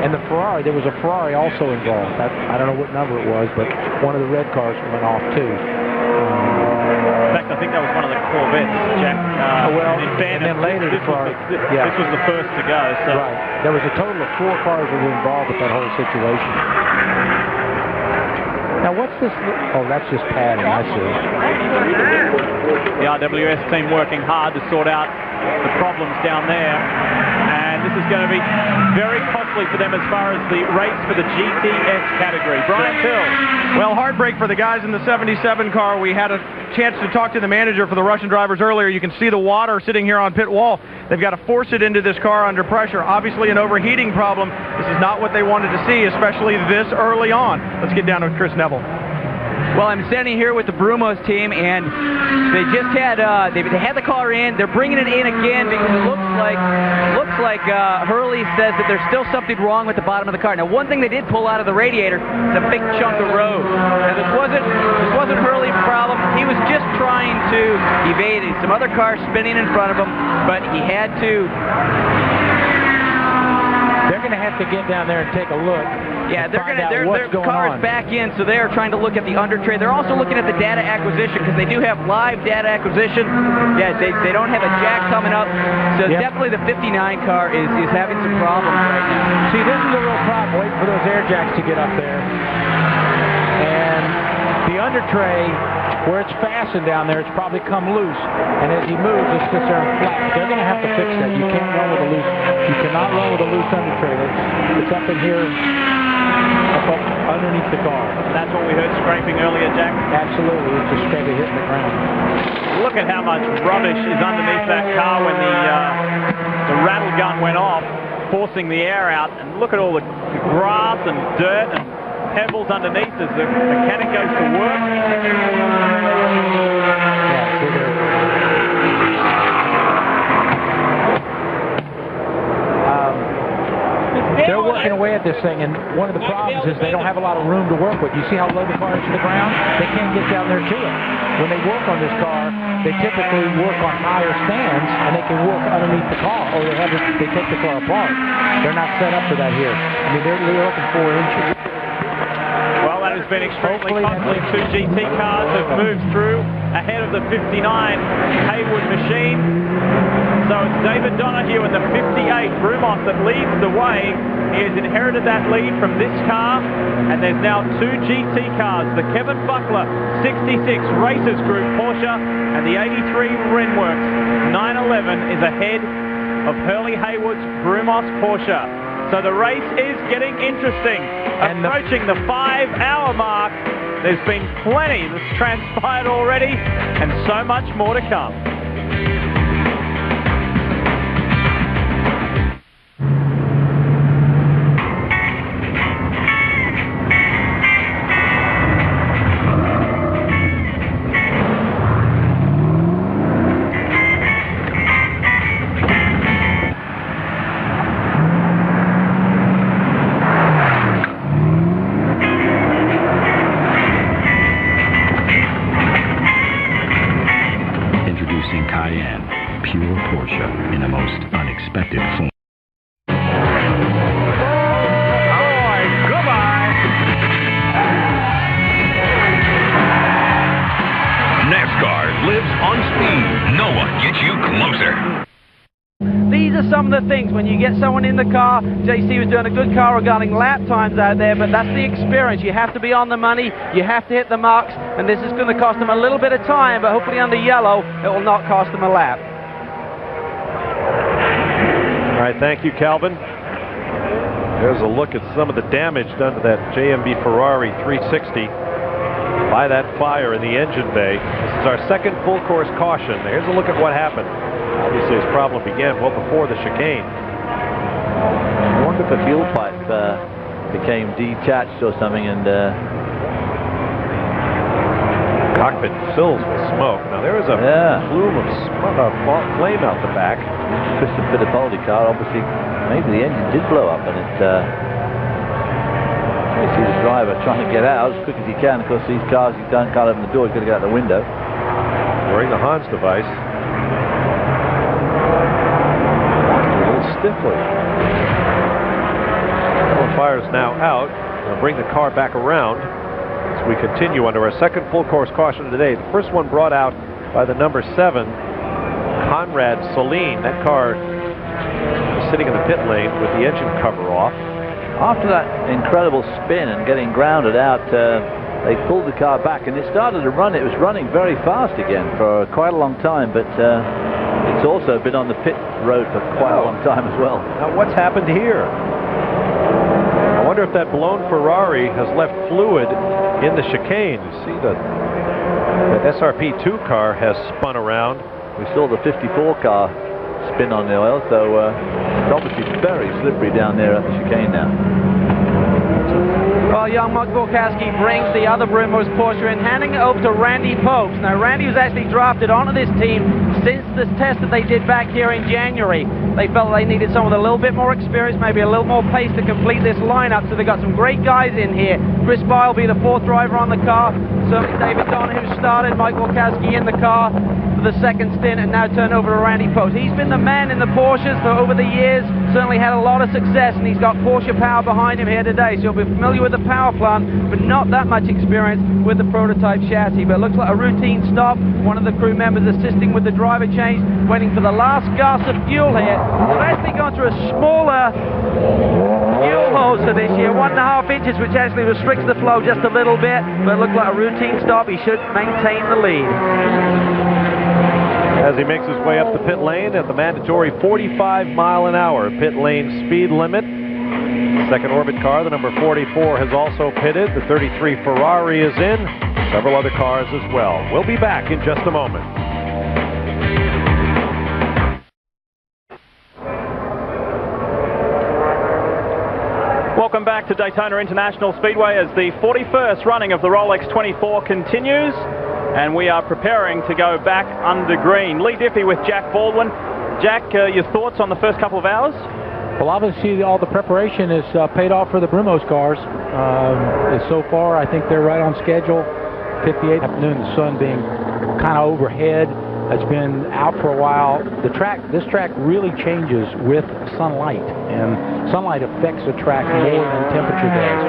and the Ferrari, there was a Ferrari also involved. I don't know what number it was, but one of the red cars went off too. In fact, I think that was one of the Corvettes, Jack. And then later this was the first to go. So. Right. There was a total of 4 cars that were involved with that whole situation. Now, what's this? Oh, that's just padding, I see. The RWS team working hard to sort out the problems down there. And this is going to be very costly for them as far as the race for the GTS category. Brian Till. Well, heartbreak for the guys in the 77 car. We had a chance to talk to the manager for the Russian drivers earlier. You can see the water sitting here on pit wall. They've got to force it into this car under pressure. Obviously an overheating problem. This is not what they wanted to see, especially this early on. Let's get down to Chris Neville. Well, I'm standing here with the Brumos team, and they just had they had the car in. They're bringing it in again because it looks like Hurley says that there's still something wrong with the bottom of the car. Now, one thing they did pull out of the radiator is a big chunk of road. Now, this wasn't Hurley's problem. He was just trying to evade it. Some other cars spinning in front of him, but he had to. They're going to have to get down there and take a look. Yeah, their car is back in, so they're trying to look at the under tray. They're also looking at the data acquisition because they do have live data acquisition. Yeah, they don't have a jack coming up, so definitely the 59 car is having some problems right now. See, this is a real problem, waiting for those air jacks to get up there. And the under tray, where it's fastened down there, it's probably come loose. And as he moves, it sits there and flaps. They're going to have to fix that. You can't run with a loose. You cannot run with a loose under tray. It's up in here, up underneath the car. That's what we heard scraping earlier, Jack? Absolutely. It's just straight hitting the ground. Look at how much rubbish is underneath that car when the rattle gun went off, forcing the air out. And look at all the grass and dirt and pebbles underneath as the mechanic goes to work. They're working away at this thing, and one of the problems is they don't have a lot of room to work with. You see how low the car is to the ground? They can't get down there to it. When they work on this car, they typically work on higher stands, and they can work underneath the car, or they take the car apart. They're not set up for that here. I mean, they're looking 4 inches. Well, that has been extremely costly. 2 GT cars have moved through ahead of the 59 Haywood machine. So it's David Donahue in the 58 Brumos that leads the way. He has inherited that lead from this car, and there's now 2 GT cars, the Kevin Buckler 66 Racers Group Porsche and the 83 Renworks 911 is ahead of Hurley Haywood's Brumos Porsche. So the race is getting interesting. Approaching the 5-hour mark. There's been plenty that's transpired already, and so much more to come. When you get someone in the car, JC was doing a good car regarding lap times out there, but that's the experience. You have to be on the money, you have to hit the marks, and this is going to cost them a little bit of time, but hopefully under yellow, it will not cost them a lap. All right, thank you, Calvin. There's a look at some of the damage done to that JMB Ferrari 360 by that fire in the engine bay. This is our second full course caution. Here's a look at what happened. Obviously, his problem began well before the chicane. I wonder if a fuel pipe became detached or something, and cockpit fills with smoke. Now there is a plume of flame out the back. Christopher Fittipaldi car, obviously, maybe the engine did blow up, and it. You see the driver trying to get out as quick as he can. Of course, these cars, you can't open the door, you've got to get out the window. Wearing the Hans device. Stiffly. The fire is now out. We'll bring the car back around as we continue under our second full course caution today. The first one brought out by the number 7, Conrad Saleen. That car was sitting in the pit lane with the engine cover off. After that incredible spin and getting grounded out, they pulled the car back and it started to run. It was running very fast again for quite a long time, but it's also been on the pit road for quite a long time as well. Now what's happened here? I wonder if that blown Ferrari has left fluid in the chicane. You see the SRP2 car has spun around. We saw the 54 car spin on the oil, so it's obviously very slippery down there at the chicane now. Well, young Mike Borkowski brings the other Brumos Porsche in, handing it over to Randy Popes. Now, Randy was actually drafted onto this team since this test that they did back here in January. They felt they needed someone with a little bit more experience, maybe a little more pace to complete this lineup, so they got some great guys in here. Chris Bye will be the fourth driver on the car. Certainly David Donner, who started, Mike Borkowski in the car for the second stint, and now turned over to Randy Popes. He's been the man in the Porsches for over the years, certainly had a lot of success, and he's got Porsche power behind him here today, so he'll be familiar with the power plant, but not that much experience with the prototype chassis. But it looks like a routine stop. One of the crew members assisting with the driver change, waiting for the last gas of fuel here. They've actually gone through a smaller fuel hose for this year, 1.5 inches, which actually restricts the flow just a little bit, but it looked like a routine stop. He should maintain the lead. As he makes his way up the pit lane at the mandatory 45-mile-an-hour pit lane speed limit. Second orbit car, the number 44, has also pitted. The 33 Ferrari is in. Several other cars as well. We'll be back in just a moment. Welcome back to Daytona International Speedway as the 41st running of the Rolex 24 continues. And we are preparing to go back under green. Lee Diffie with Jack Baldwin. Jack, your thoughts on the first couple of hours? Well, obviously all the preparation is paid off for the Brumos cars. So far, I think they're right on schedule. 58 afternoon, the sun being kind of overhead. It's been out for a while. This track really changes with sunlight, and sunlight affects the track more than temperature does.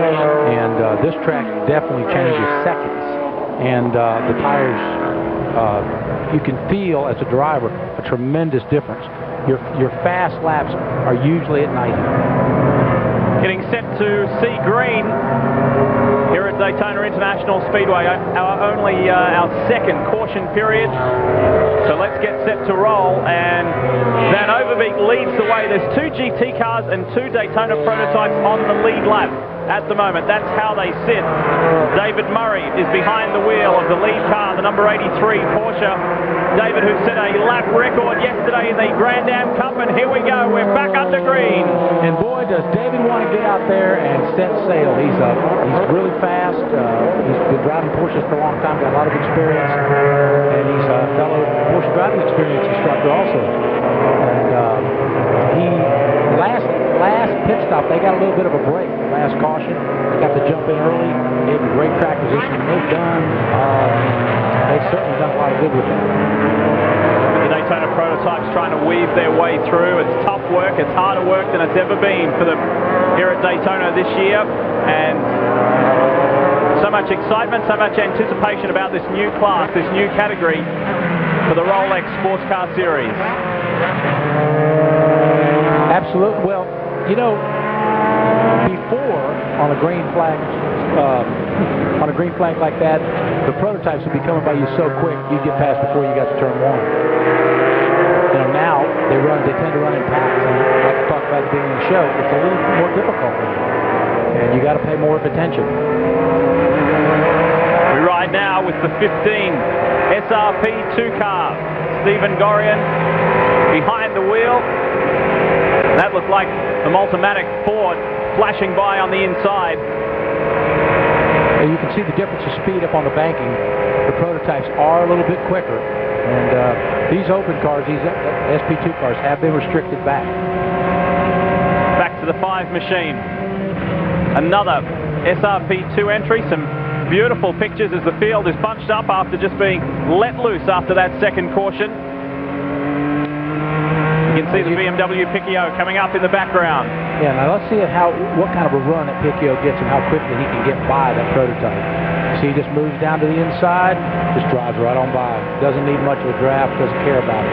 And this track definitely changes seconds. And the tires, you can feel as a driver a tremendous difference. Your fast laps are usually at night. Getting set to see green here at Daytona International Speedway. Our second caution period. So let's get set to roll, and Van Overbeek leads the way. There's 2 GT cars and 2 Daytona prototypes on the lead lap at the moment. That's how they sit. David Murray is behind the wheel of the lead car, the number 83 Porsche. David, who set a lap record yesterday in the Grand Am Cup, and here we go. We're back under green. And boy, does David want to get out there and set sail. He's really fast. He's been driving Porsches for a long time, got a lot of experience, and he's a fellow Porsche driving experience instructor also. And he last pit stop, they got a little bit of a break. Last caution, they got to jump in early, gave him great track position. They've certainly done a lot of good with that. The Daytona prototypes trying to weave their way through. It's tough work. It's harder work than it's ever been for them here at Daytona this year. And so much excitement, so much anticipation about this new class, this new category for the Rolex Sports Car Series. Absolutely. Well, you know, before on a green flag like that, the prototypes would be coming by you so quick you'd get past before you got to turn 1. You know, now they tend to run in packs, and like I talked about at the beginning of the show, it's a little more difficult, and you got to pay more attention. We ride now with the 15 SRP 2 car. Stephen Gorian behind the wheel. That looked like the Multimatic Ford flashing by on the inside. You can see the difference of speed up on the banking. The prototypes are a little bit quicker, and these open cars, these SP2 cars, have been restricted back. Back to the 5 machine. Another SRP2 entry. Some beautiful pictures as the field is bunched up after just being let loose after that second caution. You can see the BMW Picchio coming up in the background. Yeah, now let's see what kind of a run that Picchio gets and how quickly he can get by that prototype. See, he just moves down to the inside, just drives right on by. Doesn't need much of a draft, doesn't care about it.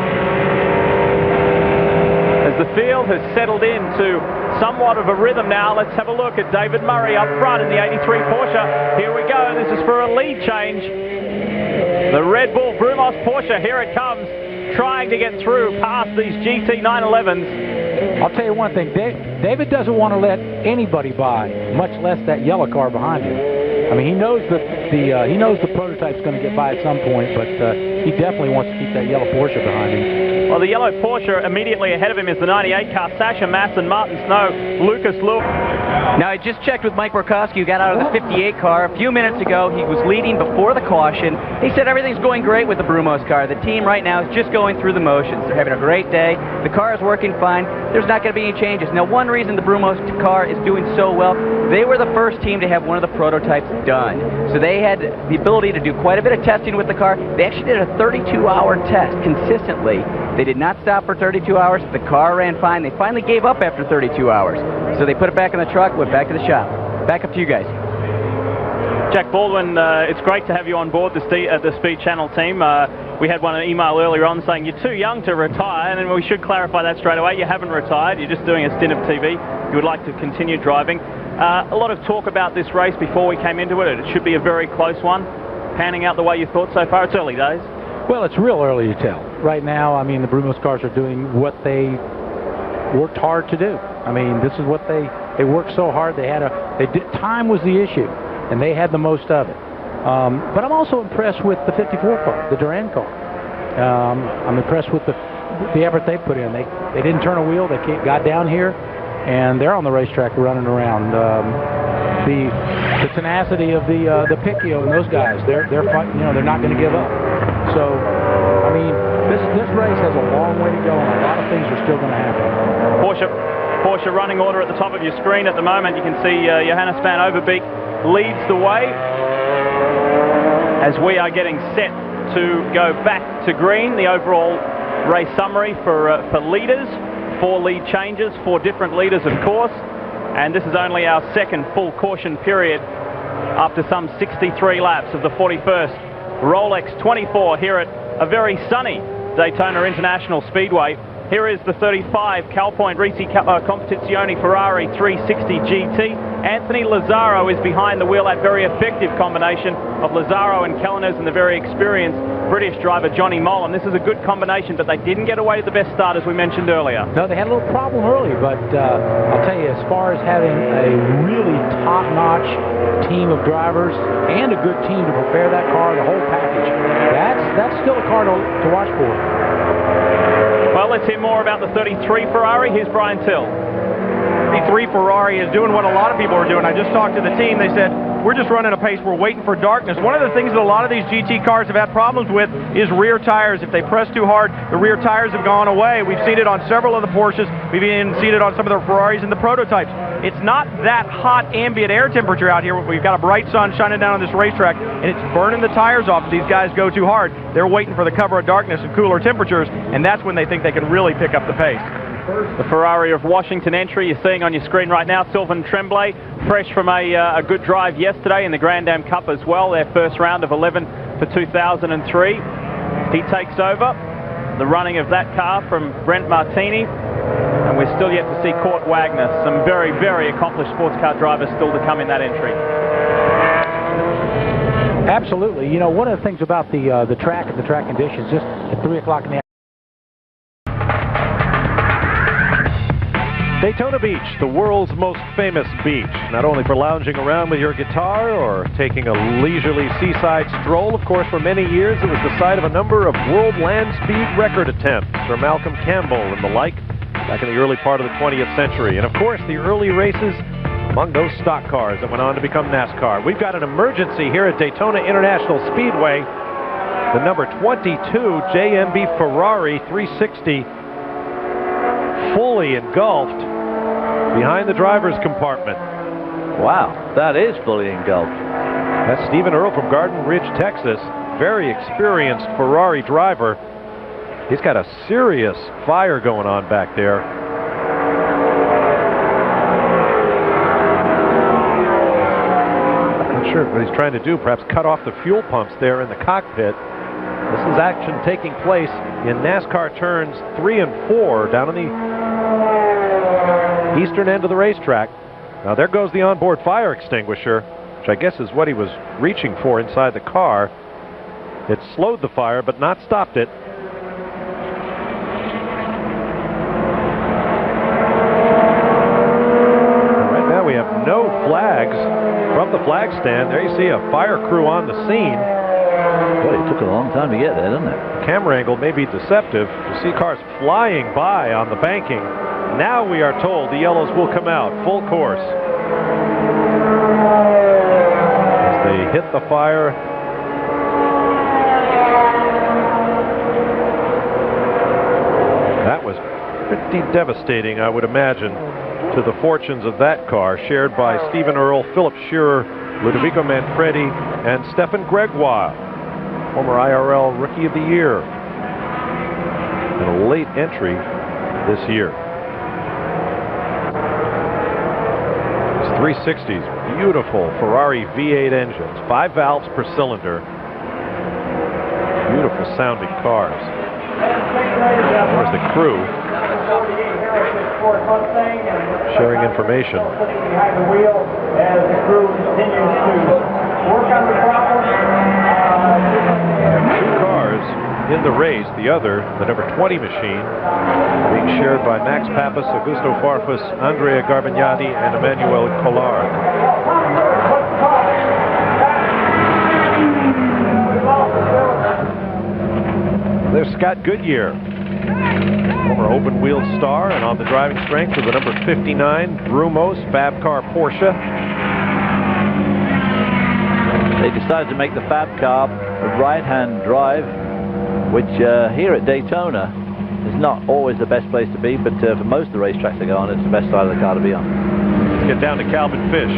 As the field has settled into somewhat of a rhythm now, let's have a look at David Murray up front in the 83 Porsche. Here we go, this is for a lead change. The Red Bull Brumos Porsche, here it comes, trying to get through past these GT 911s. I'll tell you one thing, David doesn't want to let anybody by, much less that yellow car behind him. I mean, he knows the prototype's going to get by at some point, but he definitely wants to keep that yellow Porsche behind him. Well, the yellow Porsche immediately ahead of him is the 98 car, Sasha Masson, Martin Snow, Lucas Lewis. Now, I just checked with Mike Borkowski, who got out of the 58 car a few minutes ago. He was leading before the caution. He said everything's going great with the Brumos car. The team right now is just going through the motions. They're having a great day. The car is working fine. There's not going to be any changes. Now, one reason the Brumos car is doing so well, they were the first team to have one of the prototypes done. So they had the ability to do quite a bit of testing with the car. They actually did a 32-hour test consistently. They did not stop for 32 hours. The car ran fine. They finally gave up after 32 hours. So they put it back in the truck, went back to the shop. Back up to you guys. Jack Baldwin, it's great to have you on board the Speed Channel team. We had one email earlier on saying you're too young to retire, and we should clarify that straight away. You haven't retired. You're just doing a stint of TV. You would like to continue driving. A lot of talk about this race before we came into it. It should be a very close one. Panning out the way you thought so far. It's early days. Well, it's real early to tell. Right now, I mean, the Brumos cars are doing what they worked hard to do. I mean, this is what they worked so hard. Time was the issue, and they had the most of it. But I'm also impressed with the 54 car, the Duran car. I'm impressed with the effort they put in. They didn't turn a wheel. They got down here, and they're on the racetrack running around. The tenacity of the Picchio and those guys, they're fighting. You know, they're not going to give up. So, I mean, this race has a long way to go, and a lot of things are still going to happen. Porsche running order at the top of your screen at the moment. You can see Johannes van Overbeek leads the way as we are getting set to go back to green. The overall race summary for leaders, 4 lead changes, 4 different leaders, of course, and this is only our second full caution period after some 63 laps of the 41st Rolex 24 here at a very sunny Daytona International Speedway. Here is the 35 Calpoint Risi Competizione Ferrari 360 GT. Anthony Lazzaro is behind the wheel, that very effective combination of Lazzaro and Kellners and the very experienced British driver Johnny Moll. And this is a good combination, but they didn't get away with the best start as we mentioned earlier. No, they had a little problem early, but I'll tell you, as far as having a really top-notch team of drivers and a good team to prepare that car, the whole package, that's still a car to watch for. Well, let's hear more about the 33 Ferrari. Here's Brian Till. The 33 Ferrari is doing what a lot of people are doing. I just talked to the team. They said, we're just running a pace. We're waiting for darkness. One of the things that a lot of these GT cars have had problems with is rear tires. If they press too hard, the rear tires have gone away. We've seen it on several of the Porsches. We've even seen it on some of the Ferraris and the prototypes. It's not that hot ambient air temperature out here. We've got a bright sun shining down on this racetrack, and it's burning the tires off if these guys go too hard. They're waiting for the cover of darkness and cooler temperatures, and that's when they think they can really pick up the pace. The Ferrari of Washington entry you're seeing on your screen right now, Sylvain Tremblay, fresh from a good drive yesterday in the Grand Am Cup as well, their first round of 11 for 2003. He takes over the running of that car from Brent Martini, and we're still yet to see Kurt Wagner, some very, very accomplished sports car drivers still to come in that entry. Absolutely. You know, one of the things about the track and the track conditions, just at 3 o'clock in the afternoon. Daytona Beach, the world's most famous beach, not only for lounging around with your guitar or taking a leisurely seaside stroll. Of course, for many years it was the site of a number of world land speed record attempts, Sir Malcolm Campbell and the like, back in the early part of the 20th century. And of course, the early races among those stock cars that went on to become NASCAR. We've got an emergency here at Daytona International Speedway. The number 22 JMB Ferrari 360 fully engulfed behind the driver's compartment. Wow, that is fully engulfed. That's Stephen Earle from Garden Ridge, Texas. Very experienced Ferrari driver. He's got a serious fire going on back there. Not sure what he's trying to do, perhaps cut off the fuel pumps there in the cockpit. This is action taking place in NASCAR turns 3 and 4 down on the eastern end of the racetrack. Now there goes the onboard fire extinguisher, which I guess is what he was reaching for inside the car. It slowed the fire but not stopped it. Right now we have no flags from the flag stand. There you see a fire crew on the scene. Boy, it took a long time to get there, didn't it? Camera angle may be deceptive. You see cars flying by on the banking. Now we are told the yellows will come out full course. As they hit the fire. That was pretty devastating, I would imagine, to the fortunes of that car, shared by Stephen Earle, Philip Shearer, Ludovico Manfredi, and Stefan Gregoire, former IRL Rookie of the Year, and a late entry this year. These 360s, beautiful Ferrari V8 engines, 5 valves per cylinder, beautiful sounding cars. There's the crew sharing information. Two cars in the race, the other, the number 20 machine, being shared by Max Pappas, Augusto Farfus, Andrea Garbagnati, and Emmanuel Collard. There's Scott Goodyear, former open-wheel star, and on the driving strength of the number 59 Brumos Fab Car Porsche. They decided to make the Fab Car the right-hand drive, which here at Daytona is not always the best place to be, but for most of the racetracks they go on, it's the best side of the car to be on. Let's get down to Calvin Fish.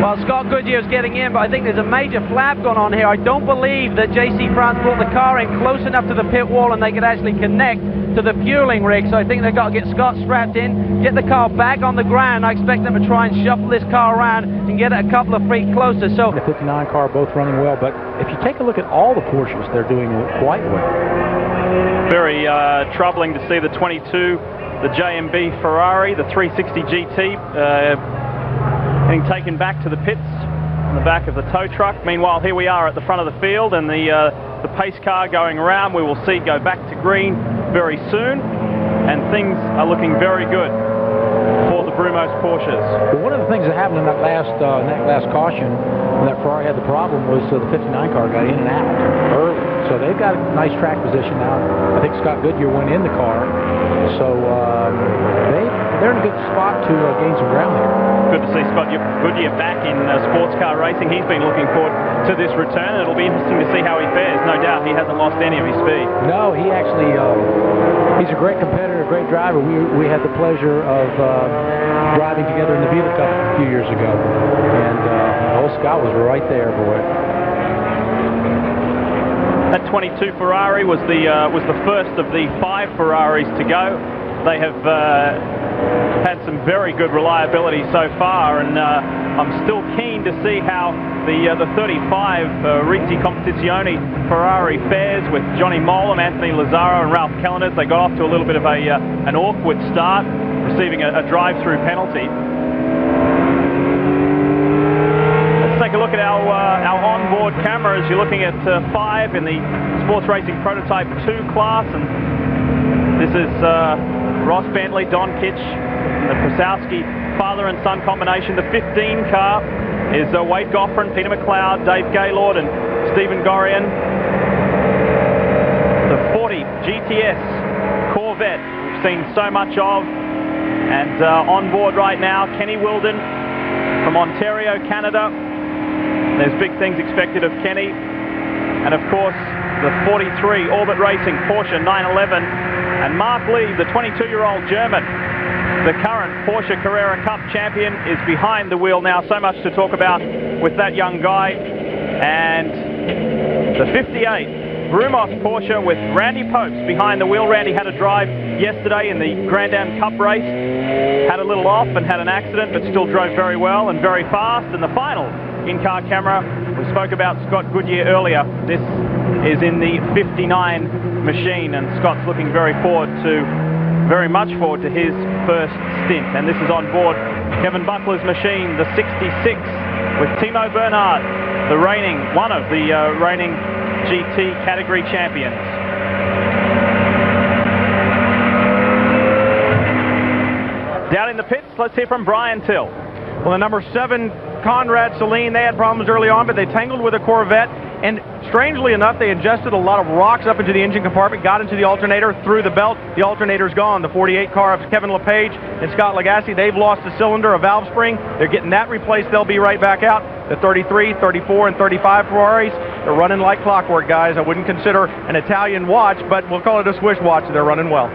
Well, Scott Goodyear's getting in, but I think there's a major flap going on here. I don't believe that JC France brought the car in close enough to the pit wall and they could actually connect to the fueling rig, so I think they've got to get Scott strapped in, get the car back on the ground. I expect them to try and shuffle this car around and get it a couple of feet closer. So the 59 car both running well, but if you take a look at all the Porsches, they're doing quite well. Very troubling to see the 22, the JMB Ferrari, the 360 GT getting taken back to the pits on the back of the tow truck. Meanwhile, here we are at the front of the field, and the pace car going around. We will see go back to green very soon, and things are looking very good for the Brumos Porsches. Well, one of the things that happened in that last caution, when that Ferrari had the problem, was the 59 car got in and out early. So they've got a nice track position now. I think Scott Goodyear went in the car, so they're in a good spot to gain some ground here. Good to see Scott Goodyear back in sports car racing. He's been looking forward to this return. It'll be interesting to see how he fares. No doubt he hasn't lost any of his speed. No, he actually, he's a great competitor, a great driver. We had the pleasure of driving together in the Vita Cup a few years ago, and old Scott was right there, boy. That 22 Ferrari was the first of the 5 Ferraris to go. They have had some very good reliability so far, and I'm still keen to see how the 35 Rizzi Competizione Ferrari fares with Johnny Molam, Anthony Lazzaro, and Ralph Kelleners. They got off to a little bit of an awkward start, receiving a drive-through penalty. Take a look at our onboard cameras. You're looking at 5 in the Sports Racing Prototype 2 class, and this is Ross Bentley, Don Kitch, the Krasowski father and son combination. The 15 car is Wade Goffrin, Peter McLeod, Dave Gaylord, and Stephen Gorian. The 40 GTS Corvette we've seen so much of, and on board right now Kenny Wilden from Ontario, Canada. There's big things expected of Kenny. And of course, the 43 Orbit Racing Porsche 911. And Mark Lee, the 22-year-old German, the current Porsche Carrera Cup champion, is behind the wheel now. So much to talk about with that young guy. And the 58 Brumos Porsche with Randy Popes behind the wheel. Randy had a drive yesterday in the Grand Am Cup race. Had a little off and had an accident, but still drove very well and very fast. And the final in-car camera, we spoke about Scott Goodyear earlier. This is in the 59 machine, and Scott's looking very much forward to his first stint. And this is on board Kevin Buckler's machine, the 66, with Timo Bernhard, one of the reigning GT category champions. Down in the pits, let's hear from Brian Till. Well, the number 7 Conrad Celine, they had problems early on, but they tangled with a Corvette. And strangely enough, they ingested a lot of rocks up into the engine compartment, got into the alternator, through the belt. The alternator's gone. The 48 car of Kevin LePage and Scott Lagasse, they've lost a cylinder, a valve spring. They're getting that replaced. They'll be right back out. The 33, 34, and 35 Ferraris, they're running like clockwork, guys. I wouldn't consider an Italian watch, but we'll call it a Swiss watch. They're running well.